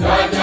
Good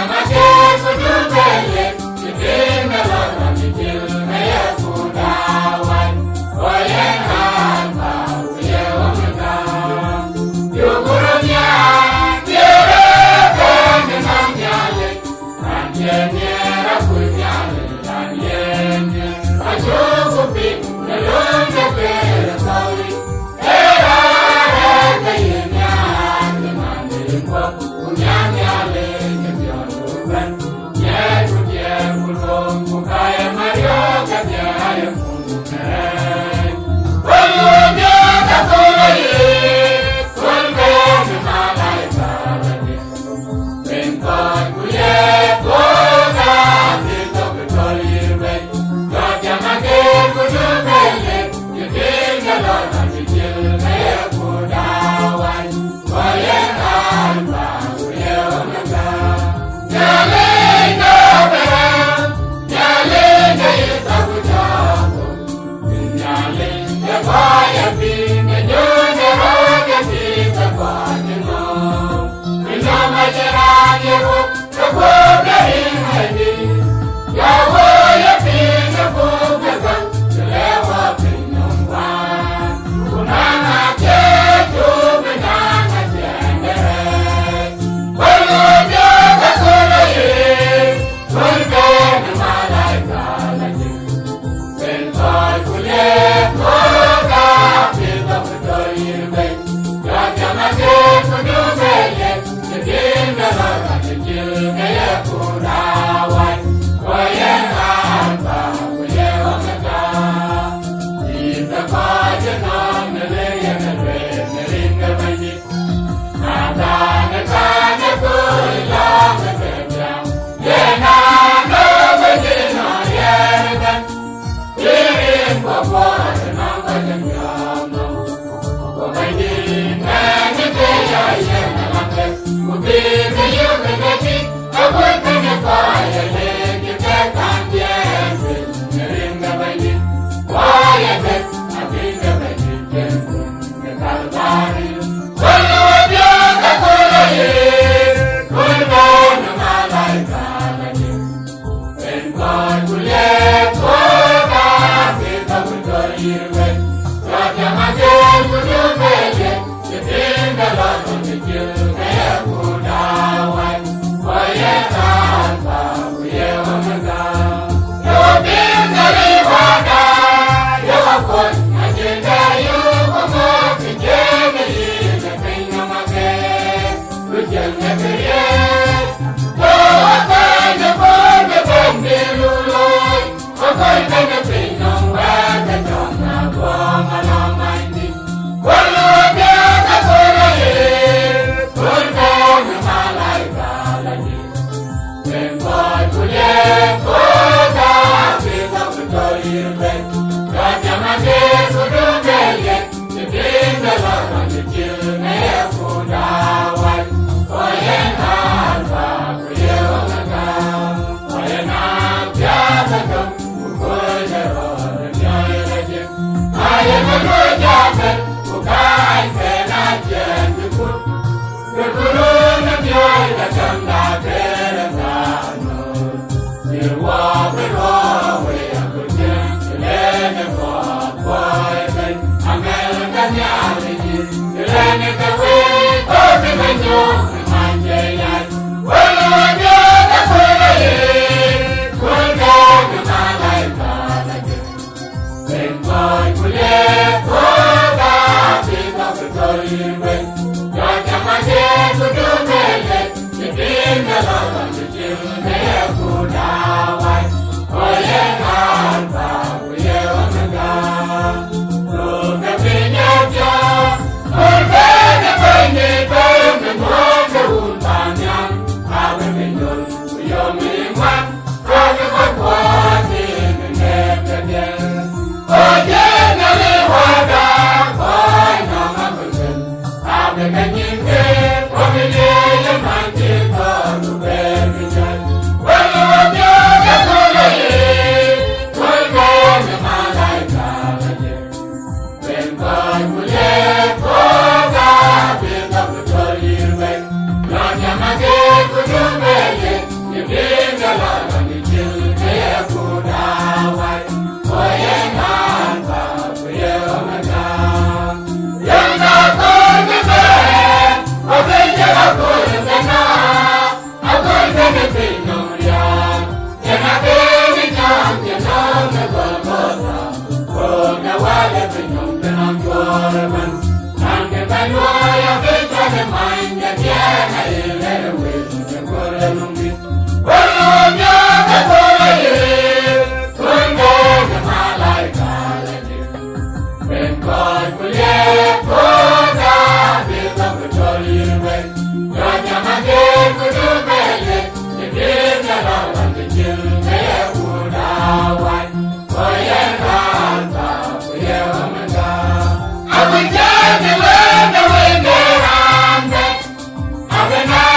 I've been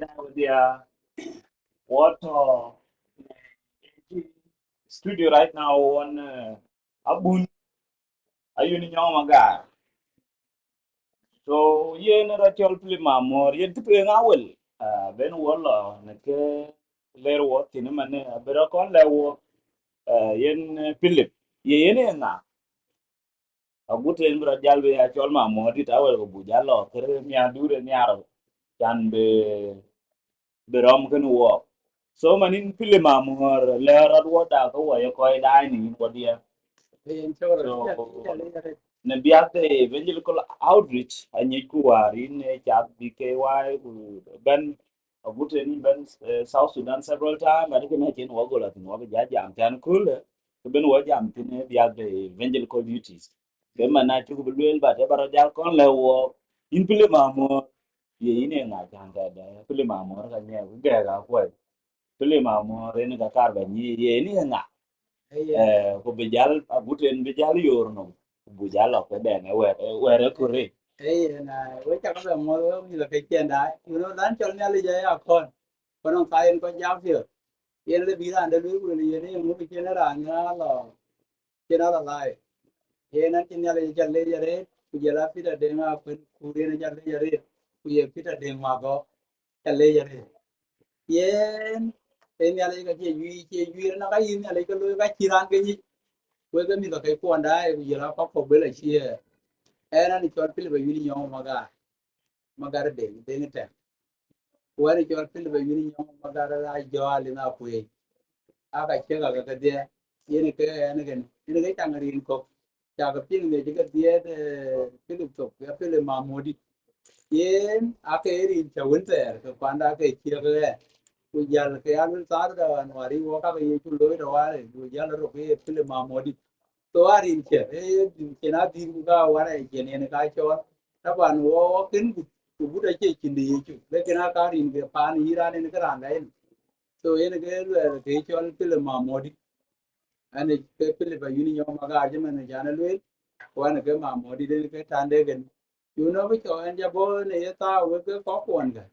find out with what studio right now on Abun ayuni nyoma ga. So yen rachel plima mor yen tu ngawel. Ben wala ne ke ler wo tin mane abera kon lewo yen Philip ye yen na agute en bra jalbe ya chol ma mor dit awel ko bujalo kere mi adure mi aro can be rom kan wo so manin pile ma mor le rod wo da ko wa ko dai ni ko dia so ne biate evangelical outreach anyi ku wari ne chat bky ku ben agute ni ben South Sudan several time ari kana chen wo gola tin wo ja jam tan kul ben wo jam tin biate evangelical duties ke mana chu bu lel ba te bara jal kon le wo in pile ma mor ye ine nga jan da pile ma mor ka ne ga ga ko pile ma mor ne ka kar ba ni ye ni nga ko be jal aguten be jal yor no bu jal ko be ne were ko re na với chắc là mua như là cái tiền đấy nó đáng cho nên là gì à con ông phải có giáo việc yên là bị làm được cái gì đấy muốn cái chuyện đó là chuyện đó là lại yên nó chuyện là chân lấy ra đấy bây giờ là phía trên mà phần cuối nó chân lấy ra đấy bây giờ phía trên mà có chân lấy ra đấy yên thế nhà lấy cái duy nó cái gì nhà lấy cái lối cái chi ran cái gì với cái mình là cái quan đấy bây giờ là có với lại chia era ni chol pil ba yuni nyong magar de ngata wani chol pil ba yuni nyong magar la jo ali na kwe aka chega ga de yene ke ene ke tangarin ko ta ga pin ne jiga de pil to ya pil ma modi yen aka eri ta wunta ka kwanda ka kira ga ku jal ke an sar da wari wo ka ye chu loy da ware ku jal ro ke pil ma modi to arin che ke na din ga wara ke ne ka cho ta ban wo kin ku bu da ke kin de chu le ke na ka rin ke pan ira ne ka ran dai to ene ke le ke cho pil ma modi ane ke pil ba yuni nyoma ma ga je man ja na le wa ne ke ma modi de ke tan de gen you know cái chỗ anh ra bố này ta với cái có quần cả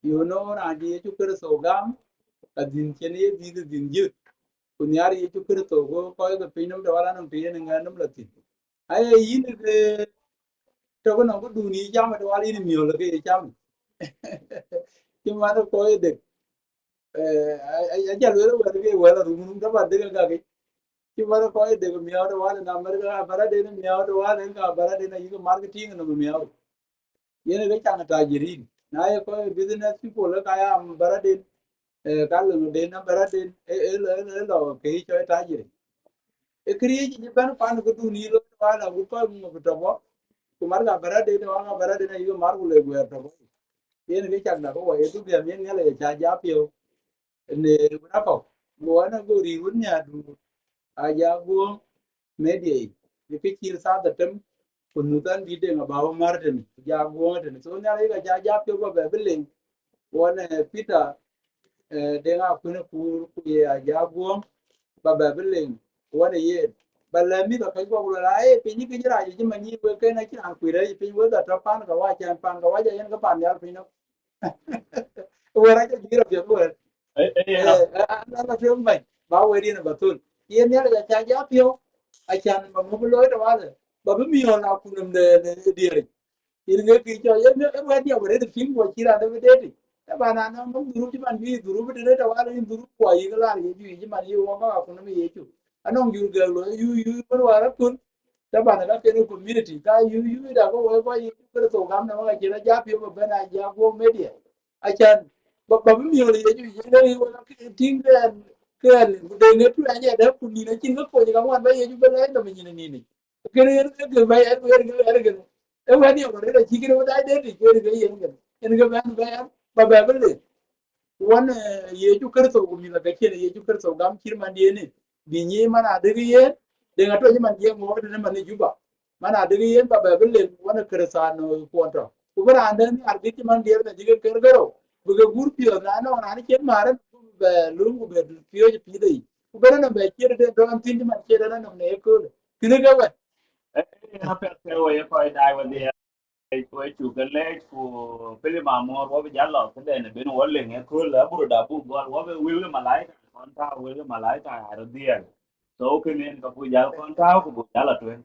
you know là gì chú cái số gam là din trên ấy din dữ kun yari chú cái số có coi cái pin nó đó là nó pin nó nó là thịt ai yi này cái cho cái nó có đủ ní chăm mà đó là nhiều là cái chăm chứ mà nó coi được ai chả lừa đâu cái vậy là đúng các bạn thấy cái chứ mà nó coi được nhiều đó là nằm ở cái bara đây nó nhiều đó là cái bara đây là những cái marketing nó nhiều yene ga changa tajirin na ye ko business people la kaya baradin kalu de na baradin lo ke cho tajiri e kriye ji ban pan ko du ni lo wala bu ko mo to bo ko mar ga baradin wa baradin ayo mar ko le go to bo yene ga changa ko ye du ya men ngale cha ja pio ne na ko mo na go ri won nya du a ja go media ni pikir sa da tem kunutan bide nga bawa martin ja goten so nya le ga ja pio go be billing wona peter de nga kuna ku ye ja go ba be billing wona ye bala mi ba kai go la e pe ni ki ra ji ma ni we ke na ki an ku re pe we da ta pan ga wa chan pan ga wa ja yen ga pan ya pe no we ra ja ji ra pe go na na pe mai ba we ri na ba tun ye ne ga ja pio a chan ma mo lo da wa ba bi mi na ku nem de de ini nge ki cho ye ne wa dia wa de film wa kira de de ta ba na no duru ji man bi duru bi de ta wa ni duru kwa yi ga la ye ju ji man yi wa ma ku no ye ju anong yu ga lo yu ko wa ra kun ta ba na ke no community ka yu da ko wa yi ko to gam na wa kira ja pi ba na ja go media a chan ba mi yo ye ju ye ne wa ting ke de ne tu anya da ku ni na chin ko ni ga wan ba ye ju ba la da mi ni ke ne ke ba ya ke e wani ko da kike da da de ko da yin ga in ga ban ba balle wan ye ju kar so gumi ga ke ye ju kar so gam kirman de ne bi ni mana da ye de ga to man je mo da man juba mana da ye ba balle wan kar sa no ko to ko bara andan arbi ki man de da jiga kar garo bu ga gurpi na no na ni ken mara ba lungu be piyo ji pi dai ko bara na ba ke da do an tin man ke da na ne ko kine ga na pe ko ye ko dai wa we chu cái lệ của pele mà mor wa be jalo cái này bên wall nghe cool la buru da bu gol wa be will malai con tao will malai ta ar dia so cái nên ka pu jal con tao ku bu jala tuen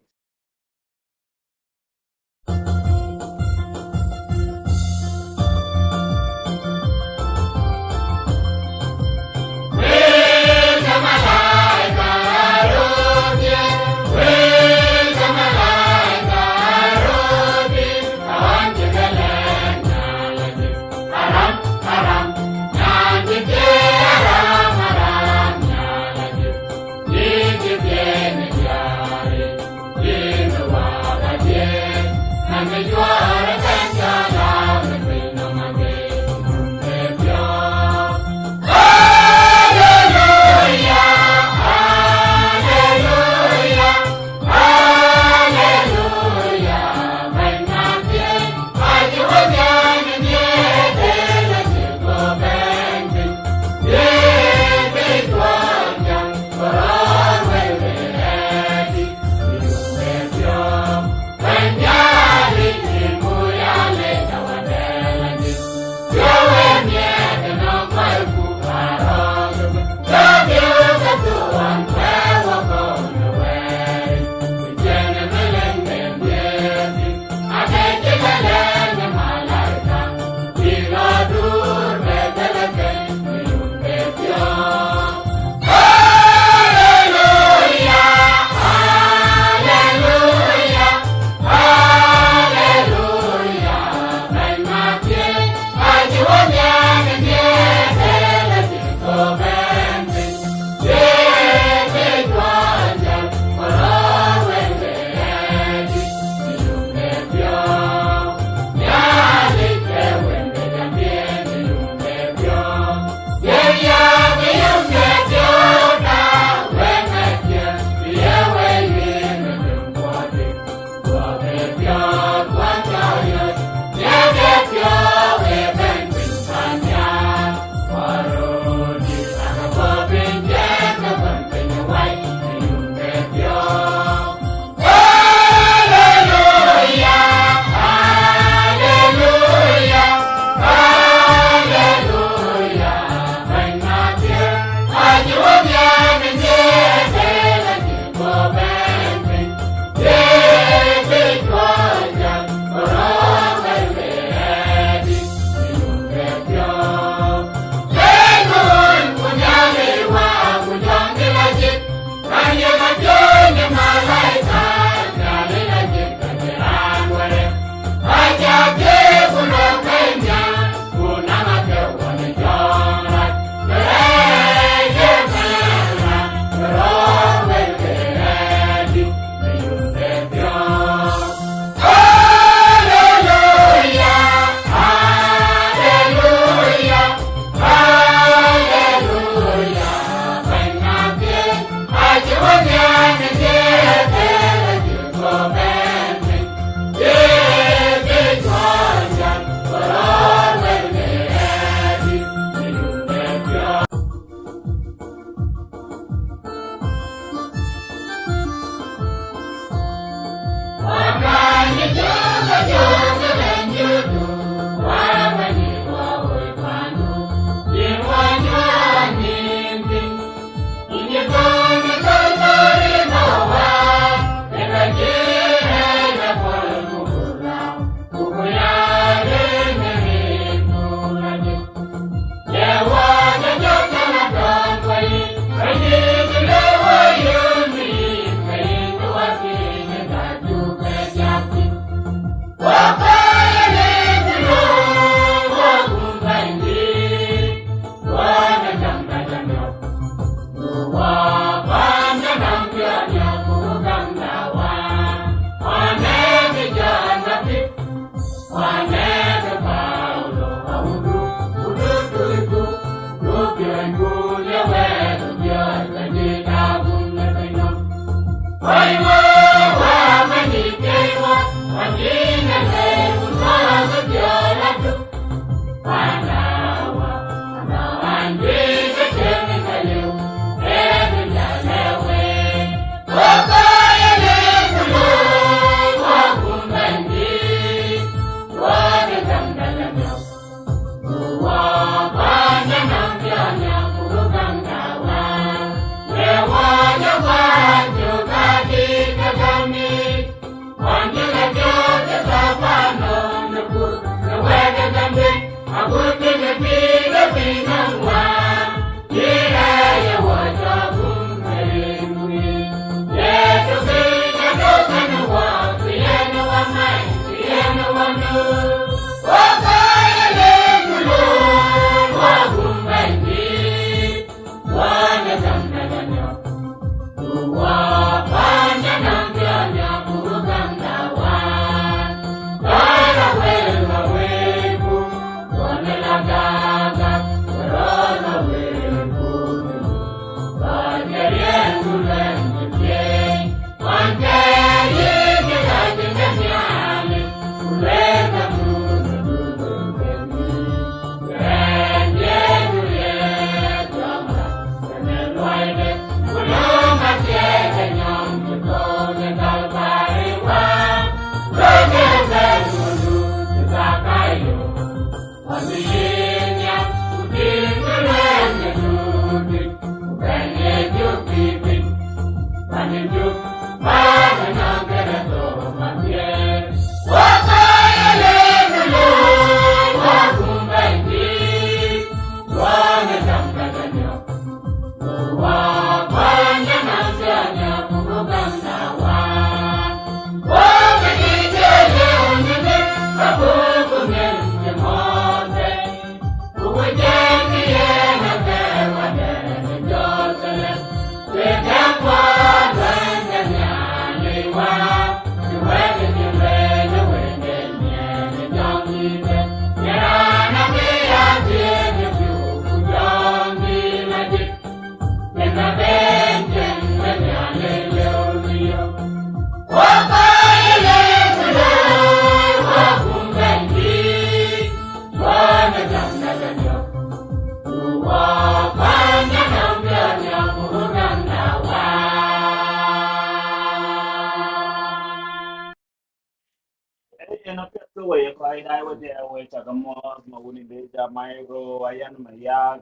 eno pia tu we kwa idai we dia we chakamo mauni be ja mairo ayan maya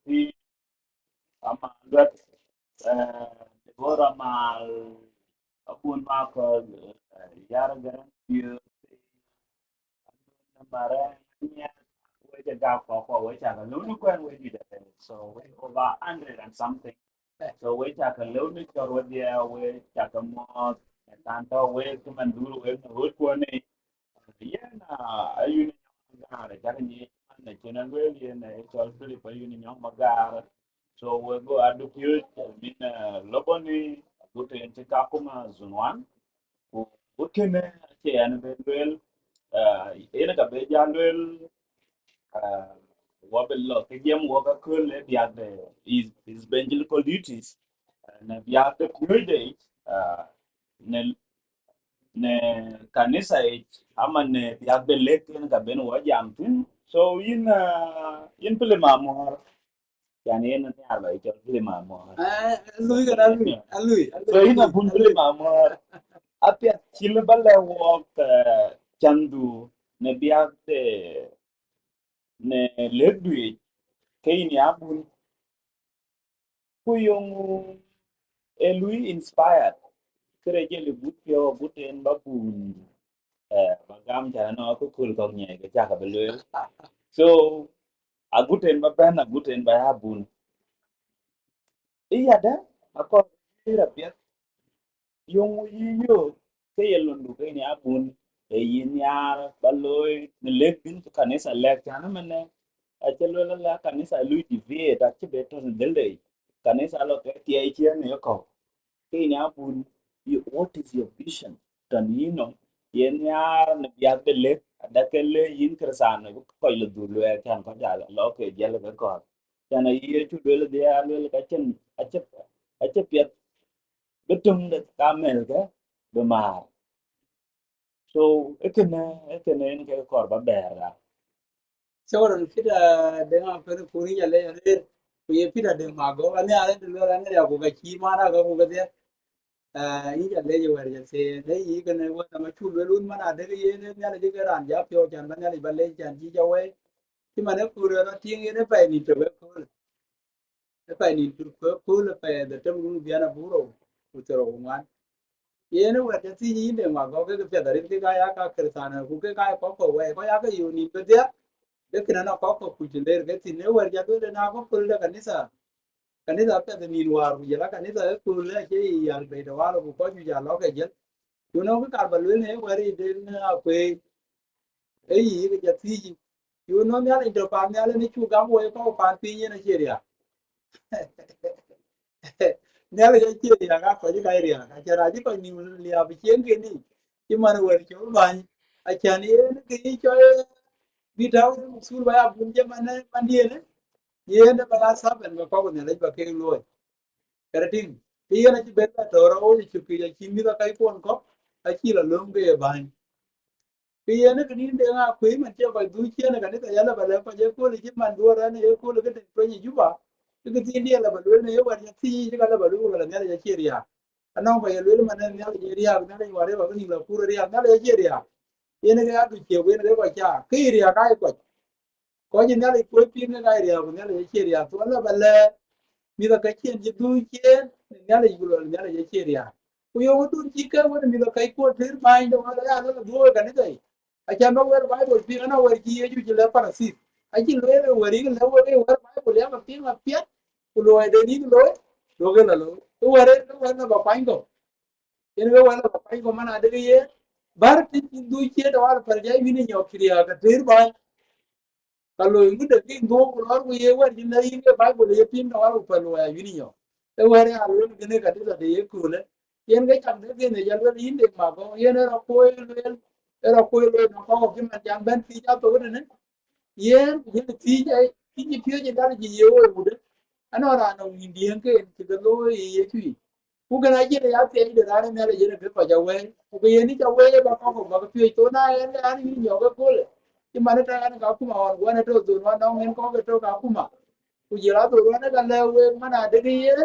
ti ama gat debora mal apun ma ko yar garan yu mare nya we ja ko we chaka lu kwen we di da so we over 100 and something so we chaka lu ni ko we dia we chakamo tanto we kuman dulu we hut ko ni yen ayuni magara jarani na kenan weli na ito fili pa yuni nyong magara so we go adu pure min loboni gute ente kakuma zunwan ku bukene ke an belwel ena ka be jalwel wabello ke gem woka kule biade is evangelical duties na biade pure day ne ne kanisa ama ne biade lek ka ben wajam tin so in pile mamor yani en ne arba ke pile mamor lui cái đó lui so in pun pile mamor apia chile bale wok chandu ne biade ne ledwi kaini abun kuyong elui inspired kere jeli butyo buten babun bagam jana no ko kul ko nye ke chaka belwe so aguten ba ben aguten ba habun iya da ako ira pia yung yiyo ke yelundu ke ni abun e yin yar baloy ne lebin to kanisa lek jana mane a chelo la kanisa lui divie da che beto delde kanisa lo ke tie chien ne ko ke ni abun what is your vision dan yino yen yar ne biag de lek da ke le yin kersan ko le du le kan ko ja lo ke jel ko jana ye chu le de ya le ka chen a che pet betung de kamel ke be mar so ekene en ke ko ba bera Seorang kita dengan puri jale jale puye pida de mago ane ale de lo ane ya ko ga chi mana ga ko ga de yi jale je wer je se de yi ga ne wa ma chu lo lun mana de ye ne ya le ga ran ja pyo chan ba ne le ba le chan ji ja we ti ma ne ku ro no ti ngi ne pa ni to ko ne pa ni to ko le pa de tem lu bia na bu ro ku to ro man ye ne wer je ti yi de mago ga pe da ri ti ga ya ka kir sa na ku ga ko we ko ya ga yu ni pe de lakini na kwa kujilere gati ne war ya dole na ko kulle kanisa ta da ni war bu jala kanisa kulle ke yal be da wala bu ko ju ja lo ke jel you know ka ba le ne wari de na pe e yi ga ja ti you know ya into pa ya le ni chu ga mo ko pa ti ni na cheria ne le ja cheria ga ko ji ga ria ka ja ra ji ko ni li ya bi chen ke ni ki man war chu ba a cha ni ne ke cho bi da sul ba ya bun je man man die yende bala saben ba ko ne le ba ke lo karatin yene ci betta toro o ci ki ya ci mi da kai kon ko a ci la lum ge ba yene ke din de nga ku man ce ba du ci ne ka ne ta yala ba le pa je ko le ci man do ra ne ko le ke te ko ni juba ke ti ndi la ba lo ne yo ba ya ti ji ka la ba lu la ne ya ci riya anon ba ya lu man ne ya ji riya ne le wa re ba ni la pu riya ne le ci riya yene ga du ce we ne ba cha ki riya kai ko ji ne le ko pi ne ga riya ne le ci riya to la ba le mi da ka chen ji du chen nyale yulo nyale je cheria ku yo tu chika wona mi lo kai ko tir bai do ala ya lo do ga ne dai a cha no wer bible pi ana wer ki ye ju le parasit a ji lo le wer ri le wer bible ya ma pi ma pi ku lo de ni lo ga lo to wer na ba pai ko yen we wala ba pai ko mana de ye bar ti du che do al par jai mi ne nyo kriya ga tir bai kalau itu daging dua keluar gue ya war jinda ini ba boleh ya pin awal upah ya gini yo te war ya lu gene ka de de ku le yen ga cham de gene ya lu in de ma ko yen era ko le no ko ki ma jam ben ti ja to ne yen yen ti ja ti ji pyo ji da ji ye wo bu de ana ra no indian ke ti de lo ye tu ku ga na ji ya te de da ne le je ne pa ja we ku ga yen ni ja we ba ko ba pyo to na yen ani ni yo ga ko le ti ma ne ta ga ku ma wa ne to do ma no ngen ko ga to ga ku ma ku ji ra to ne ga le we ma na de ye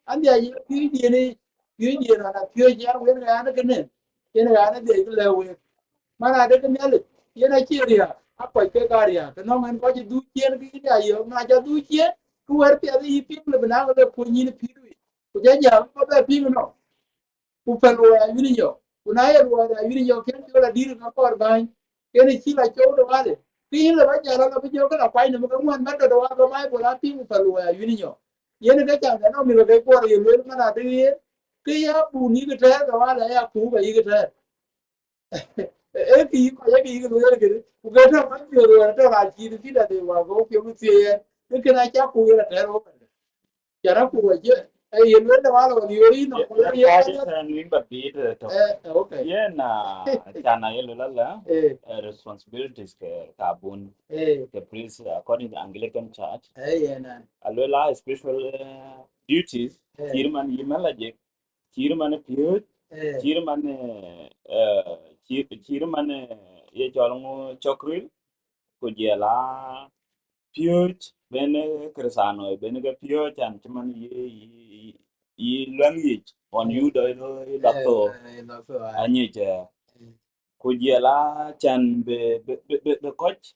an ya ji pi di na na pyo ji we ne ga ne ke ne yen ga ne de le we ma na de ne le yen a chi ri ya a ko ke ga ri ya no ngen ko ji du chien ki ja yo na ja du chien ku wer pe yi pi le na ga le ku ni pi ku ja ja ko ba pi no upendo ya wirinyo unaye ruwa ya wirinyo ken ko la dir na kor ban ken chi la cho do wale pi le ba jara la bi jo ka kwai ne mo mo na do wa ko mai bo la pi upendo ya wirinyo yen ga cha no mi ga ko ye le ma na de ki ya bu ni ga ta ga wala ya ku ba yi ga ta e ki ko ya ki ga le ga ku ga ta ma jo ro ta ra chi ti da de wa go ke mu ti ye ke na cha ku ya ta ro jara ku wa je e ye le da wala ni ori no ko Yeah, ye I ka didn't remember it. okay Yeah, na chana yelo lala eh responsibilities ke kabun eh the priest according to Anglican Church. Ayan. Alwela special duties. Eh, Chirman yimala je. Chirman piyut. eh, Chirman chirman ye cholngu chokril. Kujela piyut ben kresano ben ke piyut chan cuman ye language on eh, you do lapto lo so ai. anyi je kujela chan be coach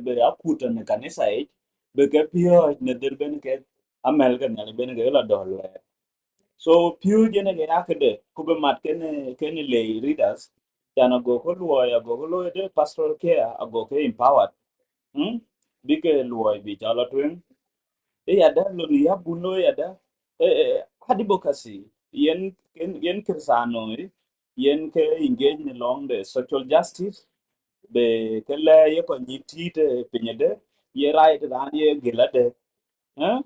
be akuta ne kanisa be ke piyut ne der ben ke amel ke ne ben ke la dol so piyut ne ke akede ku be mat ken le readers chan go ko lo ya go ko lo de pastoral care ago ke empowered hmm? Bike luoy bi chala twen e yada lo ni yabulo yada advocacy yen kirsano yen ke engage along the social justice be ke le ye ko nyiti te pinyede ye right dan ye gilade eh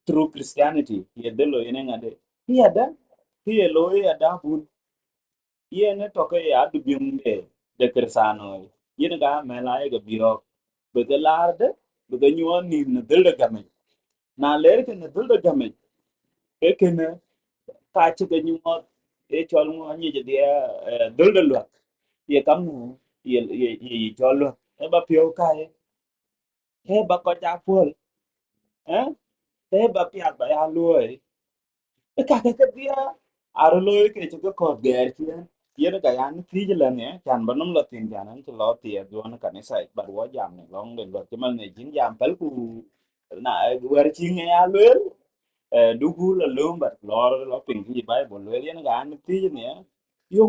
through Christianity ye de lo yen ngade yada ye lo yada bun ye ne to ke ya du de kirsano yen ga mela ye ga biro be ke larde be ke nyuon ni ne de game na ler ke ne dul game e ke ne ka chi ke nyuon e chol ngo ni je dia dul de lo ye kam nu ye chol lo e ba pio ka e ba ko cha pol e ba pia ba ya lo e ka ke dia ar lo ke che ko ger chi ye ga yan ti je la ne chan ba num la tin jan an lo ti do na ka ne sai ba wo jam ne long de lo che mal ne jin jam pel ku na wer chi nge ya lo dugu la lumba lor lo ping ki bible le yen ga an ti ne yo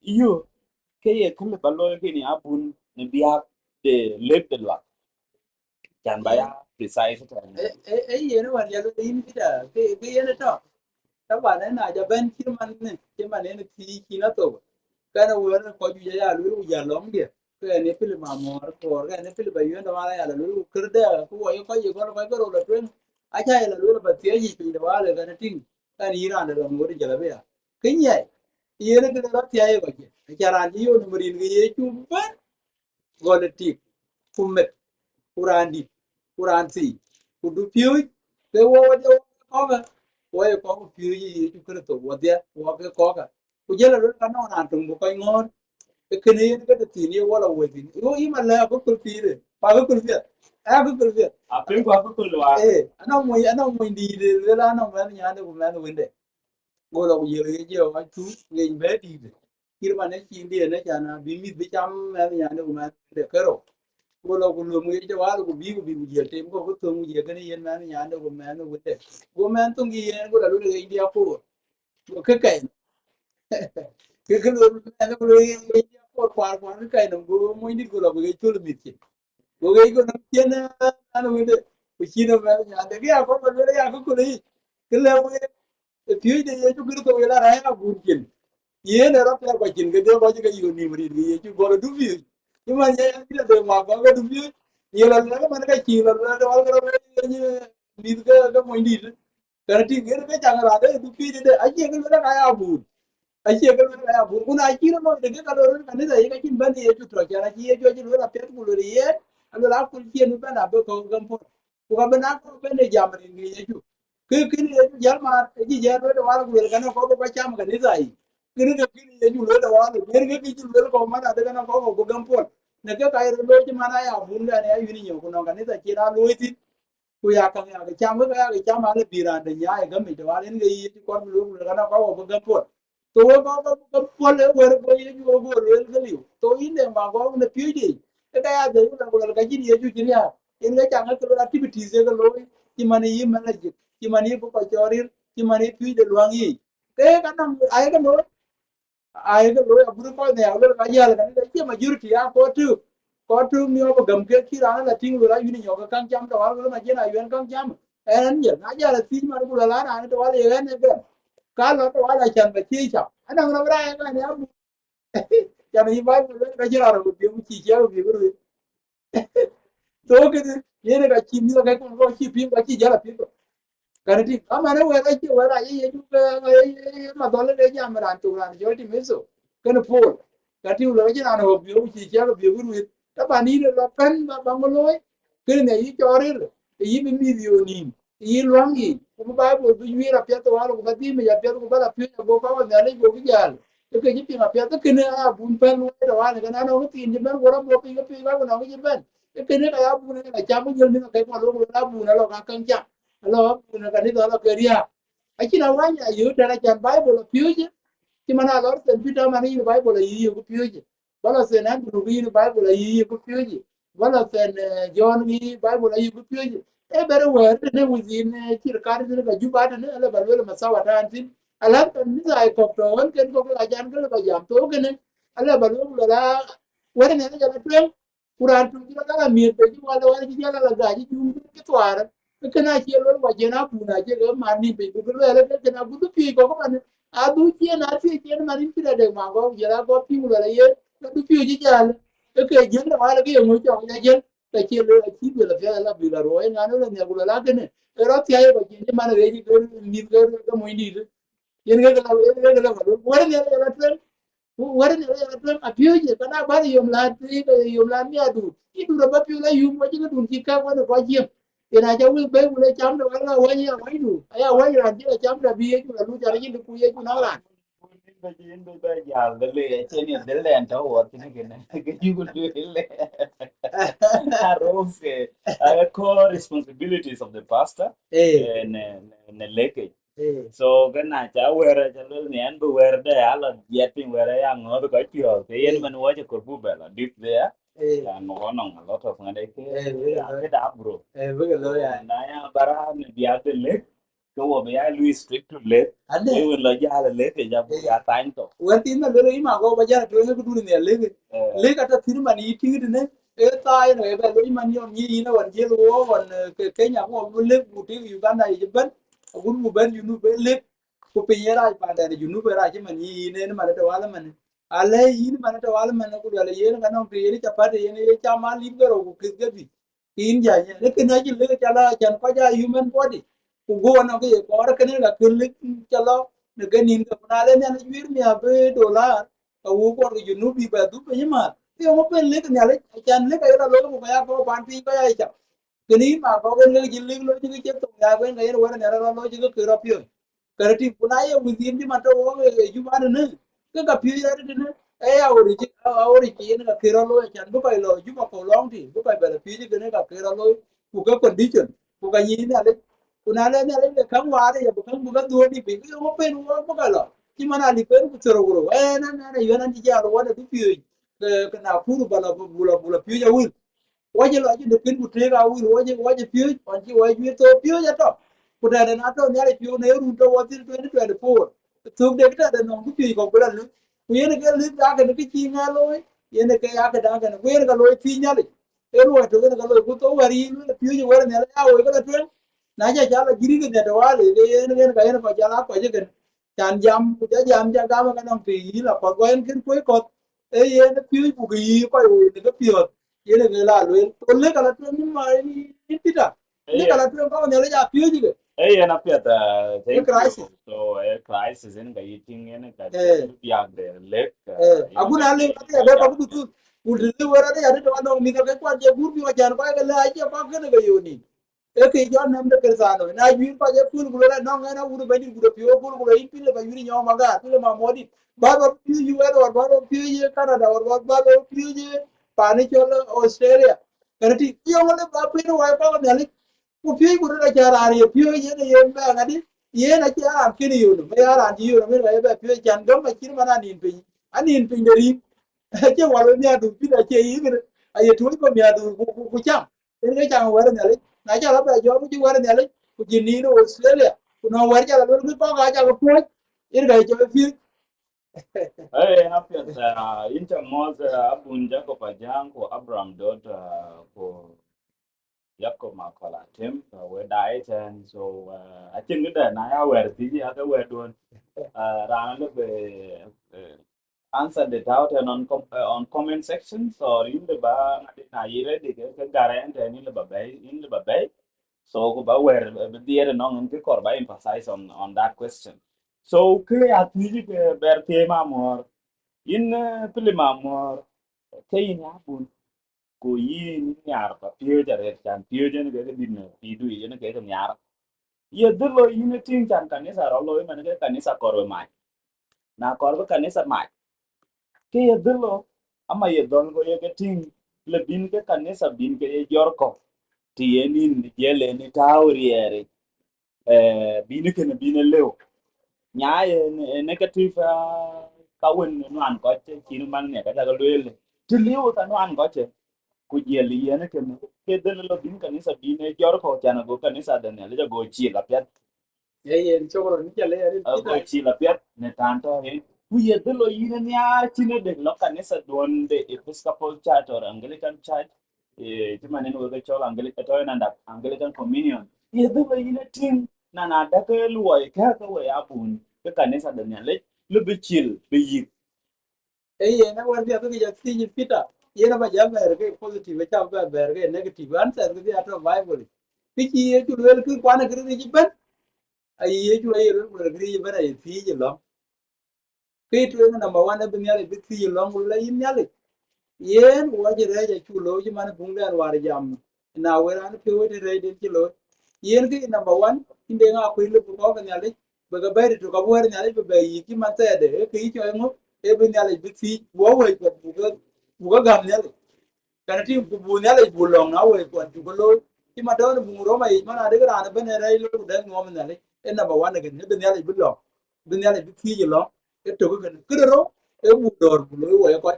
yo ke ye kle ba lo ke ni abun ne bia de leb de la kan ba ya Yen, precise ta ne yen war ya lo yin kida, ke yen to. Ta ba na na ja ben ki man ne ti ki na to. Kana wo na ko ju ya lu ya long dia. Ke ne pil ma mo ko ga ne pil ba yen da wala ya lu kirda ko wo ko ye ko ro da twen. A cha ya lu ba ti yi pi da wala ga na ting. Kan ira da mo ri jala be ya. Kin ye. Yen ke da ti ya ba ke. Cha ran ji yo no rin ge ye chu ben. Go da ti. Kumet kurandi kuranti kudu piu ke wo de ko ga wo ye ko piu yi tu kre to wo de wo ke ko ga ku je la ru ka no na tum ko ngor ke kene ye ke ti ni wo la wo ti yo i ma la ko ku pi de pa ko ku fi a ko ku fi a pin ko ko lo ana mo ndi de la no ma nya de ku ma no wende go la ku ye ye je wa tu nge be di de kir ma ne chi ndi ne cha na bi mi bi cham ma nya de ku ma de ke ro Golo gulu mu je wala ku bi je tem ko to mu je gani yen man nya ndo go man wude go man to ngi yen go la lu ne india ko go ke kai ke lu man go lu india ko kwa kai no go mu ndi go la go ge chul mit ki go ge go na chen na wude ku chi no man nya de ya ko ko le ya ko ni ke le mu phi de ye ju go ko la ra ya bu kin ye ne ra pa ko kin ge de ko ge yu ni mri ye ju go du vi ni ma ye ya de ma go du vi ye la la man ka chi la la wal ga ni ni ga mo ndi kana ti ge ga chang ra de du pi de a ye ga la ka ya bu a ye ga la ya bu kuna chi no de ga lo ro ka ne da ye ga chin ban ye ju tro cha na chi ye ju ju la pe ku lo ye an la ku chi nu ba na be ko gam po ku ga ba na ko be ne jam ri ni ye ju ke ni ye ju jal ma ji je ro de wal ku le kana ko ba cha ma ka ni da kini ke kini ye ju le da wani ber ke ki ju le ko mana de kana ko ko gam pol ne ke kai lo ji mana ya bun da ne ayu ni yo ko no ga ne da ki ra lo ti ku ya ka ya ga cham ga ya cham ale bi ran de ya ga mi de wani ne yi ti ko lu le kana ko ko gam pol to wo ko pol le wer ko ye ju go le ke li to in de ma go ne pi di ke ka ya de ko ga ji ye ju ji ya in ga cham ga lo activities ga lo ti mani yi mana ji ti mani ko ko chorir ti mani pi de luang yi ke kana ai ga no ai cái lối buru coi này lối cái giờ là cái đấy mà majority à có thứ nhiều mà gầm cái khi đó là tiếng lối lại như nhiều cái căng chăm đó lối mà trên này viên căng chăm em nhớ nãy giờ là phim mà nó là lá này nó là liền này cái cá nó là chân cái chi chậm anh đang làm ra cái này cho nên vậy cái gì là một điều chỉ chơi một điều rồi tôi cái gì này cái chim như cái con voi chi phim cái chi giờ là phim karena di mana wera ye juga ma dole de jam ran tu ran joti meso kan pol kati ulo je ran ho bio chi cha bio guru ta bani de la pen ba bangoloy kan ne yi chore yi bi mi bio ni yi lwangi ko ba bo bi wi ra pya to walo ko ti me ya pya ko ba la pya go pa wa ne go ki gal to ke ji pi ma pya to ken a bun pen wo de wa ne kan no ti ni ben go ra bo pi ga no ki ben ke ne ka ya bu ne ka cha bu ni ka ko lo la bu na lo ka kan cha lo na ka ni do lo ke ria akina wanya yu tara chan bible pyuje ti mana lor sen pita mani bible yi ku pyuje bala sen andru yi bible yi ku pyuje bala sen john yi bible yi ku pyuje e bere wer ne within kir kar ne ga juba ne ala balwel masawa ta antin ala tan ni ai ko to on ken ko la jan ko ba jam to ken ala balwel la wer ne ga la tuen kuran tu ji la mi pe ji wala wala ji la ga ji ju ki twara kana che lo wa je na pu na je lo ma ni pe ku lo ele ke na bu pi ko ko man a du che na che che ma ni pi de ma go je la go pi lo la ye na du pi ji ja le ke je na wala ke mo cho ya je ke che lo chi bi la fe la bi la ro e na no le ne ku la ke ne e ro ti ai ba je ma na re ji ko ni ko mo ni yen ga la yen ga la wo ne la tren wo ne la tren a pi je kana ba yom la ti yom la ni adu ki du ba pi la yum ma ji ga dun ki ka ko ne ko je ina ja wi be wule cham da wala wani ya wai du aya wai ran ji cham da biye ju lu ja ri ku ye ju na ran Ba jal de le che ni de le anta wo ti ne ke you will do it arrows core responsibilities of the pastor eh and leke eh so cái này chả quên cho nên nén bu quên đây á là dẹp pin quên đây ăn ngó cái chiều thì yên eh mình qua cho cuộc bu bè là deep there eh là nó nòng là lót of ngay đây với cái đáp bro với cái lối so à nãy bara ni dia cái lek cái wo be ai lui strict to lek ade cái quên là gia là lek thì gia bu gia tan to wer tin na lele ma go ba ja to ne ku du ne le ka ta fir man yi ti ne e ta e no e ba lo man yo ni na wan je lo wan ke nya mo bu le bu ti Uganda yi ban gun mu ban yu nu be le ko pe yera pa da yu nu be ra je man yi ne ma da wala man ale yi ni man da wala man ku da le ye na no pe ye cha pa de ye ne cha ma li be ro ku ke ge bi in ja ye le ke na ji le cha la chan ko ja human body ku go na ke ko ra ke ne la ke le cha lo ne ke nin ka na le ne wir mi abe dollar ka wo ko yu nu bi ba du pe ma ti mo pe le ke ne le chan le ka ra lo ko ya ko ban pi ko ya cha ke ni ma ko le ji le lo ji ke to ya ben ga ye wa ne ra lo ji ke ra pi karati kuna ye within di mato wo ju ba ne ke ka pi ya de ne e ya ori ji ori ki ne ka kira lo chan bu ka lo ju ma ko long ti bu ka ba pi ji ne ka kira lo ku ka condition ku ka yi ne le kuna le ne le kan wa de ya bu kan bu ka do di bi ko pe wo bu ka lo ki mana li pe ku tro gro e na na yo na ji ja lo wa de pi ke na pu ba la bu la pi ya wi waje lo de kin ku tre ga wi waje piu on ji waje to piu ya to ku da na to ne piu ne ru to wa tin 2024 tu de ta da no ku piu ko bra lu ku ye ne ga lu da ga ne ki nga lo ye ne ga ya ga da ga ne ku ye ga lo ti nya le e ru to ga lo ku to wari lu piu ji wa ne ya wo ga to na ja ja la giri ga da wa le ye ne ga ye ko ja la ko je ga chan jam ku ja jam ja ga ma ga no pi la ko wa en kin ko e ye ne piu ku gi ko ne ga piu yene ke la lo to le kala to mi ma ni pita le eh kala to ko ne le ja pio ji eh na pia ta e thank you crisis so crisis in ga eating in ka eh biag de lek in ka aguna le in ati ka ya ba ja ku tu ku le wera de ya de no mi ka kwa je gur bi wa jan ko ga la je ko ke ne ga yoni e ke jo nam de ke sa no na yu pa je ku ku le no ga na uru ba ni ku pio ku ku yin pile ba yuri nyo ma ga pile ma modi ba ba pio yu wa ba ba pio je canada or ba ba pio je pa ni chol australia karati yo le ba pio wa ba ne le ku pio ku ra ja ra ri pio je ne yen ba ga di ye na ci a kini yunu me ara di yunu me ga ba pio jan gam ma kin mana nin pin anin pin dari ke walo mi adu pin a ke yi ne aye tu ko mi adu ku cham en ga cham war ne le na ja la ba jo ku war ne le ku ji ni no australia ku no war ja la lu ko ga ja ko pu en ga jo fi eh na pia ta inter mos abunja ko pajang ko Abraham dot ko Jacob Makola Tim we diet and so I think that na ya wer ti ya ka wer don ran le be answer the doubt and on comment sections or in the ba na yire de ke garant and in the bay so ko ba wer be there no ngun ke kor ba emphasize on that question so ke ya ti ke ber te ma mor in pili ma mor ke in ya bun ko yin nyar pa pio jare chan pio jen ke din pi du yin ke nyar ye de lo yin tin chan kanisa ro lo man ke kanisa kor mai na kor kanisa mai ke ye de lo ama ye don go ye ke tin le bin ke kanisa bin ke ye jor ko ti ye nin ye le ni tauriere bin ke ne bin leo nya ye negative ka wen nan ko che kin man ne ka ga le ti liu ka nan ko che kujia liene ke dene lo bin kanisa bine jor ko chana go kanisa dene le go chi la pet ye ye so ko ni chale ya ti go chi la pet ne tanto he kuye de lo yine nya chine de lo kanisa don de Episcopal Church or Anglican Church chimane no go chol Anglican to na Anglican Communion ye de lo yine tin na da ke lo ka we abun ke kanisa dene le be chill be yi ye na war ya to ya ti ni pita ye na ba ja ba ke positive cha ba ba ke negative answer ke ya to bible ki ki ye tu le ku kwa na ke ni ban ai ye tu ye ru ru ni ban ai ti je lo ke tu number 1 bin ya le bi ti je lo mu la yin ya le yen wo je re je chu lo ji man bung der war jam na we ran pe wo de re de chi lo yen ke number 1 inde nga ko le ko ga ya le ba ga ba to ka wo ya le ba yi ki man ta de ke yi cho ngo e bin ya le bi ti wo we ko bu ga gam ya le kana ti bu ya le bu lo na we ko tu ko lo ki ma do bu ro ma yi ma na de ga na ben re lo de ngo ma le e number 1 ga ne bin ya le bi lo bin ya le bi ti je lo e to ga ke ro e bu dor bu lo we ko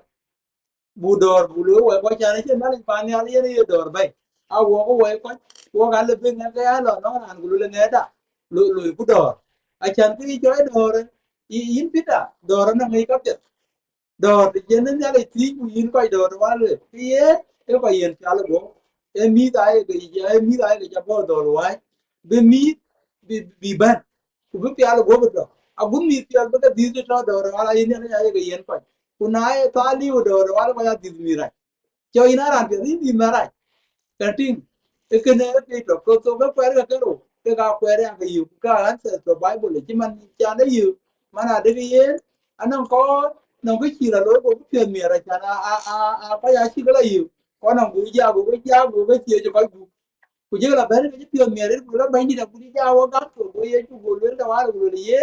budor bulu we ko chane chen mali pani ali ye dor bay a wo ko we ko wo ga le bin ga ya lo no an gulu le ngeda lu budor a chan ki jo dor yin pita dor na ngai ka te dor ti chen ne le ti ku yin ko dor wa le ye e ko yen cha le go e mi da e ga ye mi da e ga bo dor wa be mi bi ban ku bi pi al go be a gun mi pi al ba ga di to dor wa yin ne ya ga yen ko kuna e ta li dor wa ko ya di mi ra cho ina ran pe ni mara kating ekene ke to ko to ga kwere ga kero ke ga kwere ga yu ka an se to bible ji man cha na yu mana de ye anan ko no ke chi la lo ko pe mi ra cha na pa ya chi ga la yu ko no bu ga chi jo ko kuje la bere ke pio mere ku la bandi da kuje ja wa ga to go ye ku go le da wa go le ye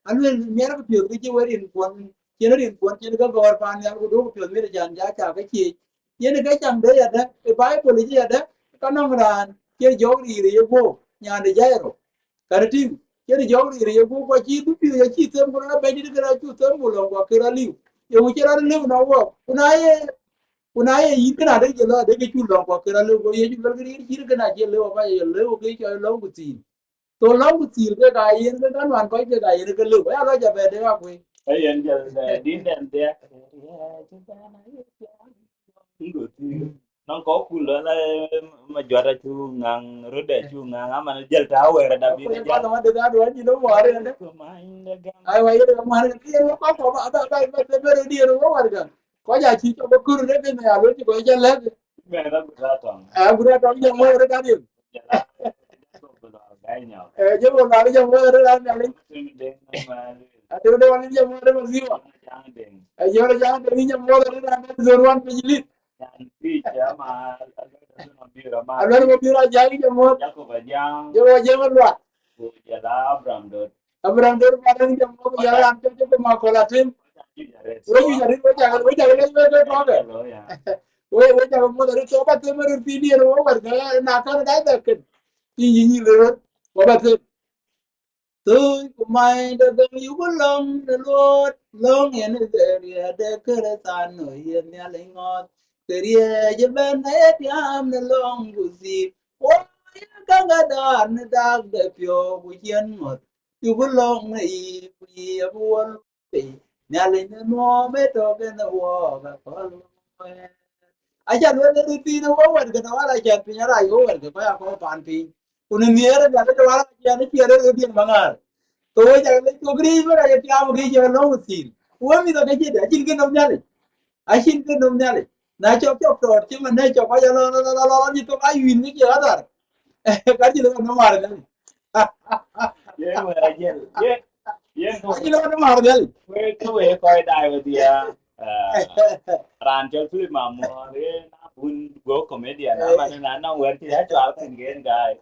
anu mere ku pio ke wari in kon ke na rin kon ke ga gor pan ya go do pio mere jan ja cha ke chi ye ne ga chang de ya da e bai ko le ya da ka no ran ke jo ri re ye go nya de ja ro ka ti ke jo ri re ye go ko chi du pio ye chi tem ko la bandi de ga chu tem go lo ko ke ra liu ye mu ke ra liu na wo ku na ye kuna ye yin kana de lo de ke chu lo ko kra lo ko ye chu lo ke yin kana je lo ba ye lo ke cho lo ku ti to lo ku ti ke ga yin ke kan wan ko ke ga yin ke lo ya lo ja be de ga ku ấy anh giờ đi đến đây nó có cú là mà giờ ra chu ngang rồi để chu ngang mà nó giờ tao về là ko bị nó ye ba giờ ma de ga do ji do mo are ne cái máy nó gam ai wa ye de mo are ke ye ko ba be di ro mo war ga ko ja chi to ko kur de ke ya lo ji ko je le mẹ nó bị ra toàn a bu ra to je mo re ga di giờ là nó gái nhau je mo na je mo re ga na le trên đêm mà a de de wa je mo re ma zi wa chẳng đêm yo re ja de je mo re ga na zo wan pe ji chẳng đi chả mà nó đi ra mà alwar mo bira jagi je mo chắc có phải giang je wa je mo lwa của giờ là Abraham được abram der padan je mo có ya chắc am te ma ko la tin có chắc gì là wo yu số jari wo jaga le ko anh ga giờ rồi à wo jaga mo der to ba te mo pi ni ro war ga na ka da da ke yi ni le wo ba te tôi của mày đã từng yêu có lòng đã lót lòng yên để để cơ để tan nổi yên nhà lấy ngọt từ đi cho bên hết yam đã lòng của gì ôi các cái đàn đã để phiêu của yên ngọt yêu có lòng này vì buồn thì nhà lấy nó mới cho cái nó và có luôn aja lo le ti no wa ga na wala ja pi ra yo wa ga ba ko pan pi kun ni era ga ga wala ja ni ti era di mangar to ja le to gri ba ya ti am gri ja no si wo mi da ga je da jin ke no nyale a shin ke no nyale na cho to ti ma ne cho ba ya lo ni to ai win ni ya dar ka ji lo no mar da yeah mà yeah yeah yeah a ji lo no mar da cái về coi đài về thì ran cho phim mà mua cái nó bun go comedian á mà nên là nó quên thì hết cho cái cái guy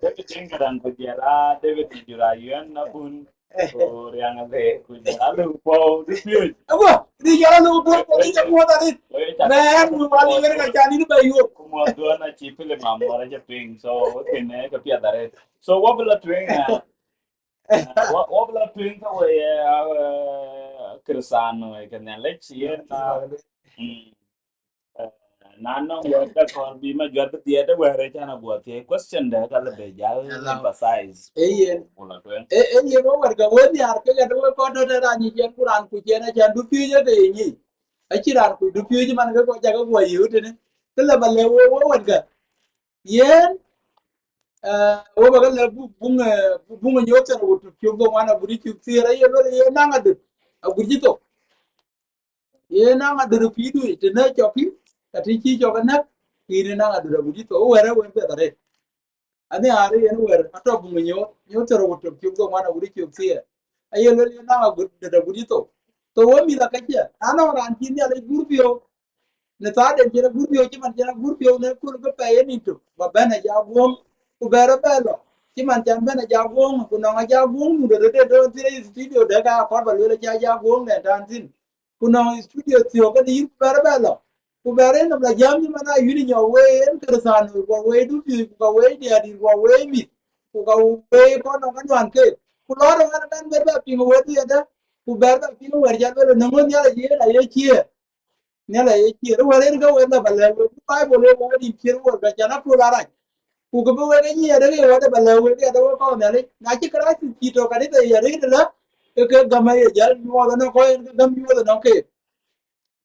David Ingram của dia là David Jurayan nó bun của yang về của dia là lu po đi phiêu apa di jalan lu buat tadi jam buat tadi với chắc nah lu balik mereka cari ni bayu kuma dua na chi film mà mua ra cho ping so cái này cái phía đấy so what will twing what will twing cái về Cristiano cái này lấy chi na Nanong weka kon bi ma jwat ti ede were chana buat ye question de kala be jal Alam. emphasize Eyen. wala twen Eyen mo warga wen yar ke ga do ko do da ni jen kuran ku jen jan du pi je de ni. A kiran ku du pi je man ga ko jaga ko yu de ne. Kala balle wo warga. Yen wo ba ga bu bunga nyota no tu kyo go wana buri ki tira ye lo ye na ngadu. A gurji to. Ye na ngadu pi du te ne chopi. Ka ti chi cho ga na ki ne na ngadu buri to wo were wen pe da ani ari yen wer ato bungu nyo tero wuto kyugo mana guri kyuksie ayo le na ga gud da guri to wo mi la kache ana ran tin ya le gurbio ne ta de jera gurbio ki man jera gurbio ne kur go pe ni to ba bana ja gum ku bere belo ki man jan bana ja gum ku no ja gum mu de dire studio de ga ko ba le ja gum ne dan tin ku no studio tio ga di bere belo kubere na bla jam ni mana yuni nyo we en kersan ko we du pi ko we dia di ko we mi ko ka we ko no kan wan ke ku lo ro kan kan ber ba pi we dia da ku ber ba pi we ja le no mon ya le ye la ye chie ne la ye chie ro we ga we na ba le ku pai bo le ko di chie wo ga ja na ku la ra ku ko we ga ni ya de we da ba le we ga da ko ne le na chi kra chi to ka ni de ya ri da ke ga ma ye ja mo da no ko en ga mi wo da no ke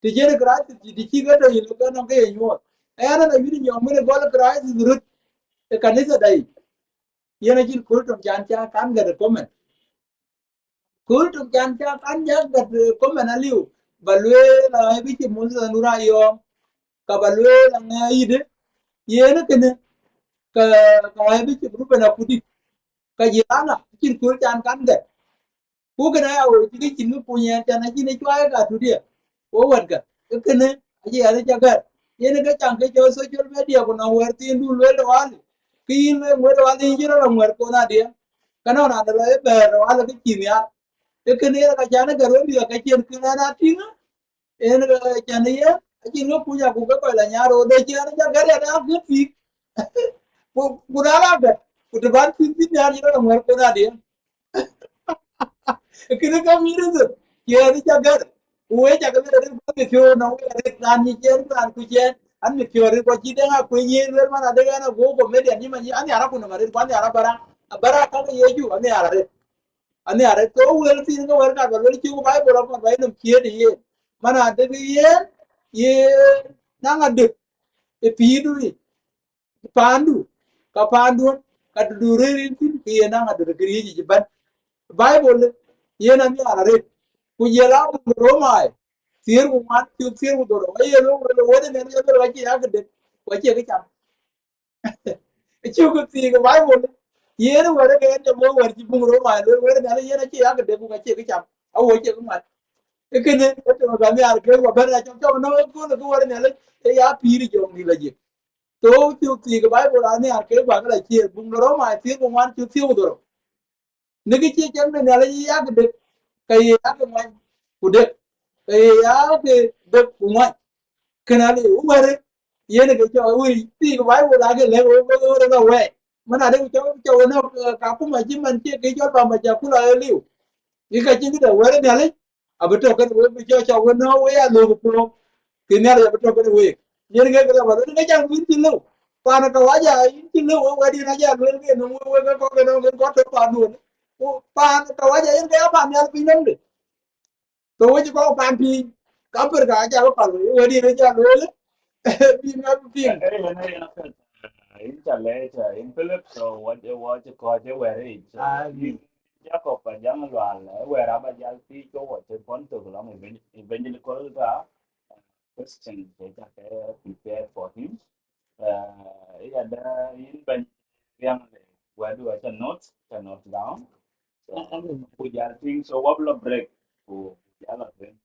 ti jere gratis ti ci ga to yilo ga no ke nyo ana na yiri nyo mene gol gratis rut e kanisa dai yana jin kultum jan cha kan ga komen kultum jan cha kan ja ga komen aliu balwe la bi ti mun sa nura yo ka balwe la ngayide yene kene ka ka bi ti ruba na kudi ka yirana kin kul jan kan ga ku ga na yawo ti kin mu punya ta na kin chwa ga tu dia wo wat ga kene aje ya ja ga yene ga chang ke jo social media ko na wer tin du le wal kin le wer wal ni jiro la wer ko na dia kana na da le be wal ke kin ya kene ga jana ga ro dia ka chen kina na tinga en ga jana ya kin no punya ku ga ko la nya ro de jana ja ga ya da ku fi ku na la ga ku de ban tin tin ya jiro la wer ko na dia kene ga mi re ke ya ja ga uwe cha ka le ko kyo no we ran ni chen ran ku chen an mi kyo ri ko chi de ha ku ni le ma na de na go go me de ni ma ni an ya ra ku na ma ri kwa ya ra bara ka ye ju an ya ra anh ấy có quên tin có quên cả rồi chưa có bài bộ đó còn bài nằm kia thì mana để cái ye nang ada epidu ni pandu ka pandu ka dudurin tin ye nang ada geri ji ban bible ye nang ya are ku ye la mu romai sir mu man tu sir mu do ye lo wo de ne ye lo wa ji ya de wa ji cái cham chưa có gì cái bible ye no wa de ke mo wa ji mu romai lo wa de ne ye na ji ya de ku ka ji cái cham a wo ji ku kene to ga mi ar ke wa bera chong chong no ko no ko ne le e ya piri jong ni la je to chu ti ga bai bo ra ne ar ke ba ga che bung ro ma ti bung wan chu ti do ne ge che chem ne le ya ga de ka ya ga ma ku de ka ya de ku ma kana le u ma re ye ne ge cho ui ti ga bai bo ra ge le wo go ro we mana de cho cho no ka ku ma ji man che ge cho ba ma ja ku la liu ni ka chi de wa re ne le abeto kan we cho we no we ya lo ko kini ada betul betul we jadi nggak kita baru nggak jangan binti lo pana kau aja binti lo we di aja lo nggak nunggu we kau kena nunggu kau tu panu pana kau aja ini kayak apa nih pinang deh tuh we kau pan pi kaper kau aja lo palu we di aja lo pinang ping in Chile, in Philips, so what you watch a cause you wear it. ah Jacob and young one, where Abba Jalpi go what they want to long evangelical question they prepared for him. In Ben Young, where do I cannot down. So, we are things so what will break for the other thing.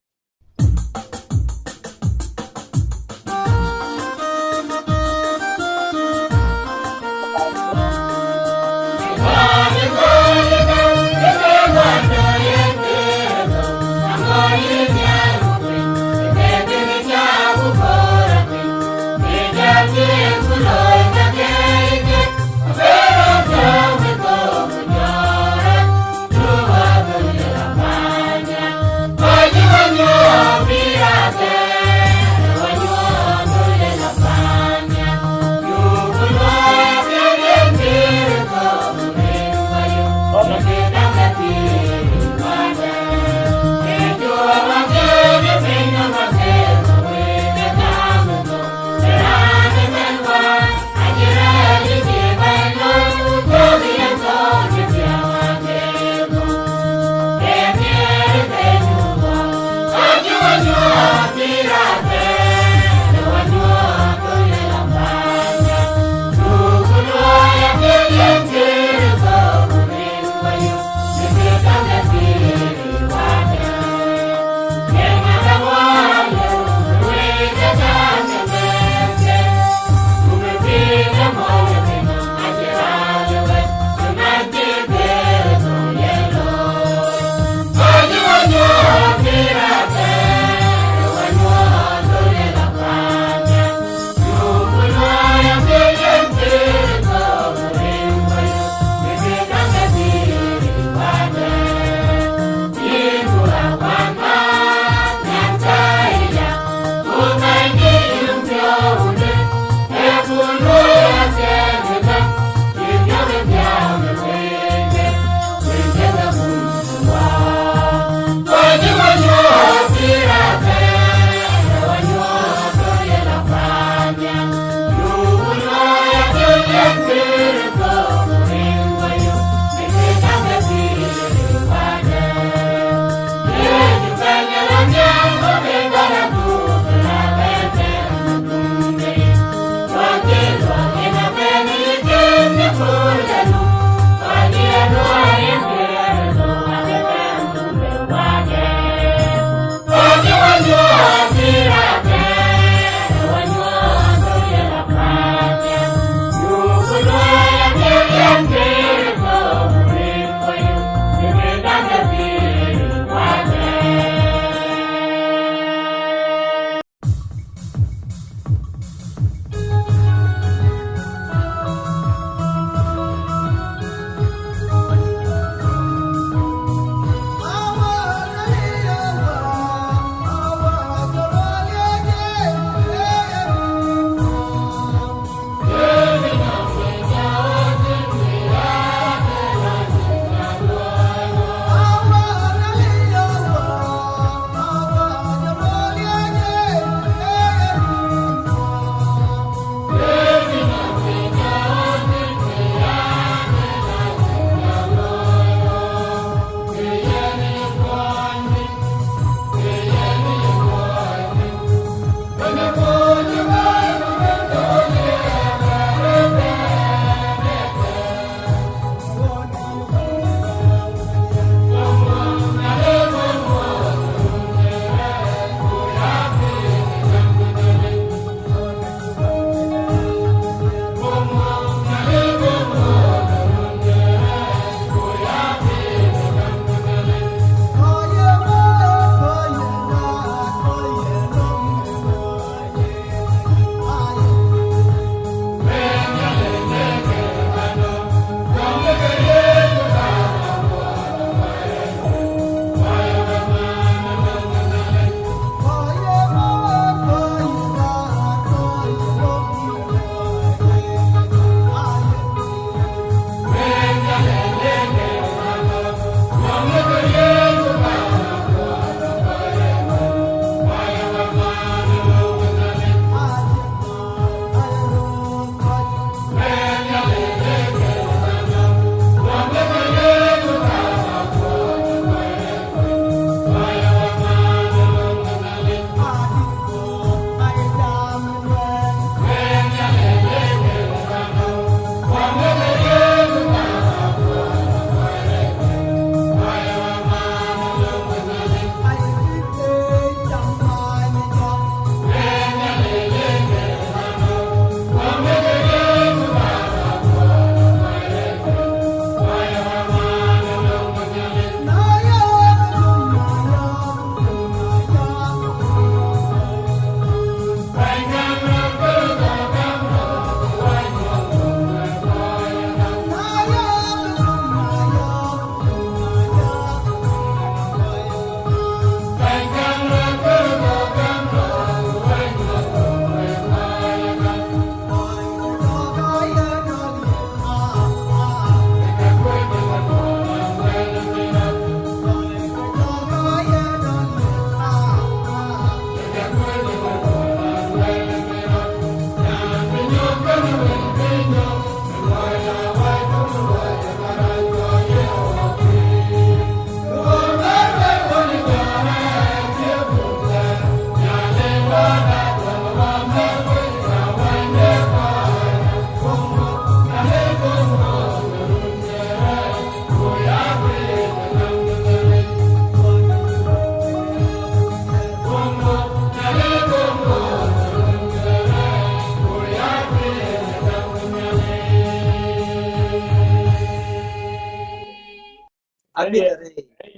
bida re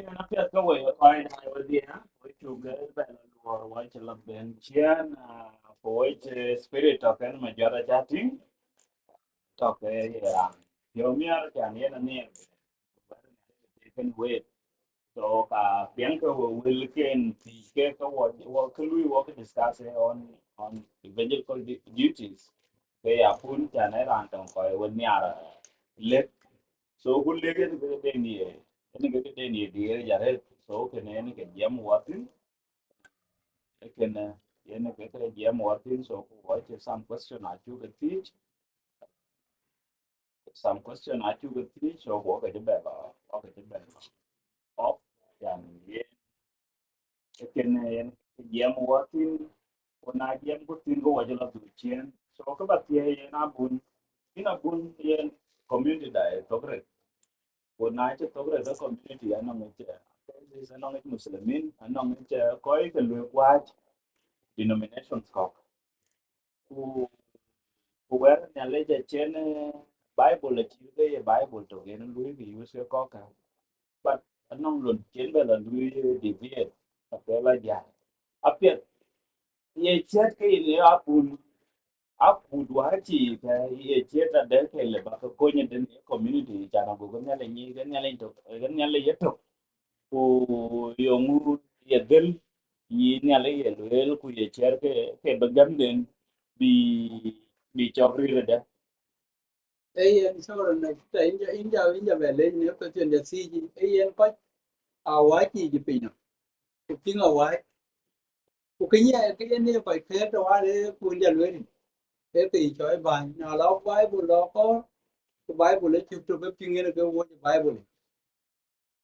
na pia ka we ai na we dia we chu ge ba la luor wa che la ben chian ko we spirit of en ma jara chatting to ke ya yo mi ar cha ni na ni kan we so ka pian ka we will ken ti ke ka wo ka lui wo ka discuss on evangelical duties ke ya pun cha na ran tong ko we ni ara le so ku le ke de ni ke de ni di ya re so ke ne ni ke jam watin ke ne ye ne ke jam watin so ku wa che some question I you ke teach some question I you ke teach so wo ke de ba o ke de ba off yan ye ke ne jam watin ko na jam ko tin ko wa je la tu chen so ka ba ye na bun ina bun ye community da to của nãy chắc tôi đã community anh nông nghiệp anh nông nghiệp Muslimin anh nông nghiệp có cái lối qua denomination học của cái nhà lấy cái trên Bible là chỉ cái Bible tôi cái nó lối vì nó sẽ có cả but anh nông luận trên về là lối divide cái là dài áp biết ye chết cái này aku dua ci ka ye ceta da ke le ba ko nya den community jana go ga nyale ni ga nyale to ga nyale yeto ku yongu ye del yi nyale ye lel ku ye cher ke ba gam den bi bi chokri da en so na ta inja bele ne ko chen de si ji en ko awa chi ji pino ku tinga wa ku kinya ke ne ko ke to wa le ku ja le thế thì cho bài nào đó Bible đó có cái Bible lấy chụp chụp cái kinh nghiệm cái vô cái Bible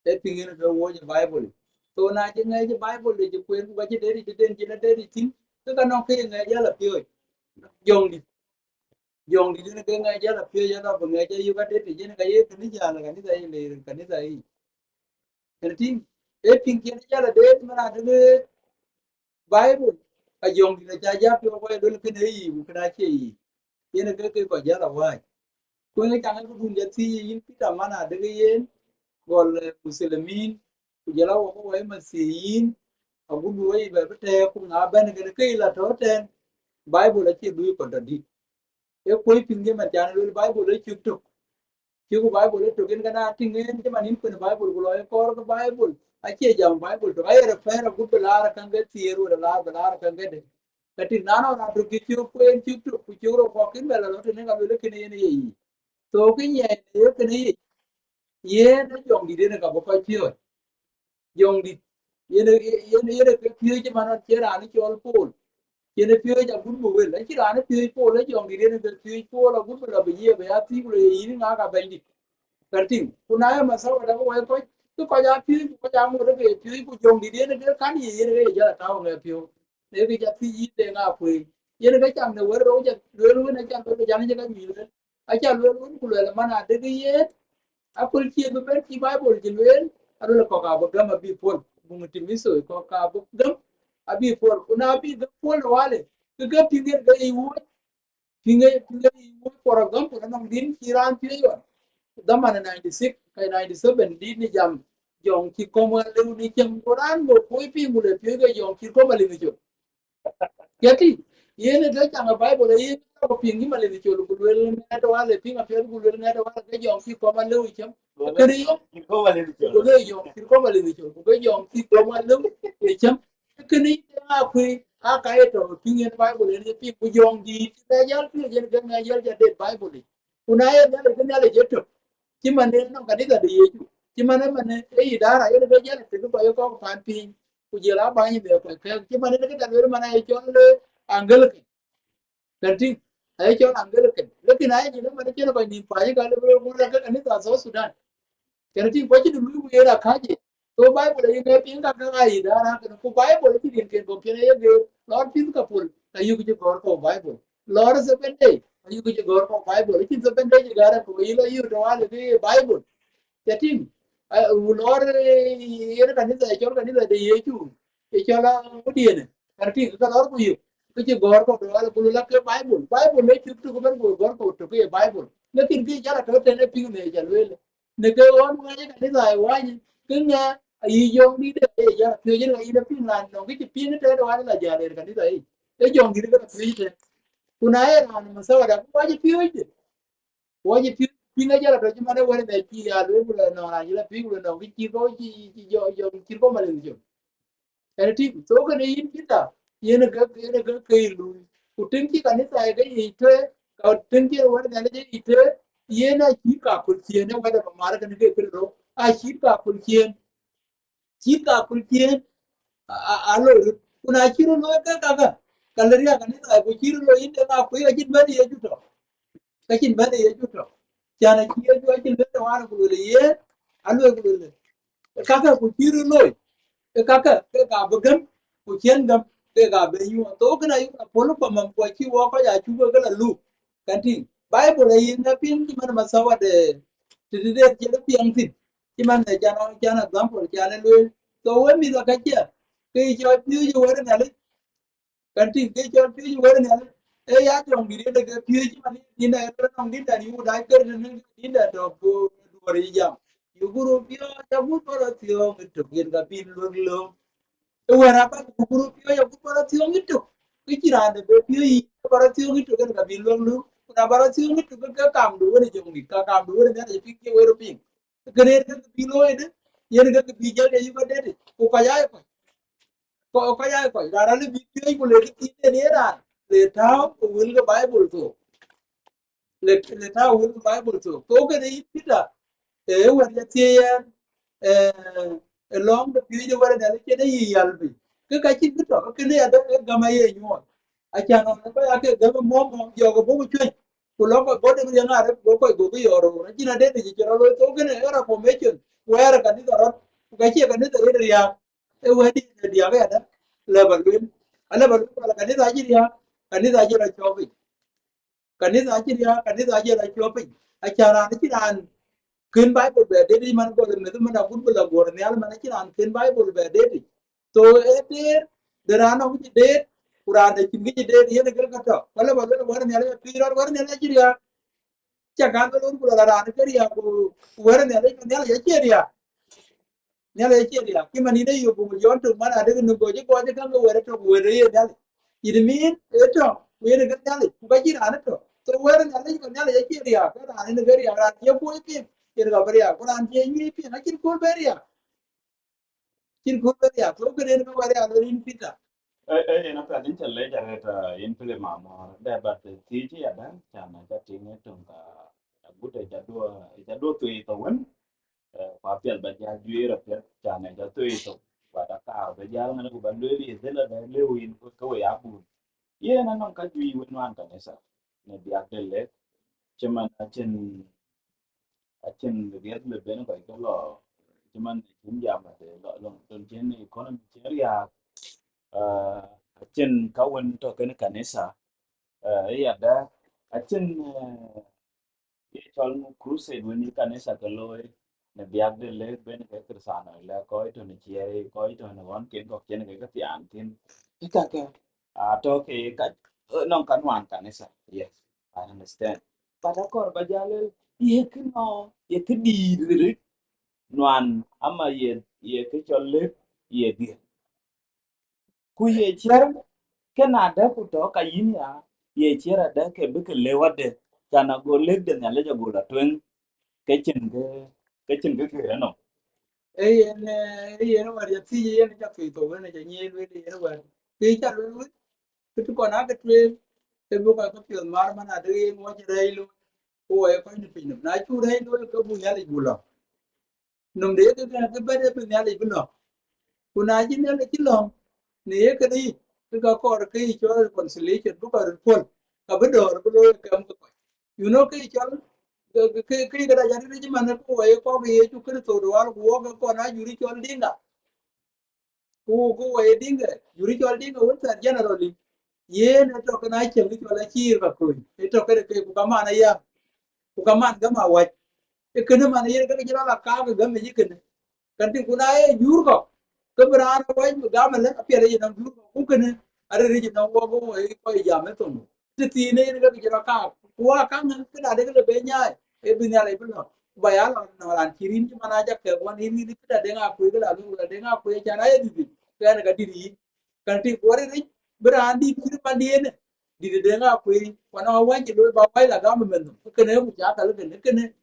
thế kinh nghiệm cái vô cái Bible tôi nói chứ nghe cái Bible để chụp quên cái đấy thì đến chỉ là đấy thì chính tức là nó khi nghe giá là phiêu dùng đi cái nghe giá là phiêu giá nó bằng nghe giá yêu cái đấy thì cái cái này giờ là cái này đây là cái này đây cái chính thế kinh nghiệm giá là đấy mà là cái Bible cái dùng thì là giá giá phiêu quay đối cái này gì cái này gì cái gọi giá là vậy kung nga changal ko bunja ti yin kita mana daga yen gol muslimin ku jala wo ko way masiyin agu du way ba te ku na ban ga ke la to ten bible ti du ko di e ko pinge ma jan lu bible ti tu ku bible to gen kana tingen ti manin ko bible ko lo ko ko bible a che jam bible to ay ra fa ra gu la ra kan ga ti ru la kan ga de kati nano na to ki tu ko en tu ku ro ko kin ba la lo te ne ga lu ke ne ye to cái nhà này cái này ye nó dùng đi đến gặp phải chưa dùng đi ye nó cái phía chứ mà nó chế ra nó cho phun ye nó phía cho bún bùi lấy chứ ra nó phía phun lấy dùng đi đến cái phía phun là bún là bị ye bị áp phí rồi ý nó ngã bệnh đi cái tiếng cô nói mà sao đó có cứ coi ra phía coi ra một cái phía của dùng đi đến cái cái gì ye nó cái giờ tao nghe phía nếu cái giá phí để ngã phơi ye nó cái chẳng nó rồi rồi nó chẳng tôi chẳng cái gì nữa ai cha luôn cũng là mana để cái ye akul chi be ber ki bible ji len ado le ko ka bo gam abi pol bu muti miso ko ka bo gam abi pol kuna abi gam pol wale ke ga pinge ga i wo pinge i wo por gam ko na din kiran pi yo da mana 96 kai 97 di ni jam jong ki ko ma le ni jam quran bo ko pi mu le pi ga jong ki ko ma le ni jo yati yene da changa bible yi ko pingi ma le ni jo lu le na do wale pinga pe lu le na do wale ga jong ki ko ma le wi cham kri ko wale ni ko le yo ki ko ma le ni ko ko yo ki ko ma lu ni cham ke ni a ku a ka e to pingi bible ni pi ku yo di ta ya pi je ga na ya ja de bible ku na ya da ga na le je to ki ma ne no ka ni da de ye ju ki ma ne e da ra ye ga ja ne ko ko pan pi ku je la ba ni be ko ki ma ne ga da le ma na e cho le angle Ganti ai cho angle ke lekin ai ni ma ne ko ni pa ga le ko la ga ni ta so Sudan Kennedy ko ci dulu era kaje to bible yi ne pin ka ka yi da na ko bible ti din ken ko pin ye ge lord pin ka pul ayu ki gor ko bible lord se pende ayu ki gor ko bible ki se pende ji gara ko yi lo yu to wale ki bible yatin lord ye ka ni sa chor ka ni da de ye chu e chola mudien karti ka lord ku yu ki gor ko wale ku la ke bible ne chu tu ko ben gor ko to ke bible lekin ki jara to te ne pin ne jalwele ne ke on wa ni ka ni da wa ni Kenya ai yong di de ya pyo je ngai da pin lan no ki pin te do ala ja le kan dai e yong di ka pyo je kuna e ran ma sa da ko je pyo je ko je pyo pin ga ja da ji ma ne wa ne ki ya le bu no na ji la pi bu no ki ko ji yo ki ko ma le jo e ti so ka ne yin kita yen ga kai lu ku tin ki kan sa ga yi te ka tin ki wa ne je yi te yena ki ka ku ti ne wa da ma ra kan ke ro a ki ka ku ti kita kulkien alo kuna chiro lo ka kaleria kanisa ko chiro lo inde ka ko ya jin bani ya juto ka jin bani ya juto jana kiyo jo jin bani war ko le ye alo ko le ko chiro lo ka bugam ko chen gam ka be yu to kana yu polo pa mam ko chi wo ko ya chu ko la lu kanti bible yin na pin ki man masawa de de piang tin ki man ne jana example jana lo so when mi da kacha ke cho piu ju wer na le kan tin ke cho piu ju wer na le e ya jong gi de ke piu ji man ni na ro nong din da ni u da ke ne din da do ko do ri jam yu guru piu ta bu ko ro tio mi to gen ga pin lo e wer apa ku guru piu ya ku ko ro tio mi to ke ji ra de piu yi ko ro tio mi to gen ga pin lo na ba ro tio mi to ke kam do ne jong ni ka kam do ne da pi ke wer pin ke ne ke pi lo e de yen ga pi je de yu ko de ko ka ya có ai khỏi ra đó bị chơi của lấy cái tin này ra để thao của will cái bible to để thao will cái bible to có cái đấy biết à thếวันที่long the periodวันนั้นcái đấy gì albi cái chuyện biết rồi cái này ada cái gamma ye nhau à cha nó cái cái gamma mom giờ có bố chơi của nó có bố được yang ada bố coi bố cái rồi nó chỉ là để chỉ cho nó to cái này era formation where cái này đó cái chuyện cái này tới đây ya cáiวันđi dia cái đó lebalun ala balu ala kanisa ajiria kanisa ajira chopi kanisa ajira chopi achara ni kiran kin bible be dedi man ko le medu man akun bula gor ne al man kiran kin bible be dedi to eter derana uji de quran de kingi de ye ne gargato wala balu war ne ala pira war ne ajiria chakan ko lun bula ran kariya ko war ne ala ajiria nyala echeria kimani ne yubu yon to mana de no goje ko je kan were to were ye dal idmin eto were ga dal ku ga jira na to were nyala ko nyala echeria ka da ne gari ara ye ko ke ke ga bari ko an je ni pi na kin ko bari to ke ne ko bari alo in pita ena pa din challe jare ta in pile mama da ba te ti ji ya dan cha na cha ti ne tung ka gute cha do tu to wen kwa piel ba ja ju ra pe cha ne cha tu to ba da ka ba ja ngana ku ba le li de la da le win ko ya bu ye na non ka ju wen wan ka ne sa ne dia de le chema na chen riet le ben ko ko lo cuman cũng giảm là để lợi dụng trên trên economy chế ya trên cao hơn cho cái kanisa ấy ada trên cho crusade when kanisa cái lối na biag de le ben cái kersana la coi to ni chiere coi to na wan ken ko chen cái tiang tin ikaka to cái non kan wan kanisa yes I understand pada kor bajale ye kidi nuan ama ye ke cholle ye di ku ye cher ke na da ku to ka yin ya ye cher da ke be ke lewade kana go leg de na le go la twen ke no yen war ya ti yen cha fi to ne ja ni le yen war ti cha lu tu ko na ke tuen te bu ka ko pi mar mana de mo je reilu ko e ko ni pin na chu reilu ko bu ya le bulo num de ke ba de pin ya le bulo kuna ji ne le ki lo ne ke di ka ko ke cho reconciliation bu ka pol ka be do bu lo kam ko you know ke cho ke ga ja ni ji man ko e ko ye chu ke to do wal ko ko na yuri cho dinga ku e dinga yuri cho dinga won ta generally ye na to kana chen ni cho la chi ka ku e to ke ku kama na ya ku kama ga ma wa e ke ma na ye ga ji la ka ga me ji ke kan ti ku na e yur ko ke bra na wa ga ma le pe re na yur ko ku ke ne are re ji na wo go e ko ya me to ti ne ga ji la ka ku wa ka na ke na de ke be nya e bi na le bi no bayal no ran kirin ki mana jak ke wan ini ni kita denga ku la lu la denga ku ya na ya di kan ga diri kan ti wori ri berandi kir pandien di denga ku wana wan ji lo ba bai la ga men ke ne mu ja ta le ne ke ne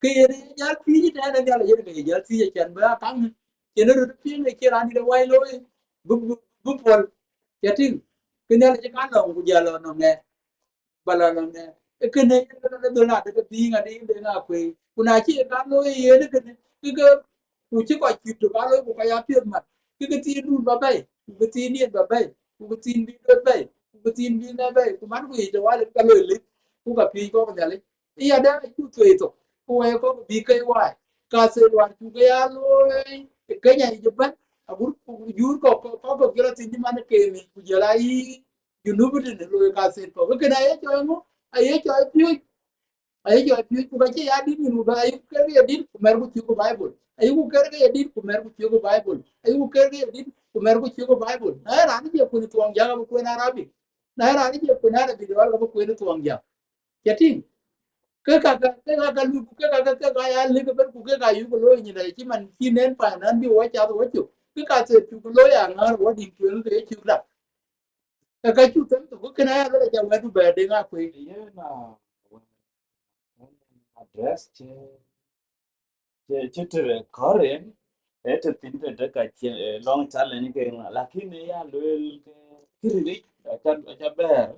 ke ye ya ti ta na ya le ye ke ya ti ya kan ba kan ke ne ru ti ne ke ran di wai lo bu bu pol ya tin ke ne le kan lo ku ja lo no ne bala no ne ke ne do na de ti nga di denga ku kuna chi ka lo ye ne ke ke ku chi ko chi to ka lo ku ka ya pi ma ke ti du ba bai ku ti ni ba bai ku ti bi do bai ku ti bi na bai ku man ku to wa le ka lo le ku ka pi ko ba le iya da ku to to ku wa ko bi kai wa ka se wa ku ga ya lo ke nya ni ban agur ku jur ko kira ti ni man ke mi ku ja lai you know but ne lo ka se ko ke na ye cho mo ai cho pi ai jo pi ku ba che ya di ni ba ai ke ya di ku mer ku ku bible ai ku ke ya di ku mer ku ku bible ai ku ke ya di ku mer ku ku bible na ra ni je ku ni tuang ja ku na arabi na ra ni je ku na arabi wal ku ni tuang ja ya tin ke ka lu ke ka ya le ke ku ke ka yu ku lo ni dai chi man chi nen pa nan bi wa cha wa chu ke ka se chu ku lo ya ngar wa di ku ke chu da ka chu tan ku ke na ya le ja wa du ba de nga ku Yeah, na address che koren et tinte de ka long challenge ke lakini ya lel ke kiri cha ber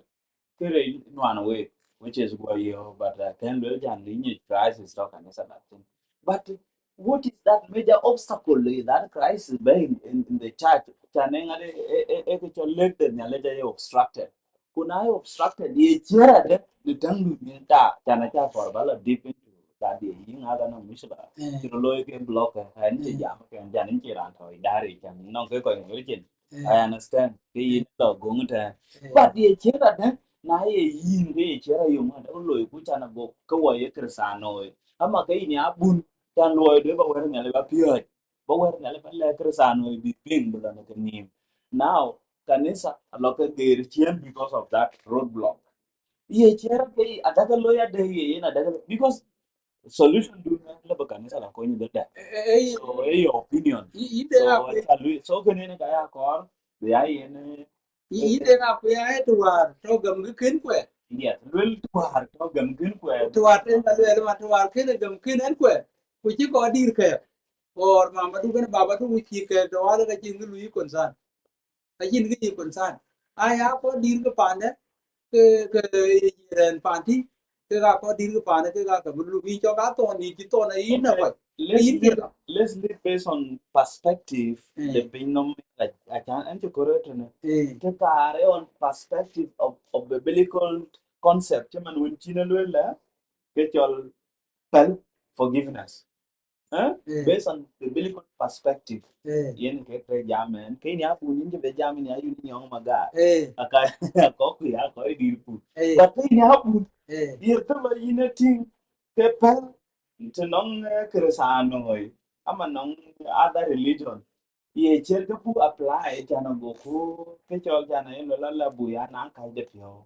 kiri one way which is where you but can lel jan ni crisis talk and that thing but what is that major obstacle that crisis be in the church chaneng ade e ke cholle de nyale ja obstructed kuna obstructed ye chera de tangu ni ta chana cha for bala deep into that ye yin ada no misla chiro loy ke block han che jam ke jan ni ran thoi dari chan no ke ko ngi chin I understand ke yin to gung ta but ye chera de na ye yin ke ye chera yo ma do loy ku chana go ko wa ye krsano ama ke ni abun chan loy de ba wer nyale ba pio ba wer nyale ba le krsano bi ping bula no ke ni now kanisa aloke der chien because of that roadblock ye chera ke adaga loya de ye na daga because solution do na le kanisa la ko ni de so your opinion ide so nga ku so ke ne ga ya ko be ya ye ne ide nga ku ya e tuwar to gam gi kin kwe ya lul tuar to gam gin ko tuwar ten ga le ma tuwar kin gam kin en kwe ku chi ko dir ke or ma ma du gan baba du chi ke do wa ga chi ngi lu kon san a chi ngi kon san a ya ko dir ke pan ne ke ren pan ti ke ga ko dir ke pan ke ga ka lu bi cho ga to ni chi to na yin na okay ko let's yin ke live la let's live based on perspective the eh binom like I can enter correct eh take on perspective of the biblical concept man when china la get your well forgiveness huh? eh Based on the biblical perspective eh yen ke pre jamen ke ni apu ni be jamen ya yu ni on maga eh aka ko ku ya ko di pu eh but ke ni apu eh dir to lo yin ting ke pel to non kresano hoy ama non other religion ye cher ke pu apply jana go ko ke chol jana yen la bu ya nan ka de pyo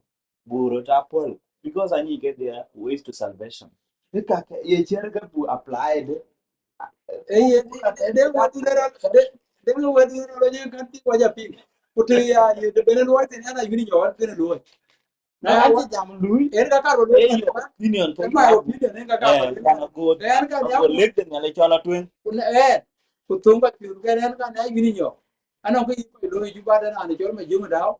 buro ta pol because ani get there ways to salvation ye cher ke pu applied eh de wa du ra de wa du ra je kan ti wa ja pi ku te ya ye de benen wa te na yuni yo ke lo na wa anche jam lui er ka ka ro e ma yo opinion e ke ma ya bu opinion en ka ka ko ma kana go er ka ya go lek de ngale chola twen ku ne ku tum ba pi ke er ka na yuni yo ana ko yi ko lo ju ba da na ni jor ma ju ma daw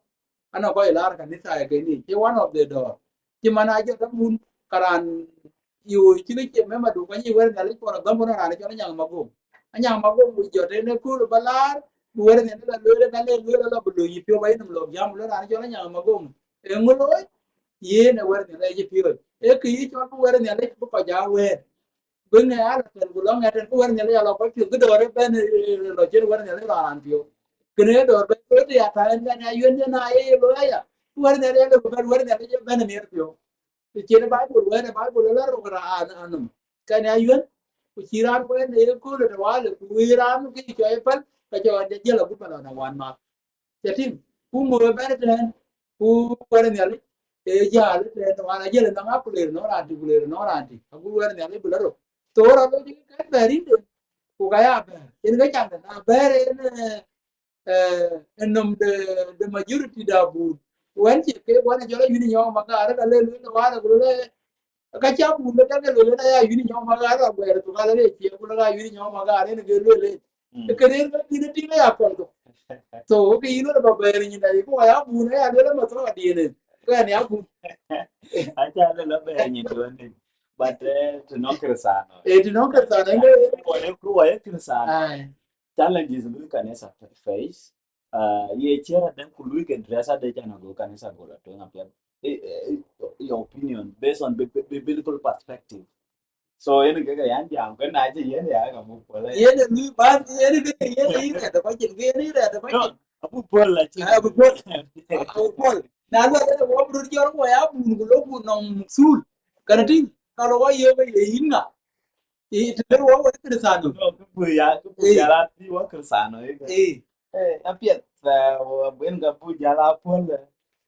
ana ko ilar ka ni sa ke ni ke one of the door ti mana je da mun karan yu chi ni ke me ma du ka ni wer ga le ko da mo na ni cho na ma go anya ma go bu jo te ne ku ba lar bu wer ne la lo le ka le la bu lo yi pyo ba ni lo jam lo na ni cho na ma go e ngulo ye ne wer ne la yi pyo e ki yi cho bu wer ne le bu ko ja wer bên này là tiền của nó nghe trên cái quan nhận là có chuyện cái đồ đấy bên là trên quan nhận là làm điều cái này đồ bên cái thì à thay bên này duyên như này rồi à quan nhận là bên quan nhận là bên này điều thì trên bài của bên này bài của nó là rồi à anh cái này duyên của chỉ ra bên này cứ là đó là quý ra cái chơi phân cái chơi để giờ là cũng là hoàn mà thế thì cũng mua bên này cũng quan nhận là e giờ là nó là giờ là nó áp lực nó là thì nó là thì cũng quan nhận là to ra lo ji ka beri de ku ga ya be in ga chang na bere enom the majority da bu wen chi ke wan jo la yuni nyo ma ga ra ka le lu wa la le ka cha bu le ka le le na ya yuni nyo ma ga ra be to ka le chi ku la yuni nyo ma ga re ne ge le ke ne ga ni ti ne ya ko to so ke ino ba be ni da ko ya bu ne ya le ma to di ne ko ya ni ya bu acha le la be ni to ni but to no cresano e ti no ka sa ne ku wa cresano ai challenges lu kanisa face ye chera den ku lu ke dressa de jana go kanisa go la to ngapia your opinion based on biblical perspective so yen ke ga yan jam ke na ji yen ya ga mu pole ye ne ni ba ye ne ke ye ne ire da ba chin ge ni da ba no chin abu pole la chi a bu ko a bu ko na lo da wo bru jo ko ya bu lo bu no sul kana ti ka lo ye be ye yin na e ti lo wo ke sa no no ku pu ya la ti wa cresano eh apia ben ga pu ya la pole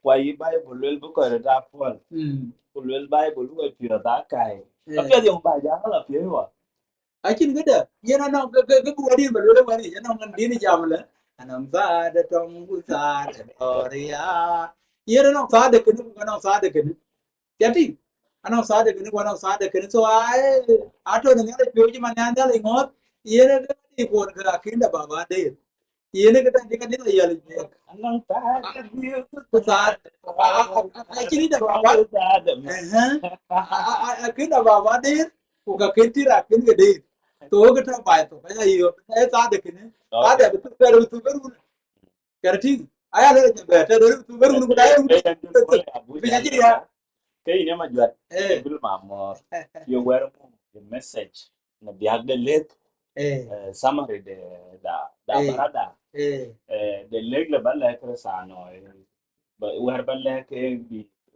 kwa yi bible lu bu ko ta pole mm ku lu bible lu ko pi ta kai eh apia yung ba ja la pi wa a chin ge da ye na no ge bu wa di ba lo wa ni ye no ngan di ni jam le anam sa da tong bu sa da doria ye na no sa da ke ni no sa da ke ni jadi ano sa de kini kono sa de kini so ai ato ne ngale pyo ji man anda le ngot yene ga di ko ga kinda baba de yene ga tan dikan ni ya le anong ta ka di ko sa a kini da baba eh a kinda baba de ko ga kinti ra kin ga de to ga ta ba to ba yo ai sa de kini sa de tu beru karti aya le ba ta tu beru ko da yu bi ya ji ya cái này mà duyệt cái eh bil mà you were the message na biag de lek eh summary de da eh barada eh de lek le balle ke sa no ba wer balle ke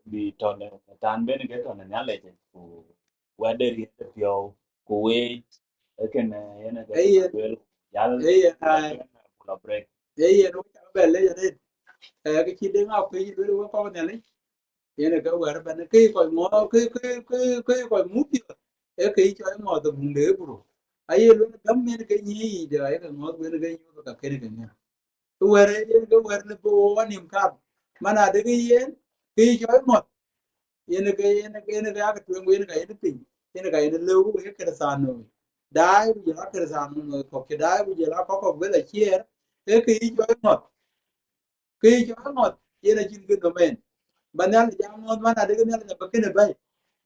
bi ton tan ben ke ton na le ku wa de ri te pio ku we ke na yana ke ma eh wel yal la eh ku la break ye no cha be le ye cái chi de ngao cái de wo ko ne le ye ne ka wa ba ne ke ko mo ke ko mu pi e ke cho mo to bun de bru ai ye lo dam ne ke ni de ai ka mo be ne ke ni ka ke ne ne to wa re ye ke wa ne bo wa nim ka mana de ke ye ke cho mo ye ne ke ye ne ka ka tu ye ne ka ye ne pi ye ne ka ye ne le wo ye ke sa no dai bu ya ke sa no ko ke dai bu ya ko be la chier e ke cho mo cái cho ngọt kia là chín cái domain bạn đang làm ngon mà là cái này là bậc cái bay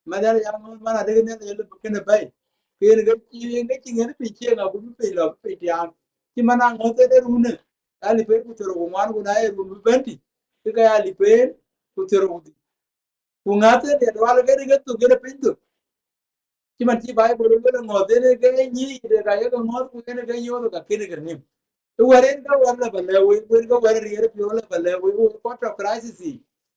mà đang làm ngon mà là cái này là bậc cái bay kia là cái chi cái bị chia là cũng bị là bị tiang chứ mà đang ngồi cái run này ali pe ku tero ngwan ku na e rum benti cái ali pe ku tero ku ngate de wala cái tu cái pintu chứ mà chỉ bài bồ cái ngọt cái nhí de cái ngọt ku cái nyo cái Waren ka wan la bale we wen ka wan riere pio la bale we wo ko to crisis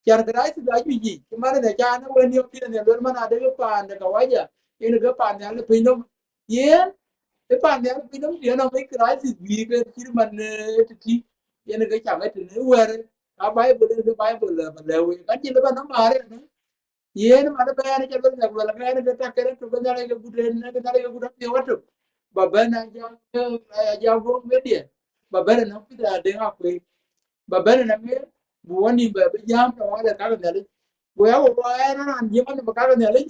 char crisis da ji mane ne cha na wen yo pina ne wen mana de pa ne ka waja in ga pa ne le pino ye e pa ne le pino ye na me crisis bi ke ti man ti ye ne ga cha ga ti ne wer a bible ne bible la bale we ka ti le ba na mare ne ye ne ma ba ne cha le ga la ga ne ga ta kere to ga ne ga gudre ne ga ne ga gudre pe wato ba ba na ja go media ba bere na pida de nga kwe ba bere na me bu woni ba be jam to wala ka ga ne bo ya wo ya na an jema ne ba ka ga ne le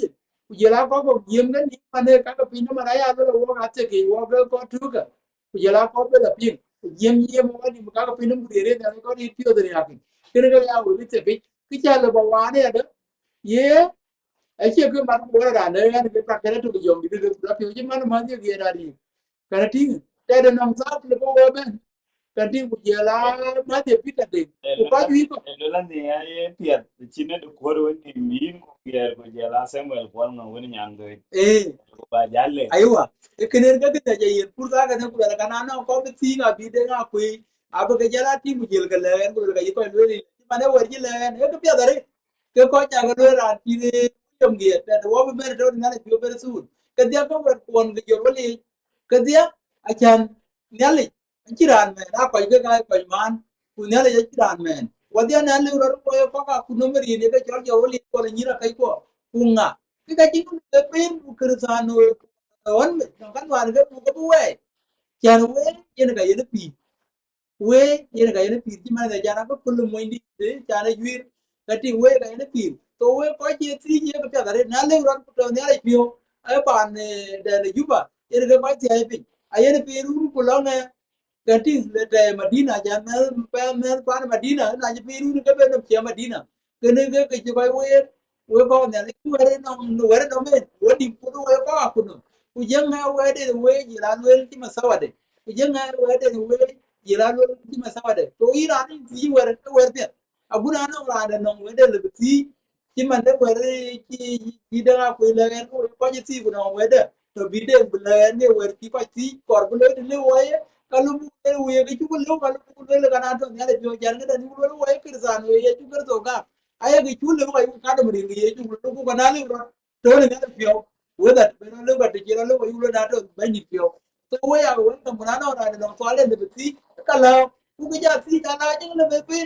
ku je la ko ko jem ne ni ma ne ka ga pin ma na ya lo wo ga te ke wo ga ko tu ga ku je la ko be la pin jem woni ba ka ga pin mu de re ne ko ni pio de ya pin kene ga ya wo ni te pe ki cha le ba wa ne da ye ai che ke ma ko ra ne ya ne ka ka to jom di de ra pio je ma na ma de ge ra di ka ti te de nam sa le bo wo ben kadi kujela mate pita de ukaji hiko Elola ni ay piat chine de kor woni min ko pier ko jela Samuel kwal no woni nyando ko ba jalle aiwa ekenen ga ga je yen purta ga ne kula kana na ko be tinga bi de ga ku abu ga jala ti mujel ga len ko ga yiko le mane warji len e ko pia dare ke ko ja ga le ran ti ne yom ge ta wo be mer do ngale bi be su ke dia ko wer kon ga yo le ke dia achan nyali chiran me na ko ga ko man ku nyali ya chiran men wadia na le ro ko ka ku no meri ne ga jol yo le ko le nyira kai ko kunga cái chi ko le pen ku kir sa no on kan wan ga bu we chan we yen ga yen pi we yen ga yen pi ti ma da jana ko pul mo indi chan juir kati we ga yen pi to we ko chi ti je ga ta re na le ron to ne ai pio ai pan de ne juba yen ga ba ti ai pi ayen pi ru ko lo ne kati le de Madina jan mel pan Madina na ji pi ru ga be no che Madina kene ga ke ji ba we ko ne le we re no me we di pu we ko ku no ku je nga we de we ji la we ti ma sawa de ku je nga we de we ji la we ti ma sawa de to ira ni ti we de abuna no ra de no we de le ti ti man de we ti de ga ku le ko ji ti ku no we de to bi de le ne we ti ko ti kor bu le we kalau bukan we ke cukup lo kalau bukan le kana to nyale jo jan ke dan bukan we ke san we ye cukup to ga aya ke cukup lo ay ka do mri ye cukup lo ko na le to ne nyale pio we da be no le ba te jira lo we lo na to ba ni pio to we ya we ka mura no na no to ale de ti kala ku ke ja ti ta na jing le be pe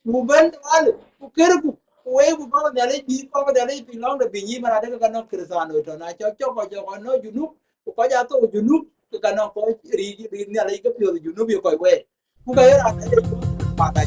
ku ben al ku ke ku we ku ba nyale bi ko ba nyale bi long de bi ni ma de ka no ke san to na cho ko no junu ku ko ja to junu cái cái nó có ri ne lai ka pio ju no bi ko we ku ka era ne ju pa ta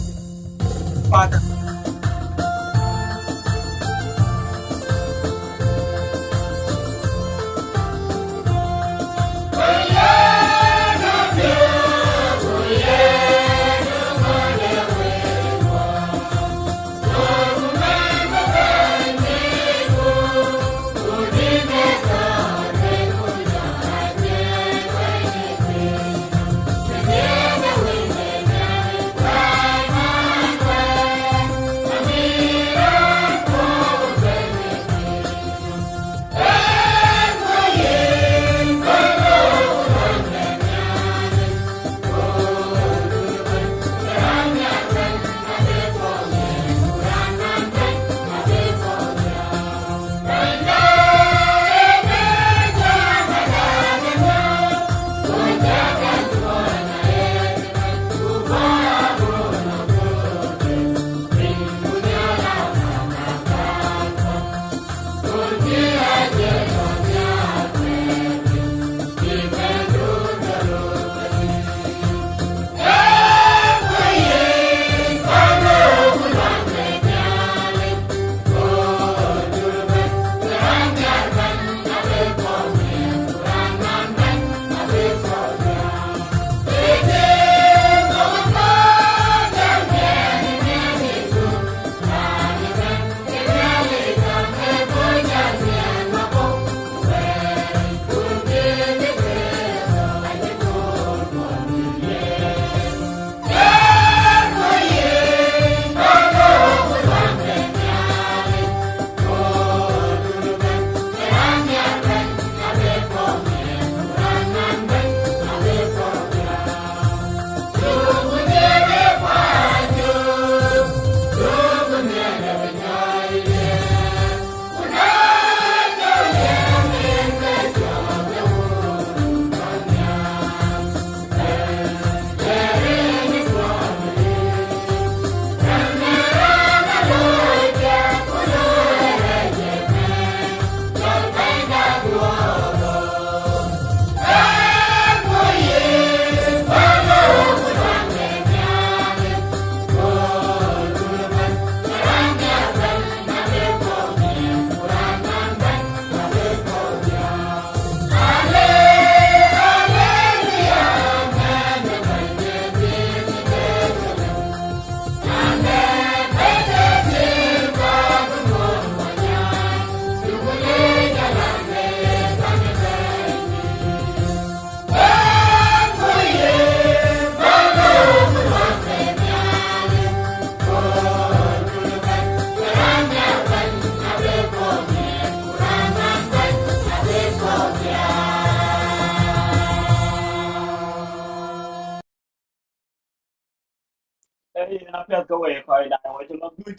Hey, I felt go away quite I want to look good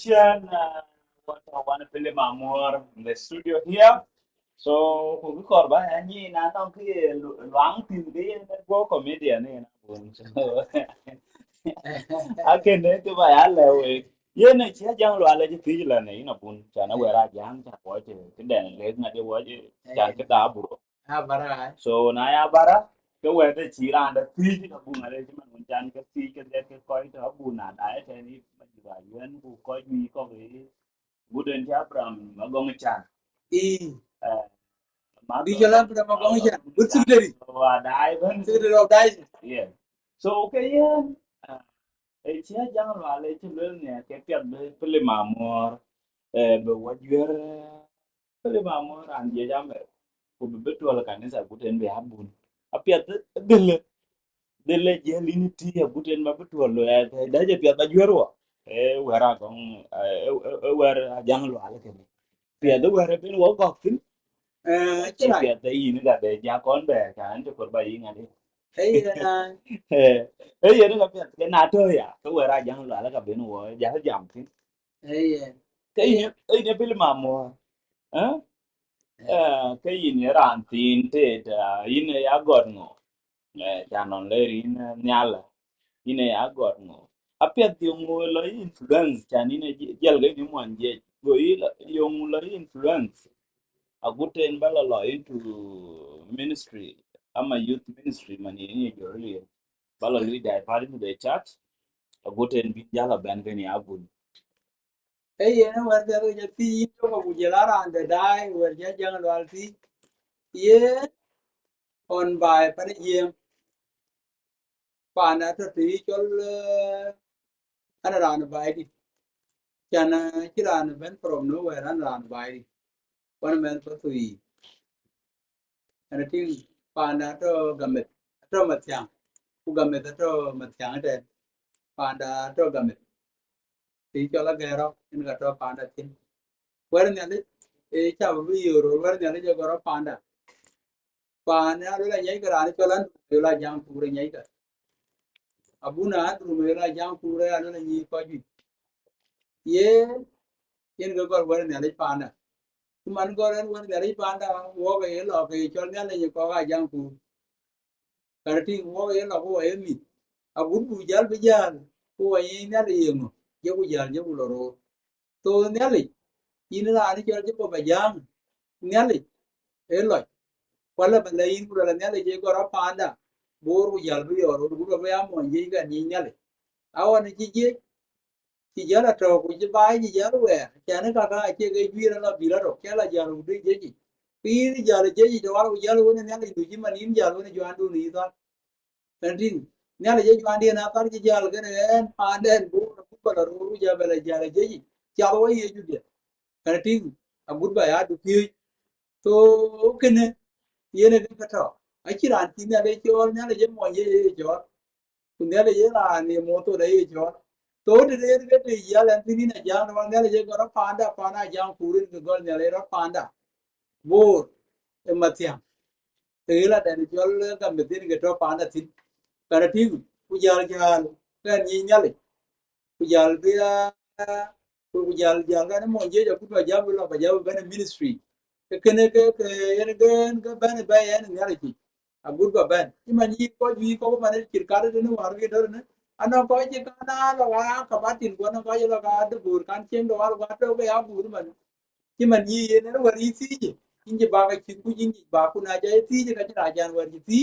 what I want to film more in the studio here. So who record ba anh na tao cái loáng tin cái vô comedian này na buồn. Akin itu ba ya lewe. Ye ne chia jang lo ale ji la ne na bun cha na we ra jang cha ko che cái đèn le na de wo che cha cái da bu. Bara. So na ya bara ke wede chi randa ti ka bunga le man mun chan ke ti ke de ke ko to buna da te ni ma ji ba yuen bu ko ni ko ge buden ja Abraham ma gong chan E. eh ma Di to jalan pada ma magong siya. gong Good chan secretary. wa dai ben Secretary of Dice. yeah so ke yen e chi jang la le chi le ne ke pet be pele ma mor be wa yer pele ma mor an je jam ko be to la kanisa buten be habun apiat de dele jelini ti ya buten ma betul lo ya daje pia da jwerwa wera kon wer jang lo ala ken pia da wer ben wo ko tin che Kira. pia da yin ga be ja kon be kan to ko ba yin ngadi Na. ye ni ga pia ke na to ya ko wer jang lo ala ka ben wo ja jam tin Eh. ke yin ne bil ma mo eh ke yin ran tin te da yin ya god ngo janon le rin nyala ine ya god ngo apia yung lo influence chan ine jel ga ni mon je go ila yung lo influence aguten bala lo into ministry ama youth ministry mani ni jorli bala lui dai pari mu de chat aguten bi jala ban ga ni abun Na warga ko jati to ko bujelara ande dai warga jangan walti. Ye on by pan ye pana to ti chol ana ran by di. Chana kiran ben from nowhere an ran by di. One man to tui. Ana tin pana to gamet. To matyang. Ku gamet to matyang de. Pana to gamet. Ti chola gero in ga to pana tin. Wer ne e cha bu yoro wer ne le goro panda. Pana lo la nyai garan cholan la jam pure nyai ka. Abuna rumela jam pure alo la nyi ko ju. Ye yen go gor wer ne le panda. Man gor en wer ne le panda wo ga ye lo ke chol ne le ko ga jam pu. Kar ti wo ye lo ko ye mi. Abun bu jal be jal. Ko ye ne le yemo. Ye bu jal ye bu lo ro. To ne le yin la ni chol je ko ba jam. Ne le e lo. Kwala ba le yin ku la ne le je gor panda. Bor bu jal bu yo ro bu ba ya mo ye ga ni ne le. Awan ji je chỉ nhớ là trò của chị bay chỉ nhớ rồi chả nó cả cái cái duyên nó bị nó rồi cái là giờ luôn đi chứ gì vì giờ là chứ gì đó là giờ luôn nên là tụi chị mà nín giờ luôn cho anh đi thôi nên riêng nên là giờ cho anh đi nào tao chỉ giờ là cái này anh đến bố nó cũng có rồi giờ là chứ gì giờ đó ấy chứ gì nên riêng à bút bài à được kia to cái này yên này cái trò ấy chỉ là chỉ là để cho nên là giờ mọi gì cho kunyala yela ni moto da ye jo to de de de de ya lan tini na jang na ngala je gora panda pana jang purin ke gol nyale ro panda bor e matia te la da ni jol ga metin ke to panda tin para ti ku jal jal ka ni nyale ku jal bia ku jal jal ga mo je ja ku ba jam lo ba jam ba ministry ke yen gen ga ban ba yen nyale ki a good ba ban ti man yi ko man kir ka de no war ge do ne ana ko ji ka na lo wa ka ba tin ko na ko lo ga de bur kan chen do wa ga to be a bur man ti man yi ne war yi ti ji in ji ba ga ki ku ji ba ku na ja ti ji ka ji ra jan war ji ti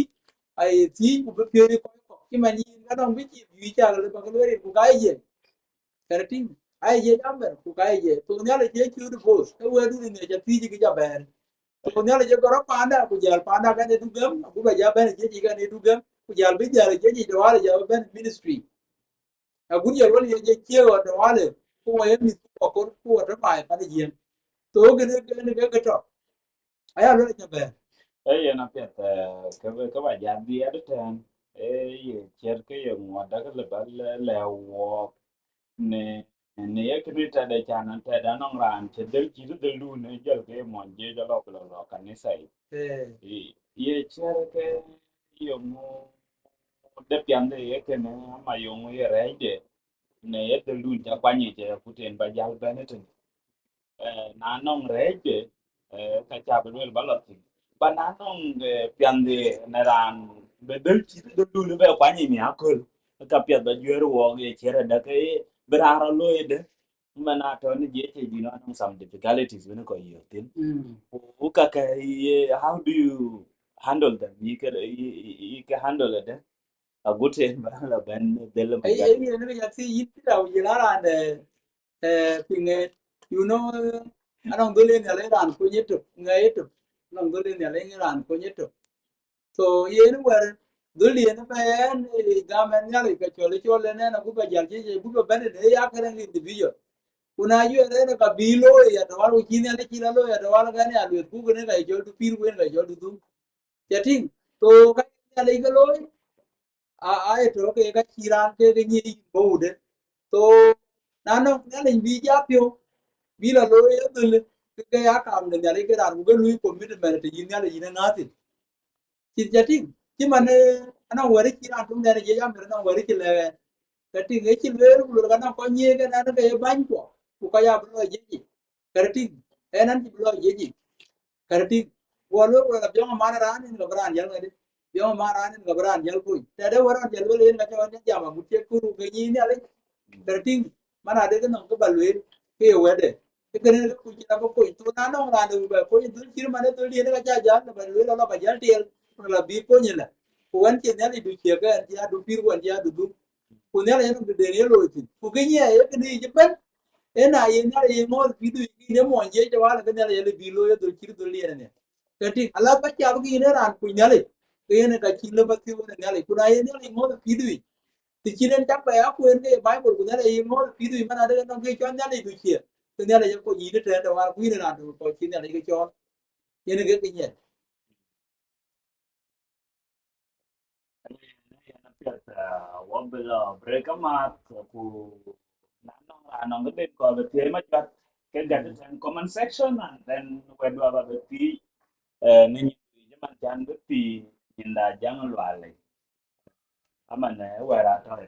ai ti ku be pe ko ti man yi ga dong bi ji yi cha le ba ga le ku ga ye karatin ai je jamber ku ga ye to ne le je ki du bos e we du ne ja ti ji ga ba to nyala je goro panda ku jal panda kan edu gam ku ba ja ben je kan edu gam ku jal bi jal je ji wala ja ben ministry a gun jal wala je ke wa do wala ku wa yemi ku wa ta bai pa je to ke to aya lo ja ben ye na pia ke ba ja bi ya de tan ye cher ke ye mo da ke le ba le wo ne ne ye krita de chana te da nong ran che del chi del du ne jel ke mon je ja lo kanisa eh ye cher ke yo mo de pian de ye ke ne ma yo mo ye re de ne ye del du ja kwani je kuten ba jal benetin na nong re de ka cha be ba lo tin ba na nong pian de na ran be del chi del du ne be kwani mi akol ka pia da jero wo ye cher da ke berara lo ye mana to ni je che you know some difficulties when ko yotin mm ukaka how do you handle them you can handle it a good thing but la ben de la ấy ben ấy như nó giờ thì ít đầu gì đó là để thì nghe you know anh ông tôi lên nhà lấy đàn cô nhất được nghe được ông tôi lên nhà lấy cái đàn cô nhất được so ye no wer duli no be ni gamen nyali ka chole ne na kuba jalje je kuba bene de ya karen individual kuna yu ne ka bilo ya to walu kini ale kila lo ya to walu gani alu ku ne ka jol tu pir wen ka jol tu yatin to ka nyali ka lo a to ke ka kiran ke ni bode to nano nyali bi ja pyo bi la lo ya dul ke ya kam ne nyali ke ran ku lu commitment te yin nyali yin ngati chỉ giá trị chứ mà nó quay đi chỉ làm trong này dễ dàng nó quay đi chỉ là cái tiền ấy chỉ lấy lúc đó nó có nhiều cái nó cái bánh của cái nhà bây giờ gì cái tiền cái nó chỉ bây giờ gì cái tiền qua lúc là giống mà ra nên gặp ra nhiều người đi giống mà ra nên gặp ra nhiều người thế đó qua ra nhiều người lên cái cho nó giảm mà một chiếc curu cái gì này cái tiền mà là cái nó cái bảo luyện cái ở đây cái này cũng chỉ là có કોઈ તો નાનો નાનો કોઈ દૂર ચીર મને તો લીને કાચા જાન ને બલવે લો બજાર ટેલ la bi ko nyela ko wan ke ne du ke ga ya du pir wan ya du ko ne la no de ne lo ti ko ke nye ya ke ni je ban e na ye na ye mo bi du ki ne mo je je wala ke ne la ye bi lo ya du chir du li ne ke ti ala ba cha bi ne ran ku ne le ke ne ka chi lo ba ti ne le ku na ye ne mo bi du ti chi ne chắc ba ya ku ne bible ku ne la ye mo bi du ma na de no ke cho ne le du chi ke ne la ye ko yi de tre da wa ku ne ran du ko chi ne le ke cho ye ne ke nye wabila break amat ku nanong anong gede ko betul macam can get it in comment section and then when we have beti ni jaman jan beti inda jangan luale aman wera tahu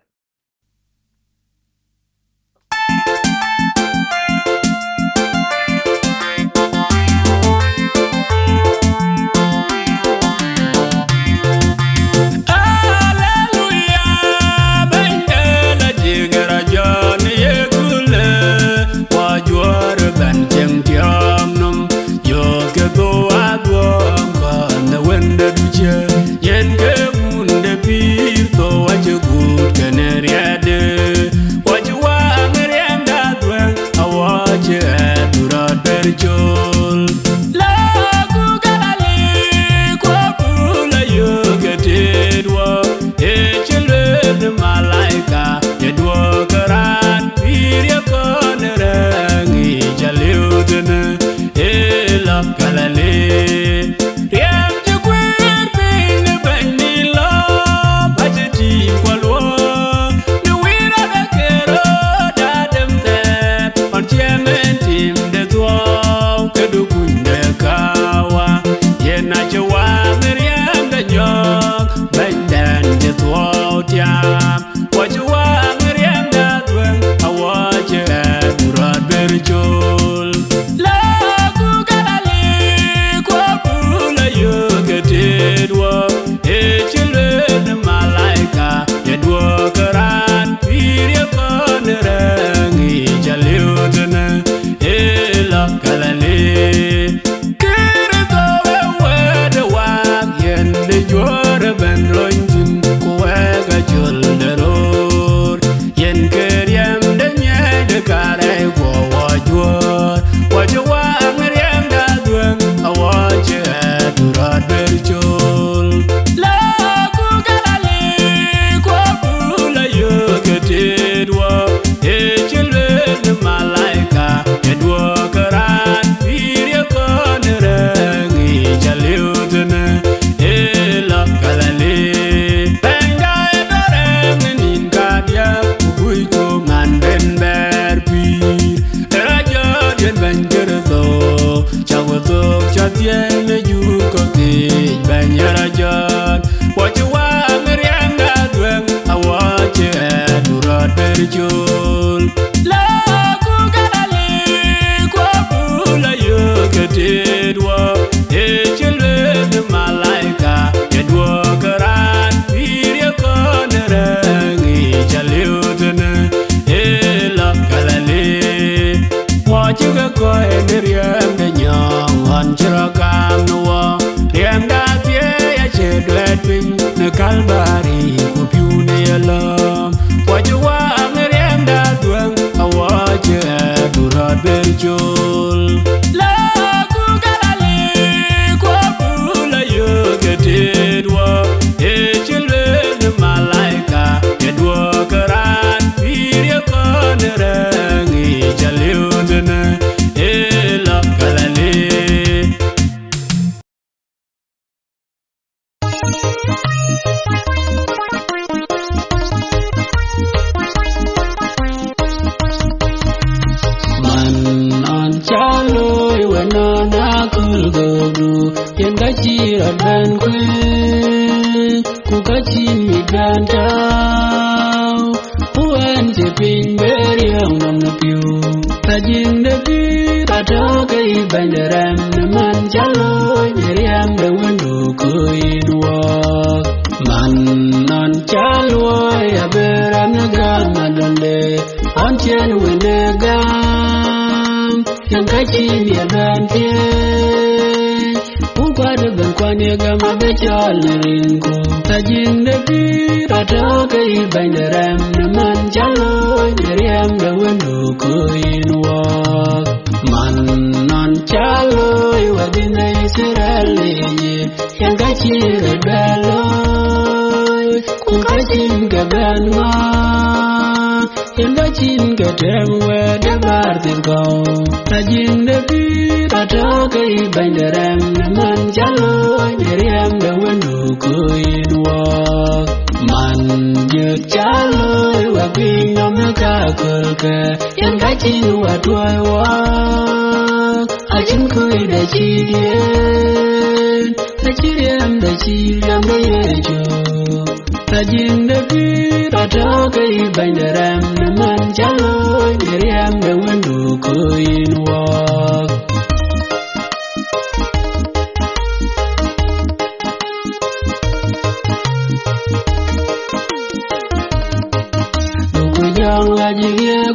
Ko en riam de nyong on chira kam nuo riam da tie kalbari ku piune alam wajwa ngrem da duang awaje durat berjol la ku galali ku bula yo ketedwa e chilwe malaika kedwa karan pirya konerangi jaliudna e la galali Ben Queen, Kukachin Midantao, Puan Jepin Beriang on the pew, Tajin the beat, Atokai Bandaram, the man Jalo, Miriam the window could walk. Man on Jalo, a bear and a gun, Madonde, on Chen Winagam, Yankachin Yabantia. Kwade ben kwani gama be chalringo tajin de bi ratoke ibandaram man jalo miriam de wendo koinwa man non chalo iwadine israeli yangachi rebelo kukachin gabanwa yangachin gatemwe de bardigo tajin de bi ratoke ibandaram man jalo miriam de wendo koinwa man je jalo wa bingo meka kolke yangachin wa toiwa achin koi de chirien de yejo tajin de bi ratoke ibandaram man jalo miriam de wendo koinwa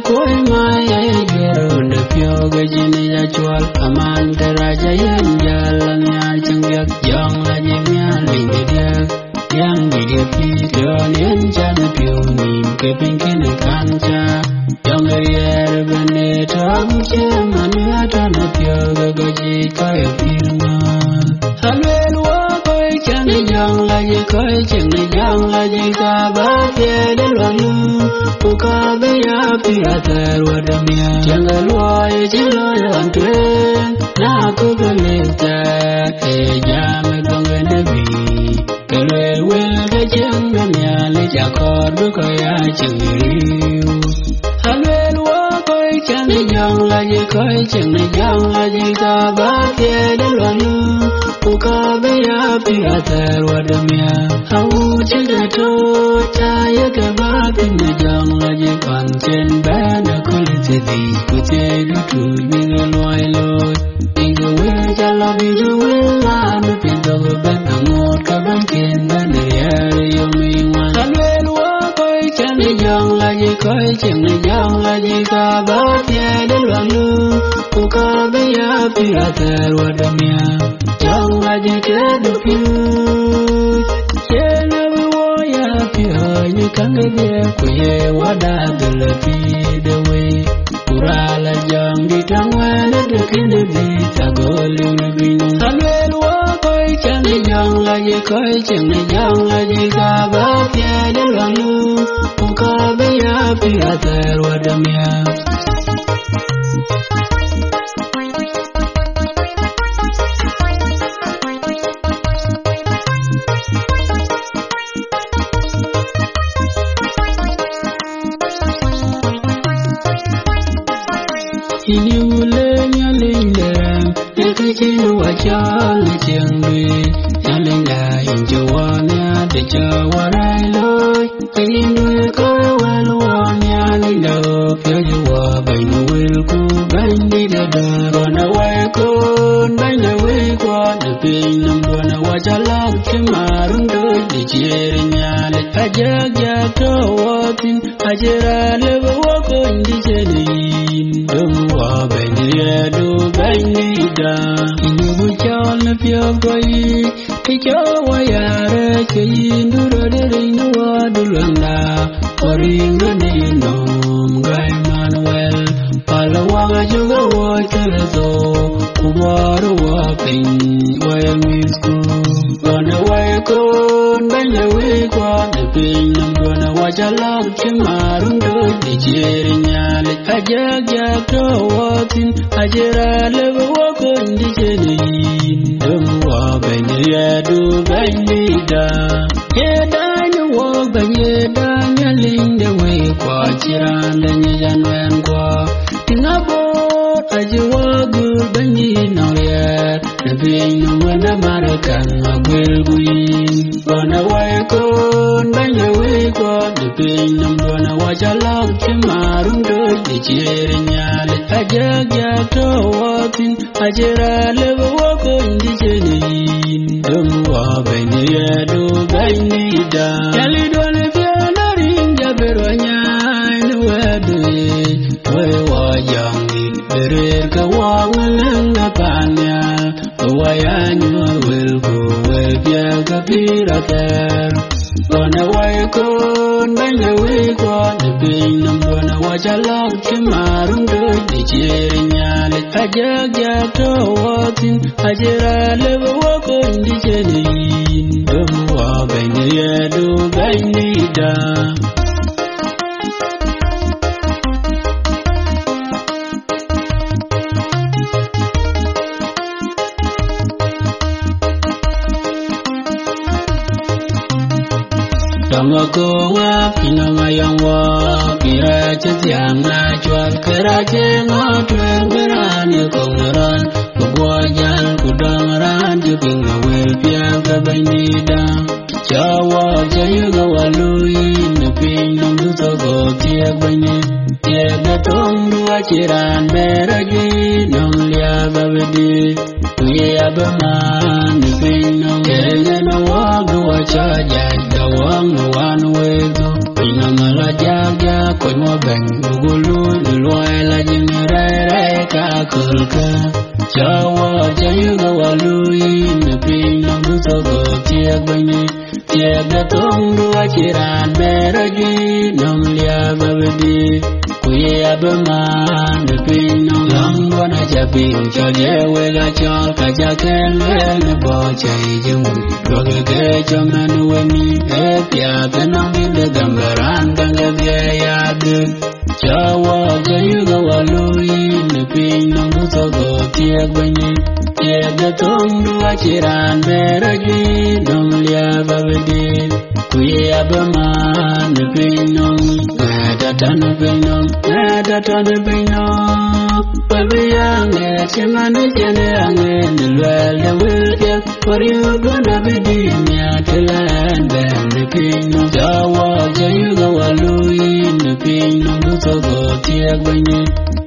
koi maya gero de pyoga jini ya chwal aman teraja yan jalan ya cengyak yang laji mian lingi dia yang dia pion yan jana pyo nim ke pingkin kancha yang yer bene tamu che manu atana pyoga gaji kaya firman halwel wa koi chang yang laji koi chang yang laji ka ba pye de lalu Ukabe ya pirater wadamia Jangalwai jiloy antwen Na kubalita Ejame konge nabi Kalwel welga janganya Lejakor bukaya changiriu Halwel wakoi changi jang laji koi changi jang laji kabakye dalwalu Ukabe ya pirater wadamia Hau chigato chaya kabatin jang laji panchen bana kulite di kute dutu minga loy loy minga wil jala bidu wil lanu pinto ban angot kabankin bana yari yominga halwel wakoi changi jang laji koi changi jang laji kabakye dalwalu Ukabe ya pirater wadamia jang laji kedupiu Kangge kuye wada delapi dewe kurala jang di tangwan dekene di tagoli nabinu halwel wa koi changi jang laji kabakye delwalu Ukabe ya pirater wadamia Chale chengwe Yalenga injowana de chawarai loy Kayinwe koe walwanya Nilo pyajuwa Baina wilku Baini dada Rona waikon Baina wikwa Napinam dwana wajalan Kemarun doi Di chiri nyale Ajak jato watin Ajira leba wakon Di chenin Dungwa Baini yadu Baini da Pyo goi, kicho wayare, kiyindu water walking, where we school. Gonna wake on, bend the week, what the pain, I'm gonna watch a log, Chimarum, the cheering, a jag to walking, a jera level walk on the jelly. Don't walk, and you do, bend me down. Yeah, down you walk, and yeah, down you lean the way, watch it on the Nijan and go. Ting about as you walk good, bend it now, yeah. The pain, when the American, I will win. Run away, go, bend the way, what the pain, I'm gonna watch a log, Chimarum, the cheering, a jag to walking, a jera level walk on the jelly. Don't walk, and you do, bend me down. Tell it all if you're not in Jaberonia, nowhere do it. Where was young, Bereka walk in the panya. Why I knew will go where Bianca Pira. Gonna wake on, bend the week, what the pain, I'm gonna watch a log, Chimarum, the cheering, a jag to walking, a jera level walk on the jelly. Don't walk, and you do, bend me down. Go up, you know my young walk, be right at the young natural, Karajan, or 12, where on you come around, the boy, young, good on around, you bring a will, Bianca, by me down. Jawa, you go a Louis, the pain, no to go, dear, bring it, dear, the tongue, do what you ran, better again, only have a day. We have a man, the pain, no, getting a walk, do a charge. The one way go, we no malaja, could more bang, Gulu, the loyal, Jimmy, Kakulka. Jawa, you go a Louis, the pain of the go, tear by me, tear the tongue, do a chiran, better again, only have a day. We have a man, the pain no long one at a pin, Charlie, where I chalk, I can wear the boy, changing. Rocket, your man, when me, yeah, then I'm in the Gambaran, Ganga, Jawa, you go a Louis, the pain no go, tear when you, tear the tongue, do a chiran, better again, only have a day. We have a man, the pain no. Datan Bino, Datan Bino, but we young, Simon, and the well, will get for you gonna be near to land and the pin of Jawa, you go a Louis, the pin of the go, tear when you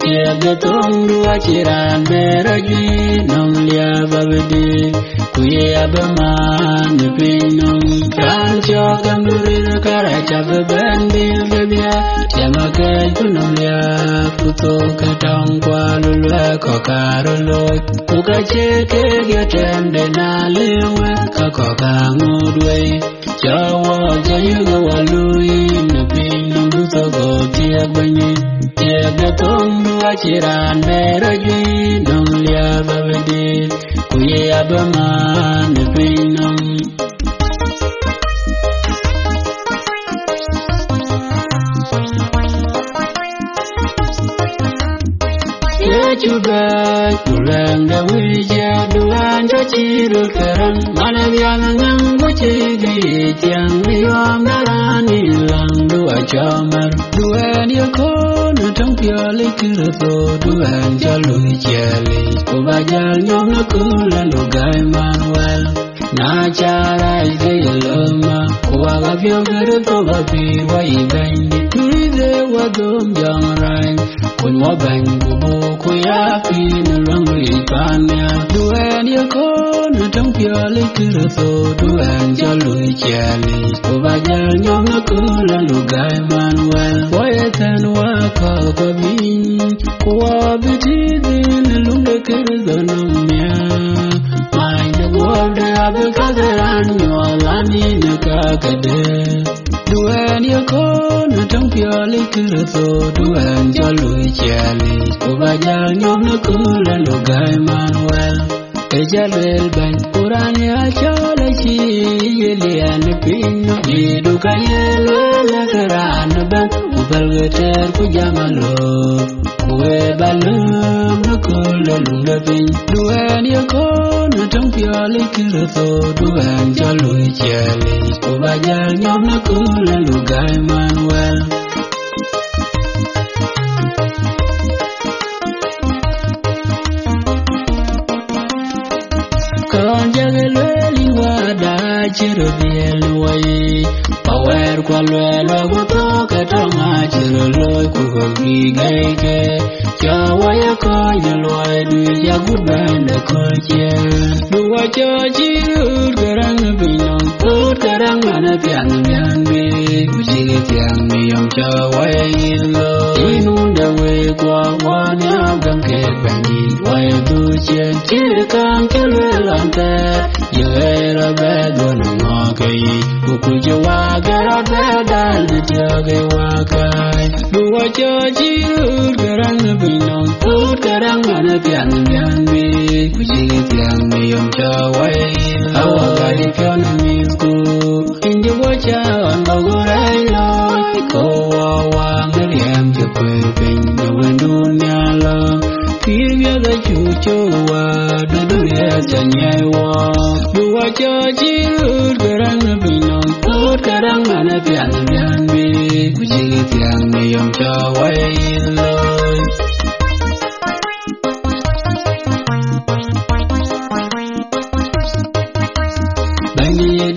tear the tongue, do a chiran, better again, only have a day. We have a man, the pin of Rancho, and the carriage of a band, the Yamaka Kunulia, Puto Katang, Kualula, Kokarolo, Ukacheke, get and then I live Kakokang Woodway. Jawa, Jayugo, Louis, the pin of Lutogo, Tia Bunny, Tia the Tongue, Wachiran, Beragi, Nolia Babadi, Kuyabaman, the pin of. You back to learn the way you and the chill current. Manavian, which is the young, you are the land, do a charmer. Do any corner, don't your liquor, do and jolly jelly. Ovajan, young, cool, and Lugai Manuel. Nachara is the loma, who are of your good over be why you bang it. The wadum young rhyme. When more bang Kuya feel a long Panya, do any corner, don't your liquor, so do and jolly jelly. Ovajan, young, cool, and Lugai Manuel. Quiet and walk out of me, who are between the Lumber Mind the world, because I'm your land in a cockade. Do any corner, don't your liquor, so do and jolly jelly. kubajal nyom no kula lugai Manuel ejalwel ban urani achola chi yelian pino yidu kayelo lakaran ban ubalgeter kujamalo kuwe balum no kula lungapin duan yakon tong piole kirtho duan jalui chali kubajal nyom no kula lugai Manuel chiro biel wai power kwalwelo gotoka tonga chiro loy kugogi gaike chawaya ko nyalwai du ya gubanda koche duwa chochi garang binong ut garang mana pian mianbe kujige tiang miyong chawaya ilo inunda we kwa wani abganke bangi waya du chen chirikang kelwelante yera bedon ngakai bukujo wagara bedal jage wakai duwa chochi garang binong ut garang mana pian mianbe kujige tiang miyong chawai awagai pion misku injo wacha angorai lo ko wang riam chapwe pin dunia la kirya da chucho wa du ya chanyai wa duwa chochi garang binong ut garang mana pian mianbe kujige tiang miyong chawai lo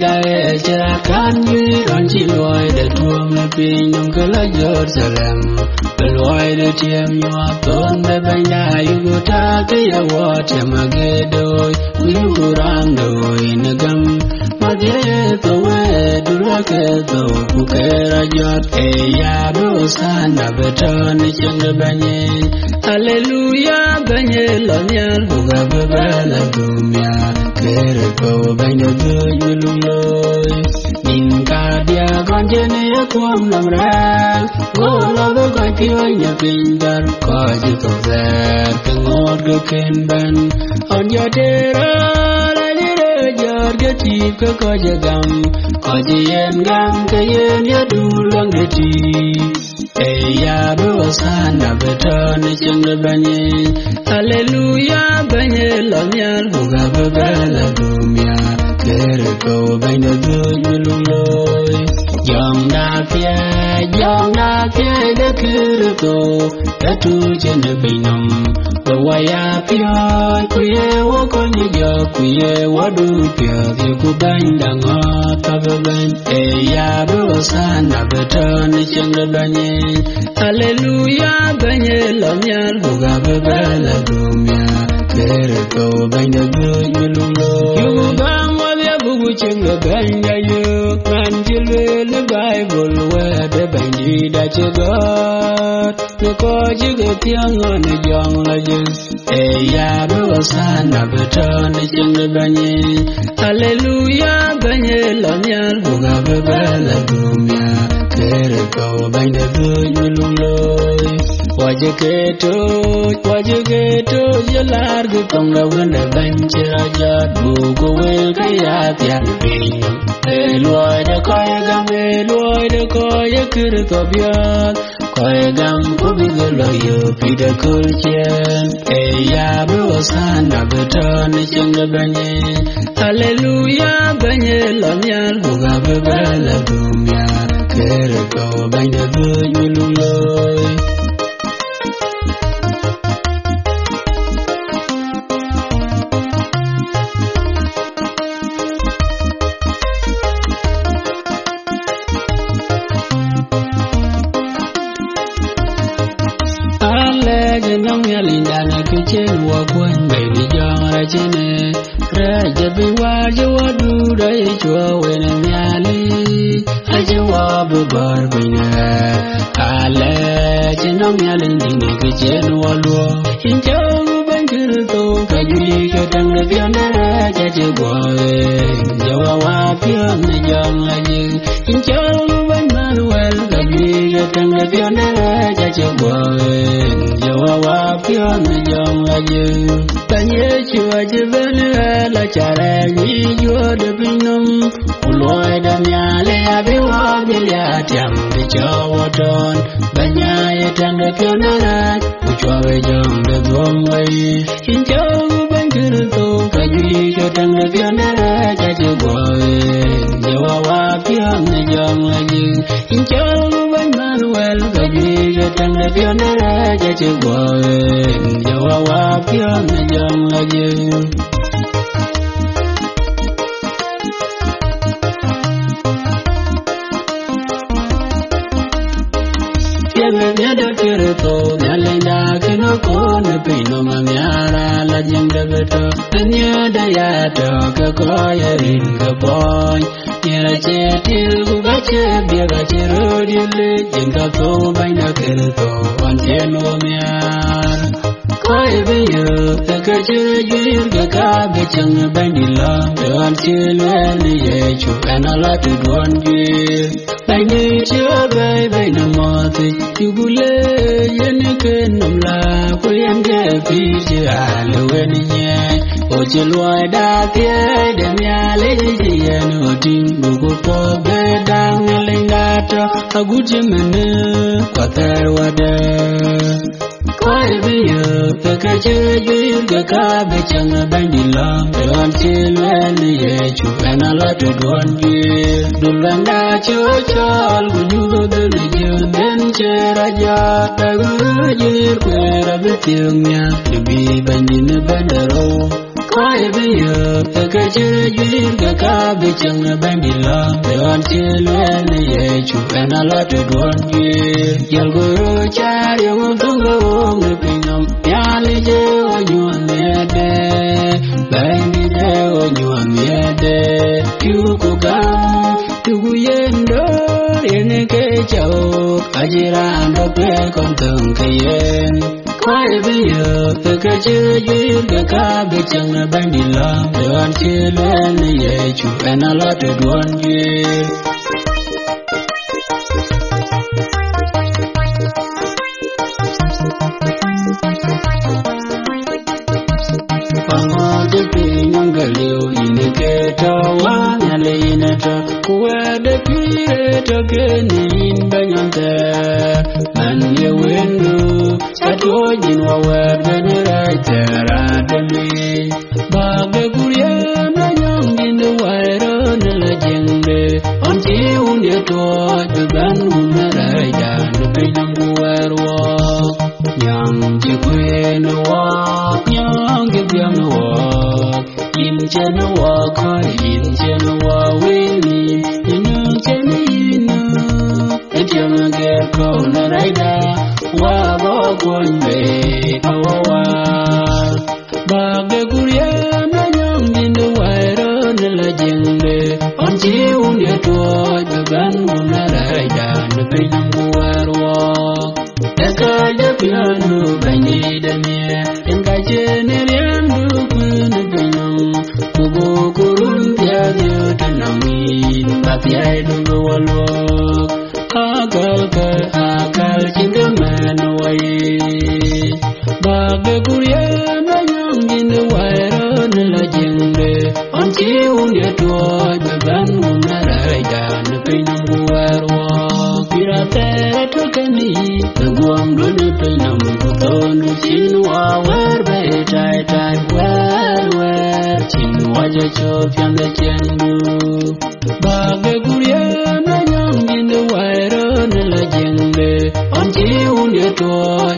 dae cha kan yu ron chi loi de tuom le pin nong ke la Jerusalem be loi de tiem yo ton be ban da yu go ta ke ya wo te ma ge doi yu go rang doi ne gam ma de to we du ra ke to ku ke ra jot e ya do san na be ton chen de ban ye hallelujah ban ye lo nya bu ga be ba la du mya kere ko ban de du yu lu loi nin ka dia kon jene ya kwam nam ra go lo do ka pyo nya pin dar ko ji to za ke ngor ge ken ban on ya te ra la ni re jar ge ti ko je gam ko ji yen gam ke yen ya du lang de ti ya do sana beton cheng le banye hallelujah banye lo nyal buga bela dumya kere ko banye du luloi yong na pye de kere ko tatu chen de binam wa ya pyo kuye wo ko ni yo kuye wo du pyo ye ku ban dang ta ban ya do sana beton cheng le banye hallelujah banye lo nyal buga bela dumya kere ko banye du luloi yu bang wa ya bugu cheng le banye yu man jilwe le bible we de banye da chegot ne ko jige tiang ne jong la jin ya do sana beton cheng le banye hallelujah banye lo nyal buga bela dumya kere ko banye du luloi wajegeto jalar ge tong la wende banche raja bu go wel ke ya tian pin loi de koy kir to biat koy gam ko bi ge lo yo pi de kul chen ya bu sana beton cheng de banye hallelujah banye lo nyal bu ga bela dumya kere ko banye du luloi chen wa kwen baby jong ra chene ra je bi wa je wa du da ye chwa we ne myali a je wa bu bar bi ne ale chen no myali ni ne ke chen wa lo in jo ban kir to ka ju ke tang le pyo ne ra je bo je wa pyo ne jong la ji in jo ban Manuel ka ju ke tang le pyo ne ra je bo je wa pyo laje banye chua Venezuela chare ni yo de binum uloi da nyale abiwa biliatiam de chawadon banya yetande pionara uchwa wejom de gomwai injau bangirto kaji yetande pionara jaje boy jawa pion ne jom laje injau Manuel kaji yetande pionara jaje boy jawa pion ne jom laje Kirito Nalenda Kinoko Napino Mamiara La Jingabeto Tanya Dayato Kakoya Ringa Boy Yera Chetil Gugache Biaga Chirudile Jingato Baina Kirito Anteno Miar Koi Biyo Takachir Jirga Kabechang Bandila Doan Chilwani Yechu Analatu Duan Gil Baini Chiobai Baina Mati Yugule Yenike Numla Kuyenge Piji Aluwenye Ochilwa Dapye Demiale Yenu Tingu Pobe Dangalingato Agujimene Kwatarwada Koi Biyo Takachir Jirga Kabechang Bandila Doan Chilwani Yechu Analatu Duan Gil Dulanda Chochal Gunyugo Delijo Raja Tagujir Kwera Betilnya Debi Banyin Bandaro Koi Biyo Takachir Jirga Kabechang Bandila Doan Chilwani Yechu Analatu Duan Gil Yalguru Chari Mutunga Wonga Pinam Yalije Onyuan Mede Bandide Onyuan Mede Yukukam Tuguyendo Yeneke Chao Ajirando Pe Kontong Kayen Koi Biyo Takachir Jirga Kabechang Bandila Doan Chilwani Yechu Analatu Duan Gil Pangode Pinangalio Iniketo Wanyale Ineto Kuwede Pireto Genin Banyante Man Yewendo Satojin Wawed Veneraita Radami Bagde Kuria Nanyang in the Wairo Nilajende Onti Unyeto Jugan Unaraida Nupinanguerwa Nyang Jikwen Walk Nyang Gibian Walk Yin Chen Walk Yin Chen Walk Winnie Yinu Chen Yinu Etiang Gerko Naraida Wabo Gwanbe Kawawa Bagde Kuria Nanyang in the Wairo Nilajende Onti Unyeto Jugan Unaraida Nupinanguerwa Eka piano bani damia enga jeneriandu kuna binam kubo kurun piadio tanami papiai dungo walwo akal chingaman waye bagde kuria nanyang jinde wairo nila jinde onchi unyeto beban unaraida nupinam warwo piratera tokani Guam dunu pinam kutonu chinwa werbe tai tai wer chinwa jacho pyande chendu Bagde Kuria Nanyang Jinde Wairo Nila Jinde Onchi Unyeto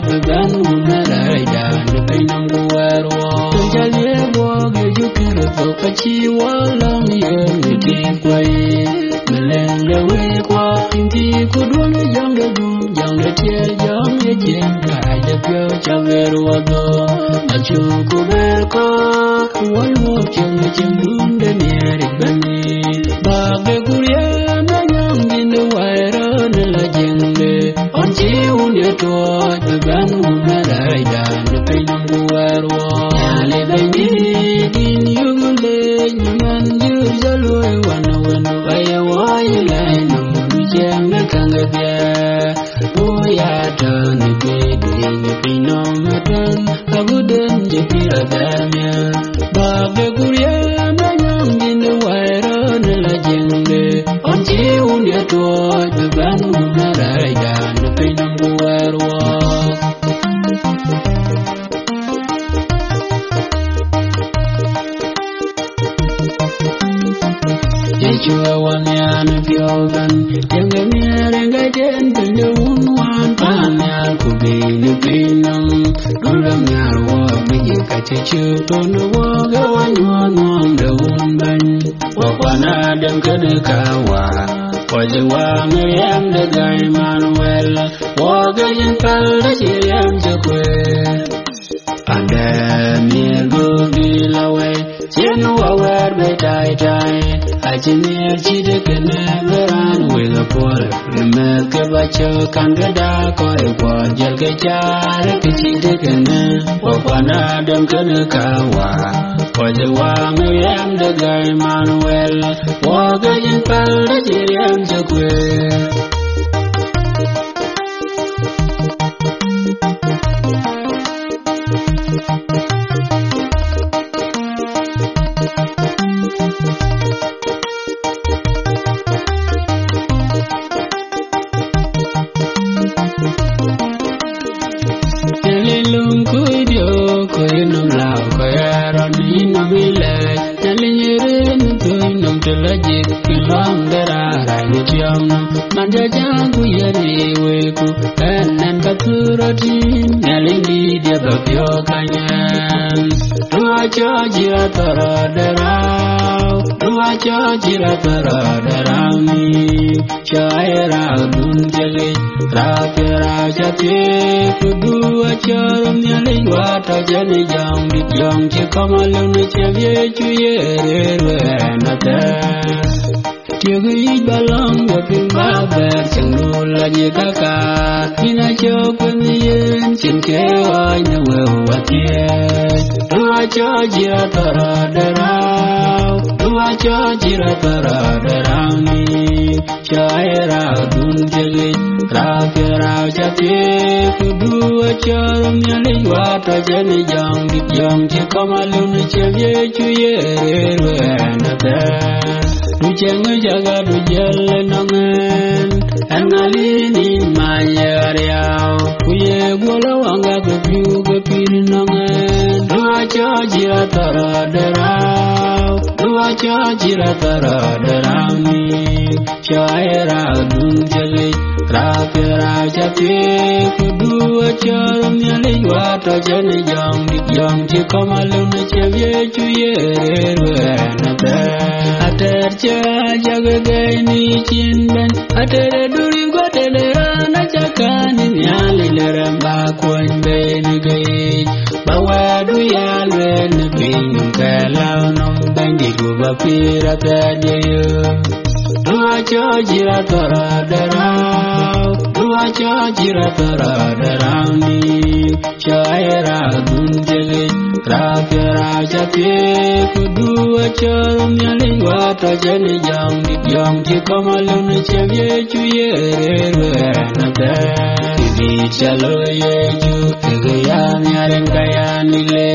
Beban Unaraida Nupinam Guerwa Tunjalie Boge Jukiro Tokachi Walam Yengi Kwai Melenge Wekwa Inti Kudwani Jange Jange Tie Jange Jenga Japyo Chaveru Wado Achu Kuberko Walwo Chengi Chendunde Mieri Bani Bagde Kuria Nanyang Jinde Wairo Nila Jinde Onchi Unyeto Beban Unaraida Nupinam Guerwa Yale Bani Din Yugule Nyuman Jurjalwe Wana Vaya Wayla Namu Jembe Kangabya Oya Tan Bedi Nupinam Matan Abuden to choose to no walk on the woman. Wakwana dem Kawa, was the one I am the guy Manuel, walking in Palazziam to and then you go deal away. You know where we die. I can hear she can never run with a pole. Remember what you can get dark or a word. You'll get your kitty can walk one Adam Kanakawa. For the one I am the guy Manuel, walking in Palazziam to come along with your Tiago balong gaping babar cengula jekaka Ina jopun yen cengkewa nyawa watia Dua jira tara darau ni Syaira dun jeli Rafira jati Kedua carum nyali wata jani jang cikamalun cevye cuye Wenata Duceng jaga dujel nangen Analini mayariau Kuye gula wangga kepiu kepir nangen Dua jira tara darau ni Syaira dun jeli Rafira jati Kedua carum nyali wata jani jang cikamalun cevye cuye Wenata Jaga gaini cindan Atere duri gua telerana jakani nyali leramba kwan beni gai Bawa duya lwen bingung kalau nom bandi gua bapira tadiyo Dua jira tara darau ni Syaira dun jeli Rafira jati Kedua carum nyali wata jani jang cikamalun cevye cuye Wenata Kiri calo yeju Kegayam yaren kaya nile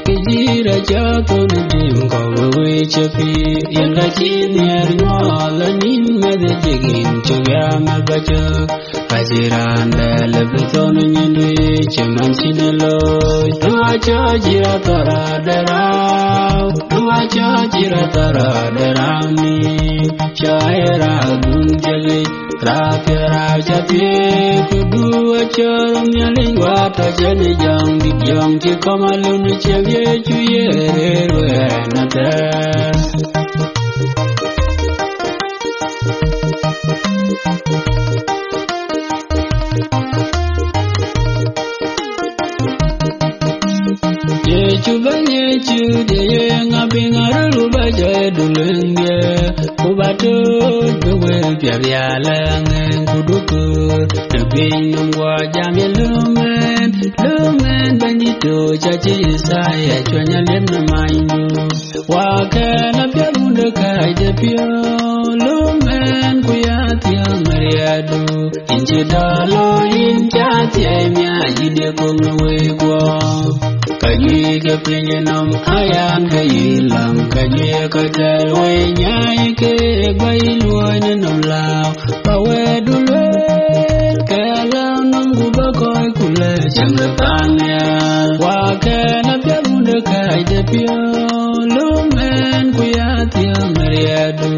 Kejira jatun dim Kawawe cepi Yang kacin yer nyolanin Mada jegin Coba malbaca Hajiran Lebeton nyendui Cuman sineloy Dua jira tara darau ni Syaira dun jeli Rafira jati Kedua carum nyali wata jani jang cikamalun cevye cuye Wenata Yechu de ngabinga ruba jadulenge kubato duwe pialang kudukur nebin ngwa jamye lumen bandito chachi saya chwanya lemna mainu wakala piarunda kaide pio lumen kuyati mariadu inche dalo inchati emya jide kumwe kwa Kaji ke pinjenam ayam ke ilang Kaji ke telwe nyai ke bailuan nam lao Pawe dulu kalau nunggu bakoi kule jam depannya Wakana pia muda kai depio lumen kuyati mariadu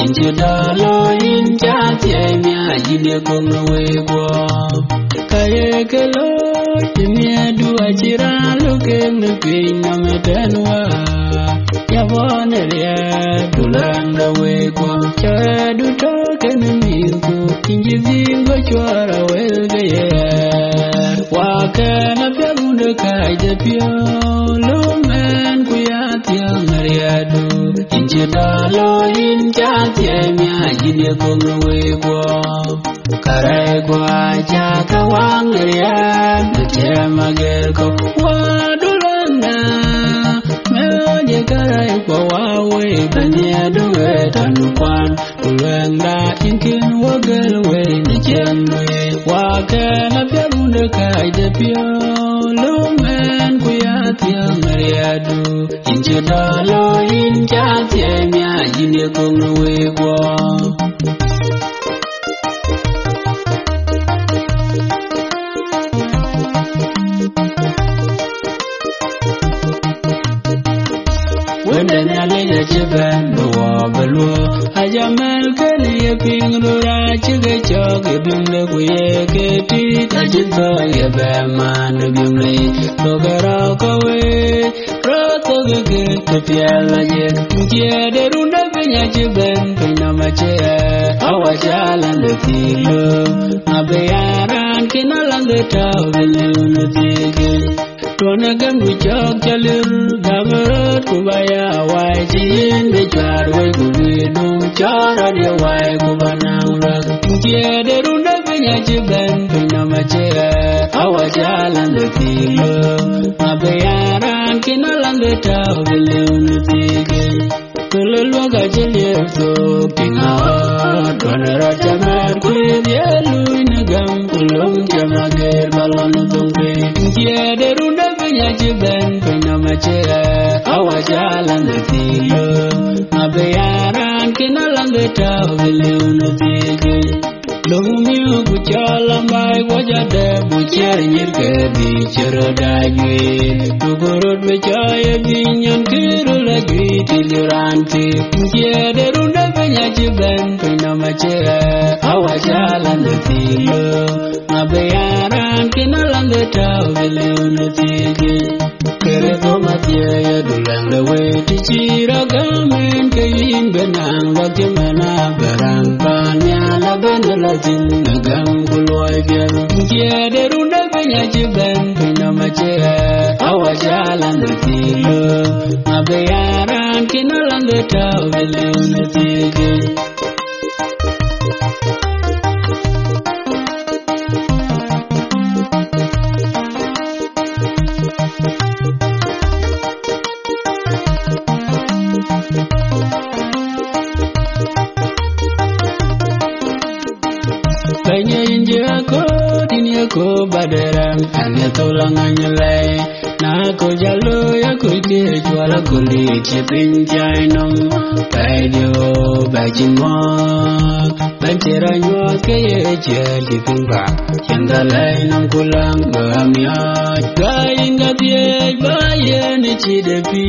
Inci dalo injati emya jide kong wego ye kelo timia dua chira luke mpi na metenwa ya boneria dulanda we kwa cha du toke nimiku inji vingo chwara welge ye wakana pya munde kaide pyo lumen kuyatia mariadu inji dalo injatia mia jine kongwe we kwa Karegwa jaka wangria Nchema gerko wadulana Meoje karegwa wawe Banya duwe tanukwan Ulwengda inkin wagelwe Nchemwe Wakena pya munde kaide pyo Lumen kuyatia mariadu Inche dalo inchatie mia jine kongwe kwa Wenda nyale chiban duwa balwa Ajamal kani ya pingrura chiga choge bimle kuye keti Tajinto ya beman bimle Bogara kawe Rato gege tepiala je Mkia derunda pinya chiban Pina mache Awajalan de filo Nabayaran kinalang de tau Vile tige Tona gamu chok chalir Damarot kubaya wai Chin de char wai kubidung Chara de wai kubanang rak Mkia derunda pinya chiban Pina mache Awajalan de filo Nabayaran kinalang de tau Vile tige Kululwa gajilir sok tingaot Wanara jamar kuib yalu inagam Kulung jamagir balon tungpi Mkia derunda pinya jiban Pina mache Awajalan de filo Nabayaran kinalang de tau Vile unutige Lumiu kuchala mai wajade bucer nyirke bicara dagui Tugurut becaya binyan kiru lagi tiliranti Mkia derunda banyak jiban Pina mace Awajalan de filo Nabayaran kinalang de tau Vile unutige Kereko matia ya dulang lewe Ticira gamen kain benang Bagaimana barang panyala bandelatin Negam kulwai biar Mkia derunda banyak jiban Pina mace Awajalan de filo Nabayaran kinalang de tau Vile unutige Banya inja ko dunia ko badaram Ane tolang anyalai Na ko jalo ya ko ke juala kulit Cipin jainom Kaidio bajin mo Bancera nyua ke ye jadi tumba Cendalai nang kulang beramiat Kain gatiai bayan cidepi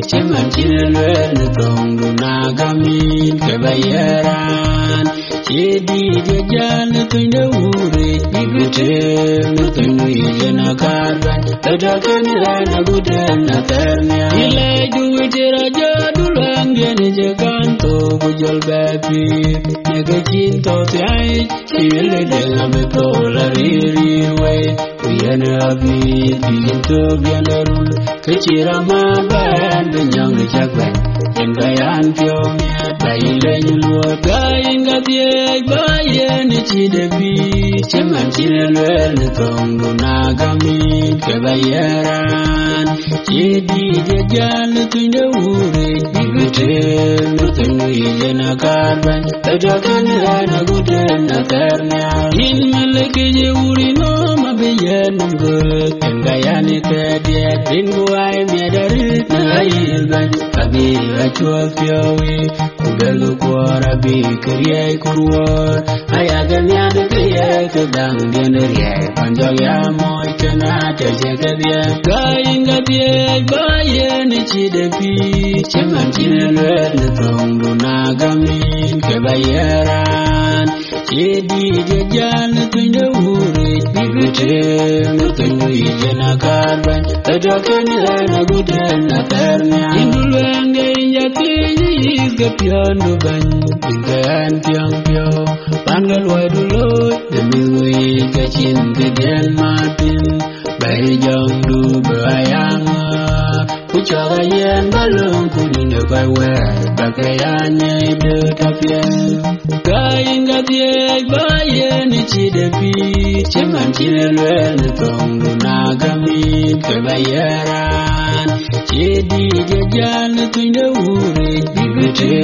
Ceman cinelwen tong dunagamin kebayaran Jadi dia jalan tunda uri Ibutem tunda ijana karban Tadakan ilana budan natarnya Ilai duit raja dulang dia nejakan to bujol babi Nega cinta tiai Cile dengan betul lari way Uyana abid bikin to bianarul Kecirama ban Benyang lejakban Yang gayan piomnya Bayi lenyulua Gayin gatiai bayan cidebi Ceman cinelwen tong dunagamin kebayaran Jadi dia jalan tunda uri Ibutem tunda ijana karban Tadakan ilana gudan natarnya In malaki je uri no mabiyan ng gulak Yang gayan ikadiat Din buhay miadarit na ilban Kabila chua fiawi Kugalu kwa rabi Keriyay kurwar Ayagan yada keriyay Kedang dia neriyay Panjang ya moy kena terjaga dia Kain gatiay bayan cidepi Ceman cinelwen tong dunagamin kebayaran Jadi dia jalan tunda uri Bibite mutungi jena karban Tajakani ena gudena ternya Indulwenge inyati yizga piondu ban Ingayan piang pio Pangal waduloy Demiwi kachin kedian matin Bayi jong du bayanga Kuchaga yen balung kuninde baywe Bakayanya ide tapien Kain gatiek bayen ichidepi Ceman chilelwen tongdu nagamit kebayaran Chedi jajan tuinde urik Bibite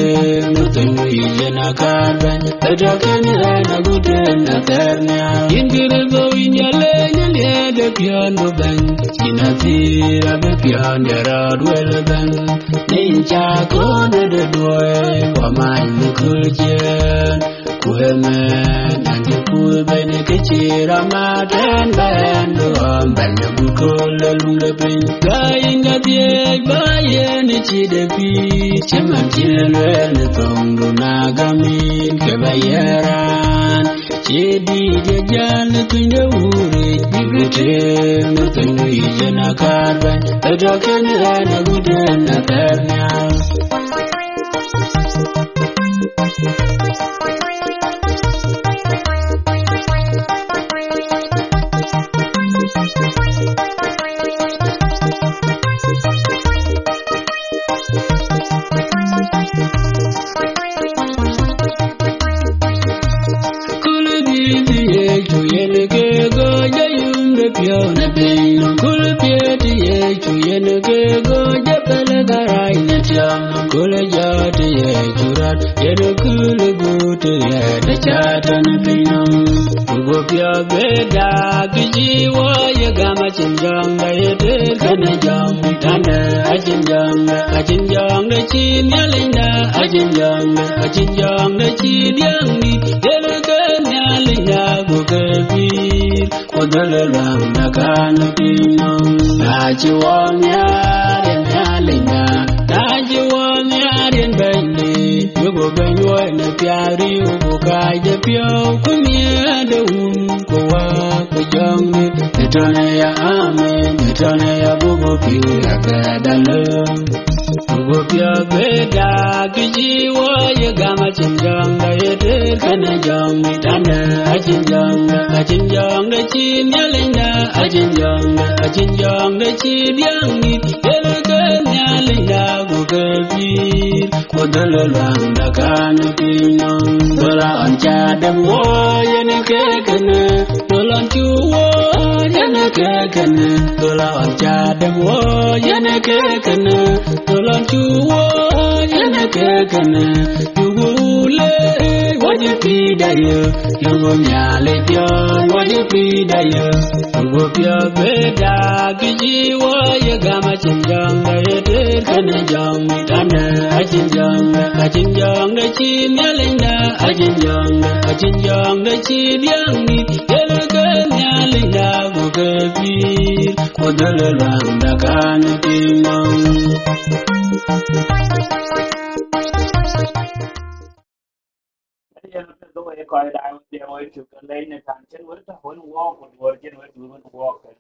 mutungu ijena karban Tajakani ena gudena ternya Ingirizo inyale nyale de piano ban Sinatira be piano derad welban Ninja kone de doe Wamani kuljen Kuhemen Andi kulbeni kechira maten Bandu ambanya bukole lunglepin Kainga tiek bayen ichidepi Ceman chilelwen tongdu nagamin kebayaran Chedi jajan tuinde urik Bibite mutungu ijena karban Tajakani ena gudena ternya coi đại đều ấy chụp cái lấy này thằng chân với ta hôn walk một vừa chân với tụi mình walk cái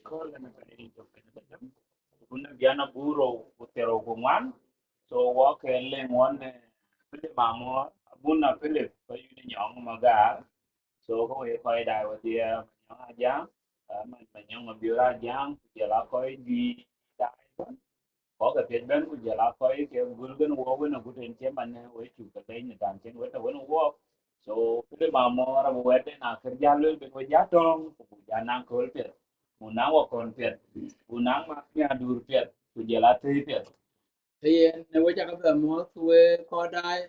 call là mình phải đi chụp cái đó cũng là giana buro utero kuman so walk cái lên món này philip mà mua buna philip có những nhọn mà gà so có thể coi đại và thì nhọn giá mình nhọn mà biểu ra giá giờ là coi gì đại có cái tiền bên của giờ là coi cái gulgen walk với nó cũng trên chế mình với chụp cái lấy này thằng chân với ta hôn walk so pile mamo ra buat na kerja lu be jatong janang kol pet munang wa kon pet munang ma nya dur pet ku jela te pet thì nếu với chắc là mua thuê có đai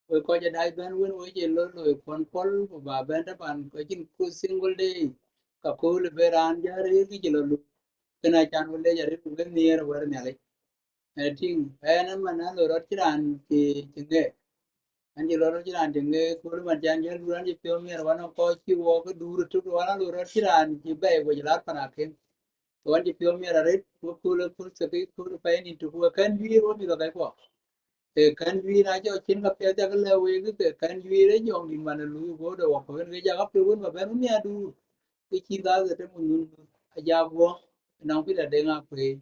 với cóจะได้ bên với chỉ lối lối con pol và bên đó bạn có chính cứ single day cả cô là về ran giá đấy cái chỉ là lúc cái này chăn vấn đề giá đấy cũng cái nia rồi vậy này này ting em mà nó rồi đó chỉ ran thì chừng này anh chỉ rồi đó chỉ ran chừng này cô mà chăn giá rồi anh chỉ tiêu nia rồi nó có chiêu cái đủ chút rồi nó rồi đó chỉ ran chỉ bé với lát phần nào thêm Tuan di film ya red, full sepi full pain into who can we roll me the type of. Can we na cho chin ka pya ta ka le we ke can we re jong din man lu go do ko ne ja ka pe won ba ben mi adu cái chi đó rồi trong mình aja bo nang pi da denga kwe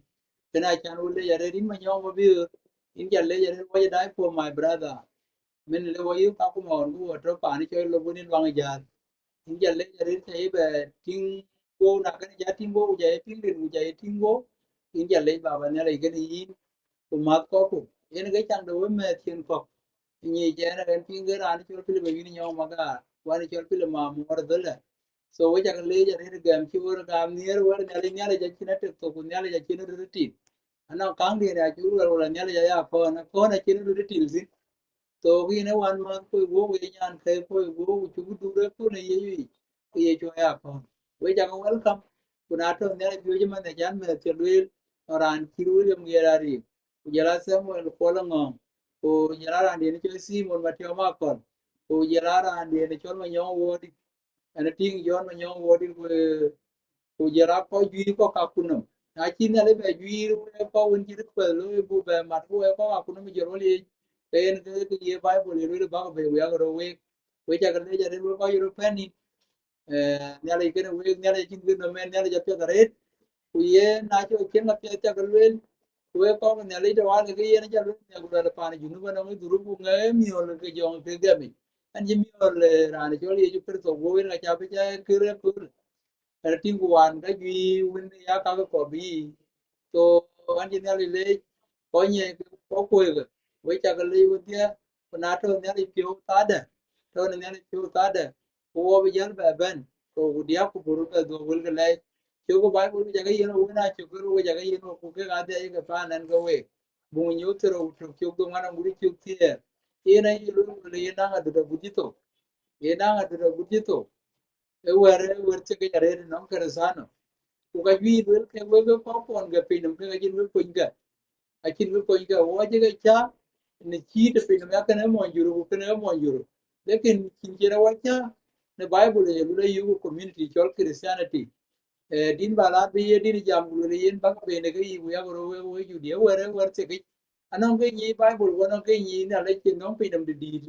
kana chan ulle ya re ma nyong ma bi in ja le ya re wa dai for my brother men le wa yu ka ku mon ku to pa ni chơi lo bunin wang ja in ja le ya re sai be ting go na kan ja ting go ja ting rin ja ting go in ja le ba ba ne le cái ni ku ma ko ku yen ga chang do me thiên ko ni ja na kan ting ga ran chơi pil be ni nyong ma ga wa ni chơi pil ma mo da so we jak le ja re gam chi wor gam nier wor nyali nyali ja china te to ku nyali ja china ru ti ana kang di ra chu ro nyali ja ya ko na china ru ti sin to gi ne wan ma ko wo we nyan ke ko wo chu du re ko ne ye yi ye chu ya ko we jak welcome ku na to ne ju ji man ne jan me che lu ran chi ru le mi ra ri ku ja la sem wo ko la ngom ku ja la ran di ne che si mon ma te ma kon ku ja la ran di ne chol ma nyong wo ana ting yon ma nyong wodi ko jara ko jui ko ka kunum na chi na le be jui ko won chi ko lo bu be mat ko ko ka kunum jero le ten ke ye bible le ba be ya ro we ja ga le ja le ko yoro pani ne le ke we ne le chin no men ne le ja pe ga re ku ye na cho chen na pe ta ga le we ko ne le ja wa le ke ye na ja le ne ku da pa ni junu ba no duru bu nge mi o le ke jong pe ga mi an ji mi o le ra ne cho le ju per to go na cha pe ja ke re ku tin wan cái duy win ya ka ko bi to an ji ne le ko nye ko ko ga we cha ga le wo dia na to ne le pyo ta da to ne le pyo ta da ko wo bi jan ba ben to dia ku buru ka do wul ga le cho ko ba ko ja ga yin wo na cho ko wo ja ga yin ko ke ga de ga pa nan ga we bu nyu to ro to cho ko ngana muri cho ti e na yi lu le na ga do bu ji to e na ga do bu ji to e wer che ga re no ka sa no ku ka vi wel ke we ko kon ga pe nam ka jin we ko ga a chin we ko ga wo je ga cha ne chi de pe nam ya ka ne mo juru ku ne mo juru lekin chin je ra wa cha ne bible ye lu yu community chol christianity din bala bi ye din jam lu le yen ba be ne ga yi ya ro we ju de wer che ga anon ke ni bible wono ke ni na le chin non pe nam de di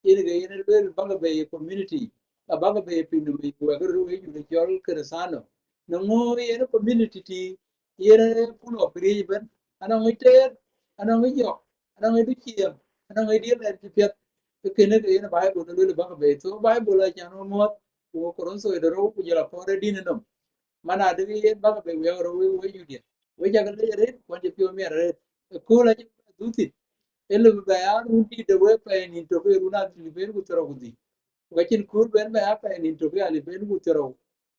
yen ga yen le ba be community a ba be pe nam bi ku ga ro we ju de chol ክርስano no ngo yen community ti yen pull of ribbon anong ite anong yo anong du chiem anong di le ti pet ke ne ke yen bible no le ba be so bible la chan mo ko ko so de ro ku jela ko re din no mana de yen ba be we ro we ju de we ja ga le re ko je pio mi re ko la ji du ti ele be ya ru ti de we pe ni to ke ru na ti be ku tro ku di wakin kur ben be ya pe ni to ke ali ben ku tro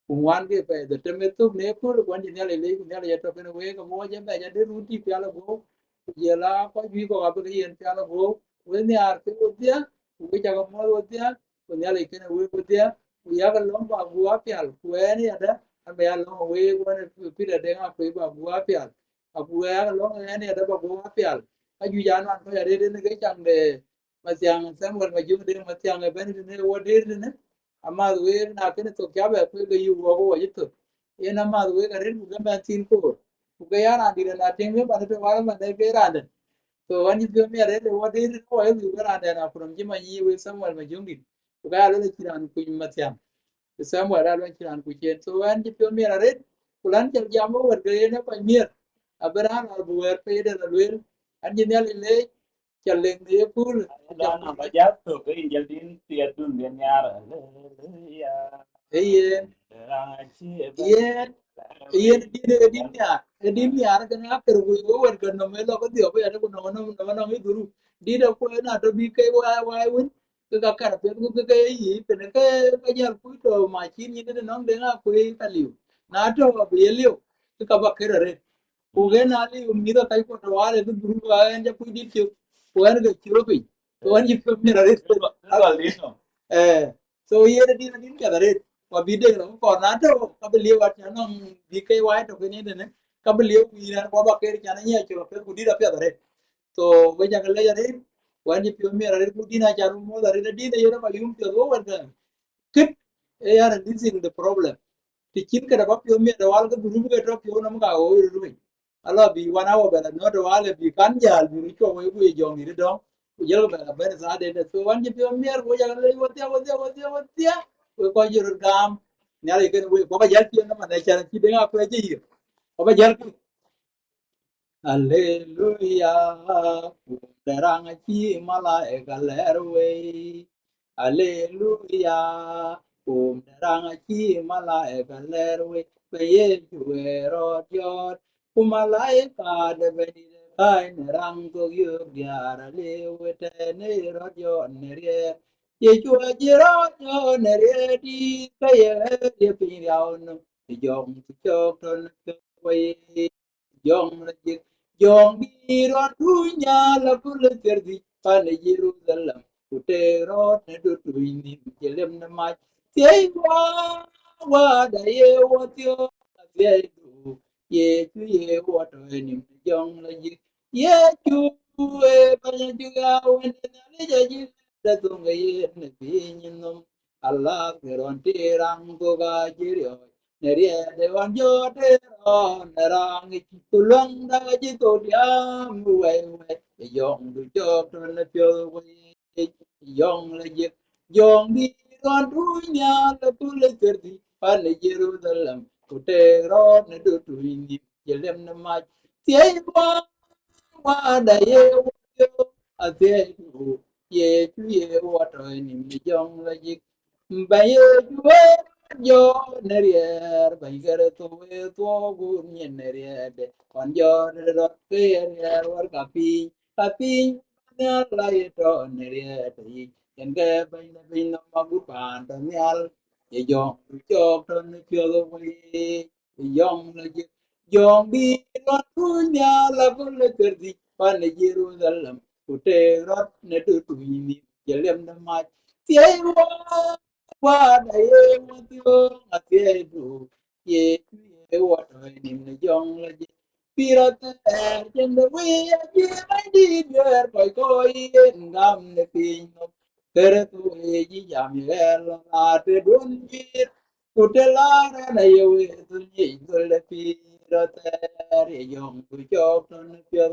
wan ke pe de te me tu ne ku wan ji ne le ku ne le to ke we ko mo je be ja de ru ti pe ala go ye la ko ji ko ga be yen pe ala go we ne ar ke o dia we ja ga mo o dia ko ne le ke ne we o dia ya ga lo ba bu a pe al ku ne ya da an be ya lo we wan pi de de ga pe ba bu a pe al a bu ya ga lo ne ya da ba bu a pe al a ju ya nan ko ya de ne ke chang de ma siang sam wal ma ju de ma siang e ben ne wo de ne amma we na ke to kya ba ko ga yu wo wo yito ye na ma we ga ren ga ba tin ko ku ga ya na di na tin ga ba de wa ma de ga ra de to wani bi mi re de wo de ko ye bi ga ra de na from ji ma yi we sam wal ma ju ngi ku ga lo de kiran ku ma siang sam wal ra lo kiran ku chen so wani bi mi re ku lan jam jam wo de ne pa mi abra na bu wer pe de la wel an ji ne le challenge de kul jam dan ba ja to ke injel din tiet dun den yar ya ye ra chi ben ye yen din ya ra kan akar wo wer kan no melo ko dio ba ko no no no no duru di da ko na to bi kai wa won ka kar pe ku ka yi pe ne ka jar ku to ma chi ni de no de na ku ka liu na to ba bi liu ka ba kere re ku ge na li mi da kai ko to wa le duru wa en ja ku di ti ko en ga chi ro bi to an ji pe mi ra re ko li no so yen din ka re wa bi de no ko na to ka bi liu wa cha no bi kai wa to ke ni de ne ka bi liu wi na ko ba ke cha na nya cho pe ku di da pe re to we ja ka le ya re wa ni pe mi ra re ku di na cha ru mo da re di de yo ma yum pe go wa da kit e ya this is the problem ti kin ka da ba pe mi da wal ga du ru ga to pe no ma o ru ru ala bi wa na wa ba da no da wal bi kan ja bi ni ko we ku jo ni do ku je ba ba sa de so wan ji pe mi ra ko ja le wa tia we ko ji ru gam nyale ken we ko ba jal ki na ma na cha ki de nga ko ji ko ba jal ki Hallelujah, darang chi malaika lerwe. Hallelujah, darang chi malaika lerwe. Baye juwe rot kumalaika de beni de kai nerang ko yug diara lewe te ne rot yot nerie. Ye juwe jirot yot nerie di kaye de pinyaun. Jong chok ton kwe Yom Yom biro tunya la pula terdi pane Jerusalem kutero ne do tuini jelem na ma wa da ye wa tyo ye du ye tu ye wa to ni jong la ji ye chu e pa ju ga wen na le ja ji da tu ye ne bi ni no Allah keron tirang ko ga ji Neria de wanjo de ron rang tulung da ji to diam we yong du chok to na pyo we yong le ji yong di ron du nya la tu le kerdi pan Jerusalem ku te ron na du tu ni jelem na ma tie wa da ye wo a tie du ye tu ye wa to ni yong le ji ba ye yo nerier baigare to we to gur nyen nerier de on yo ro ke nerier war kapi ne la ye to nerier de yen ge bain na magu pan to nyal ye yo cho to ne pyo lo we yong la ye yong bi ro tu nya la bu le terdi pan Jerusalem ku te rot ne tu ni yelem na ma tie qua đây em tiêu là kia đủ ye ye wa trời niệm này dòng là gì pirata trên đời quê ye mai đi đưa coi coi en gam ne pin no tere tu ye ji jam ye la te don bir kutela na ye we tu ye tu le pirata ye dòng tu chok non pia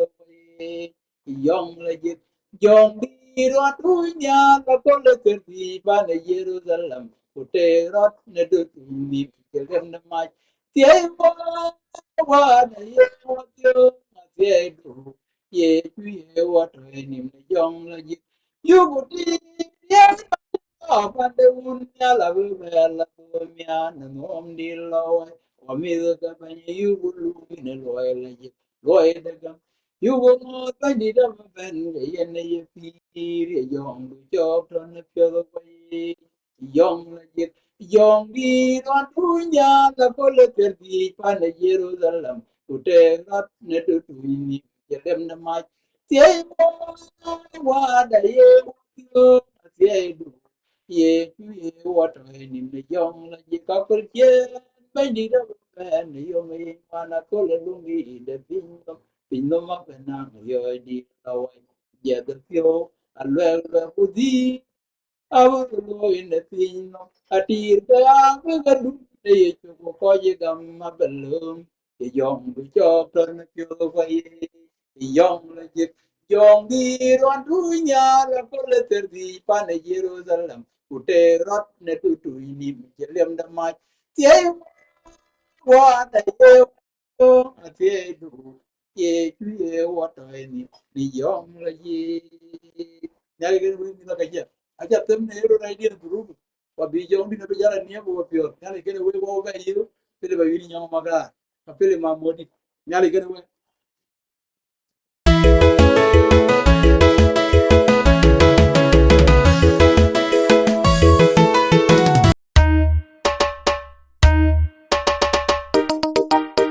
dòng là gì dòng đi rót núi nhà là con lệ tiền thì ba này Jerusalem của tê rót nơi đưa tìm niệm cái đêm năm mai tiếng qua này qua tiêu mà thế đủ ye chú ye qua trời niệm dòng là gì yêu một đi ye ở ban đêm nhà là vui vẻ là vui nhà nằm ôm đi lâu và mi cái bao nhiêu vui vui lội là gì lội đây you will not find it up and the young job on the field away. Young legit, young be not Punya, the political deep and the Jerusalem, who take up netto to me, get them the mic. Say what I do. Ye, what I in the young legit couple here, find it up and you may want to call a lungi in the thing of Pinoma Penang, your dear, yet the pure, and well, Budi, I will go in the thing of a dear, the do the Kojagam Mabelum, the young job turn the pure way, the young legit, young dear, on Tunya, the Poleter, the Pana Jerusalem, who take rot netu to him, Jelem the Mike. What I do. Ye chú ye wa trời ni yong la ye nyari ke wi na ka ja aja tem ne ro na dia group wa bi jong ni na be jara ni ko pio nyari ke wi wo ga yiru pele ba wi nyama maga ka pele ma modi nyari ke wi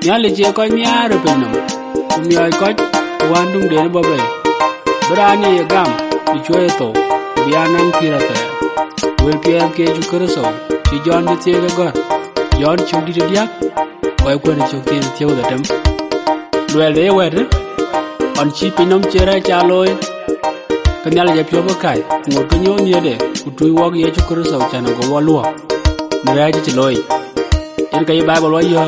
nyali je ko miaro penum miyo ko wandung de bobe brani ye gam ti choeto bianan pirate wel piem ke ju kurso ti jon de tiega gor jon chudi de dia ko ne chukti de tiego dem wel de wede on chi pinom chere chaloy kanyal je pyo kai ngor ko nyo nie de kutu wog ye ju kurso chana go walwa mraji ti loy en kay bible wa yo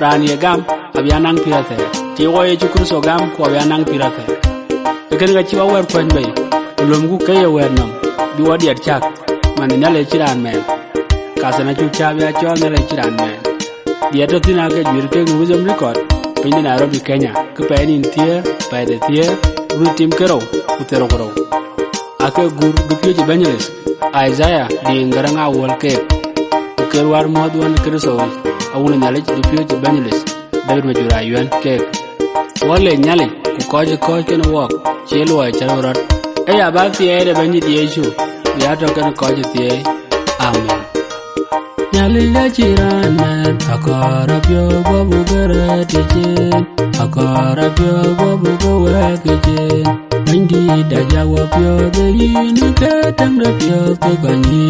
rani ye gam abianan pirate ti woye ci kurso gam ko ya nang pirate e ken ga ci wa wer kwen bay lom gu kay wer nam bi wadi at chak man nyale ci ran men kasana chu chabya chol na le chiran me dia to tina ke jwir ke Wisdom Record pindi Nairobi Kenya ke pa ni tie pa de tie ru tim kero utero kero ake gur gupye ji banyeles Isaiah di ngaranga wol ke ker war mod won kristo awuna nyale di pye ji banyeles David Majura yuan ke wole nyale ku koje ken wok chelo ay charorat e ya ba tie de banyi di Yesu ya to ken koje tie amen nyale ya chirana akara pyo babu gara tejen akara pyo babu gowa kejen indi daja wa pyo de yin ka tang da pyo to gani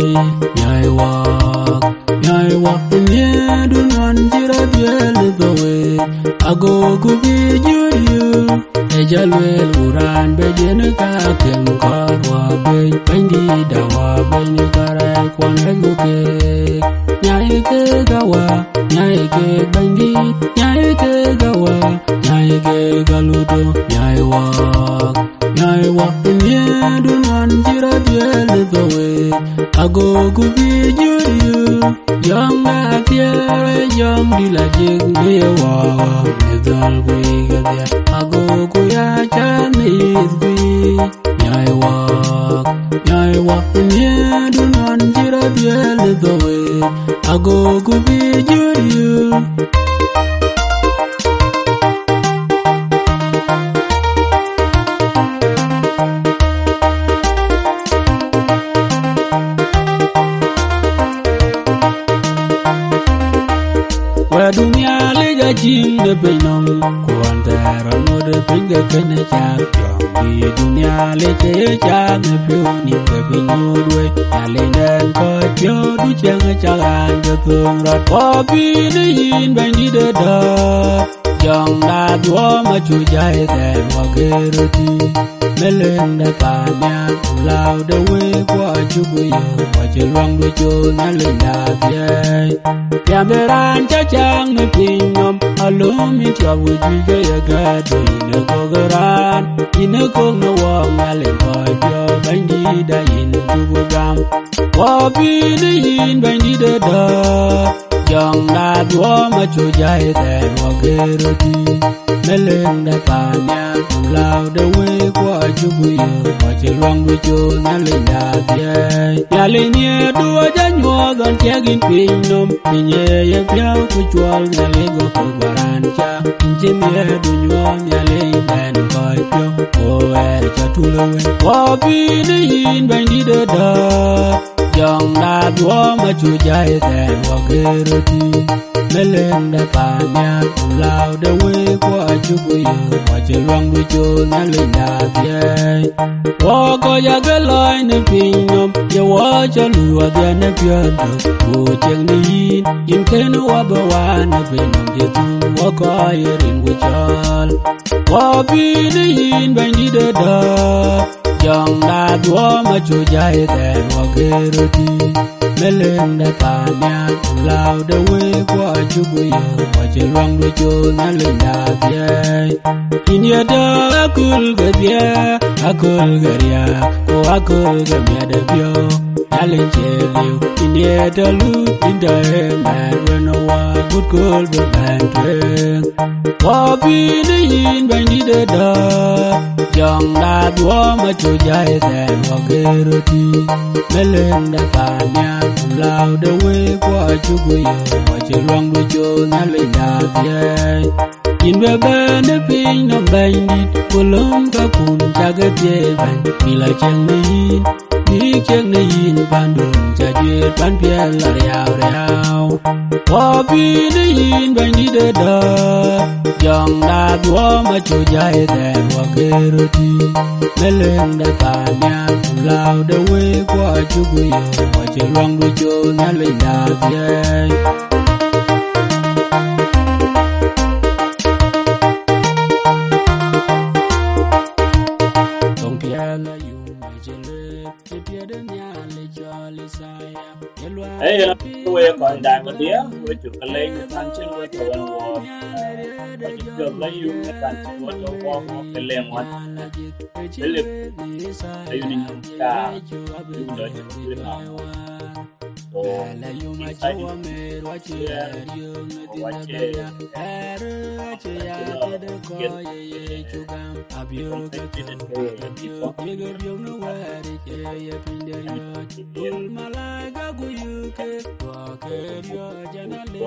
nyai wa ne du non jira pyo le dowe ago gu bi juriu e jalwel uran be jen ka kem karwa be indi dawa be ni kara kwan egu ke nyai ke gawa nyai ke bangi nyai ke gawa nyai ke galudo nyai wa ne du non jira biel dowe ago gu bi juriu yong atia yong dilajing ne wa medal gui gadia ago gu ya chani gui nyai wa ne du non jira biel dowe ago gu bi juriu dunia lega jing de benom kuantara no de pinga kene chak di dunia lege chak de pioni de binodwe alenen ko pyo du chang chagan de tung rat ko bi de yin ban di de da jong da dwo ma chu jai de wa geroti melen de pa nya lao de we kwa chu bu yo wa che luang du chu na le da pye Yameran chachang me pinom alum it ya wuji ge ya ga do ine gogaran ine kong no wong ale boy yo bandi da yin tu gam wa bi ni yin bandi da da jong da dwo ma chu jai te wa geroti melen da pa nya lao de we kwa chu bu yo wa che luang du chu na le da pye ya le nie du ja nyo gan che gin pinom pinye ye piao ku chwal na le go ko baran cha inje me du nyo na le ben koi pyo o er cha tu lo we wa bi ni yin ban di de da jong da dwo ma chu jai te wa geroti melen da pa nya lao de we kwa chu bu yo wa che luang du chu na le da pye wa ko ya ge lai ne pinom ye wa cha lu wa de ne pyo do wo cheng ni yin ken wa ba wa na pinom de tu wa ko ye rin wu chal wa bi ni yin ban di de da jong da dwo ma chu jai te wa geroti melen da pa nya lao de we kwa chu bu yo wa che luang du chu na le da pye in ya da akul ga bia akul ga ria ko akul ga me de bio alin che liu in ya da lu in da man when no wa good cool be man tweng wa bi ni yin ban di de da jong da dwo ma chu jai te wa geroti melen da pa nya lao de we kwa chu bu yo wa che luang du chu na le da pye in be ben de pin no ben di kolom ka kun cha ge pye ban mi la cheng ni cheng ni yin ban dun cha je ban pye la riao wa bi ni yin ban di de da jong da dwo ma chu jai te wa geroti melen da pa nya lao de we kwa chu bu yo wa che luang du chu na le da pye Hey, we ko dai ma dia we chu ka le tan chen we to wan wo jo la yu tan chen wo to wo ko ke le mo Philip ayu ni ka yu do chu le ma So la yuma inside chawa me wachi yung dinna watch bella wachi ya kede ko ye chugam abyo ye no wari ye pinde yo ul malaga guyuke wa ke yo janale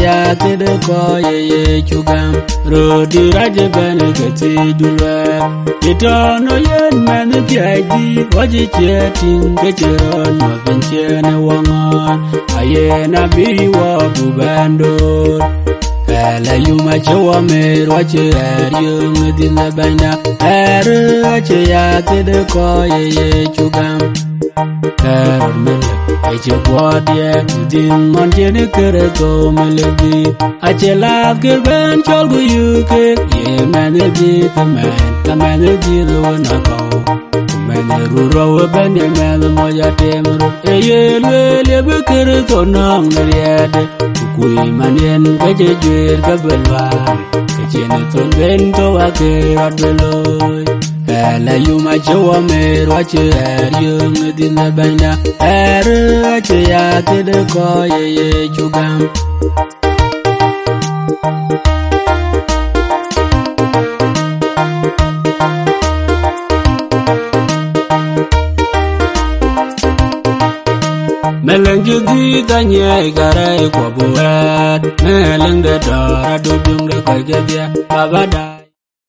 ya kede ko ye chugam rodi raje ben gati dulwa itono yen man tiaji waji chetin kechero no benchene wongon ayena biwa bubando la yuma chawa me wache yung dinna banda wache ya kede ko ye chugam Carmel, I what ye din Montana Kerato Melody. I tell love Gerban Chalgo UK, ye manage the man the one I call. Man, Ruro, Benny, man, Moya Temur, a year will ever Kerato Nong, the Yad, Queen Manian, Gajet, Gabelva, Kajenaton Bento, a care below. La yuma chawa me wache yung dinna banda wache ya kede ko ye chugam Meleng judi tanya garai kwa buat meleng de dora dubung de kwa jabia babada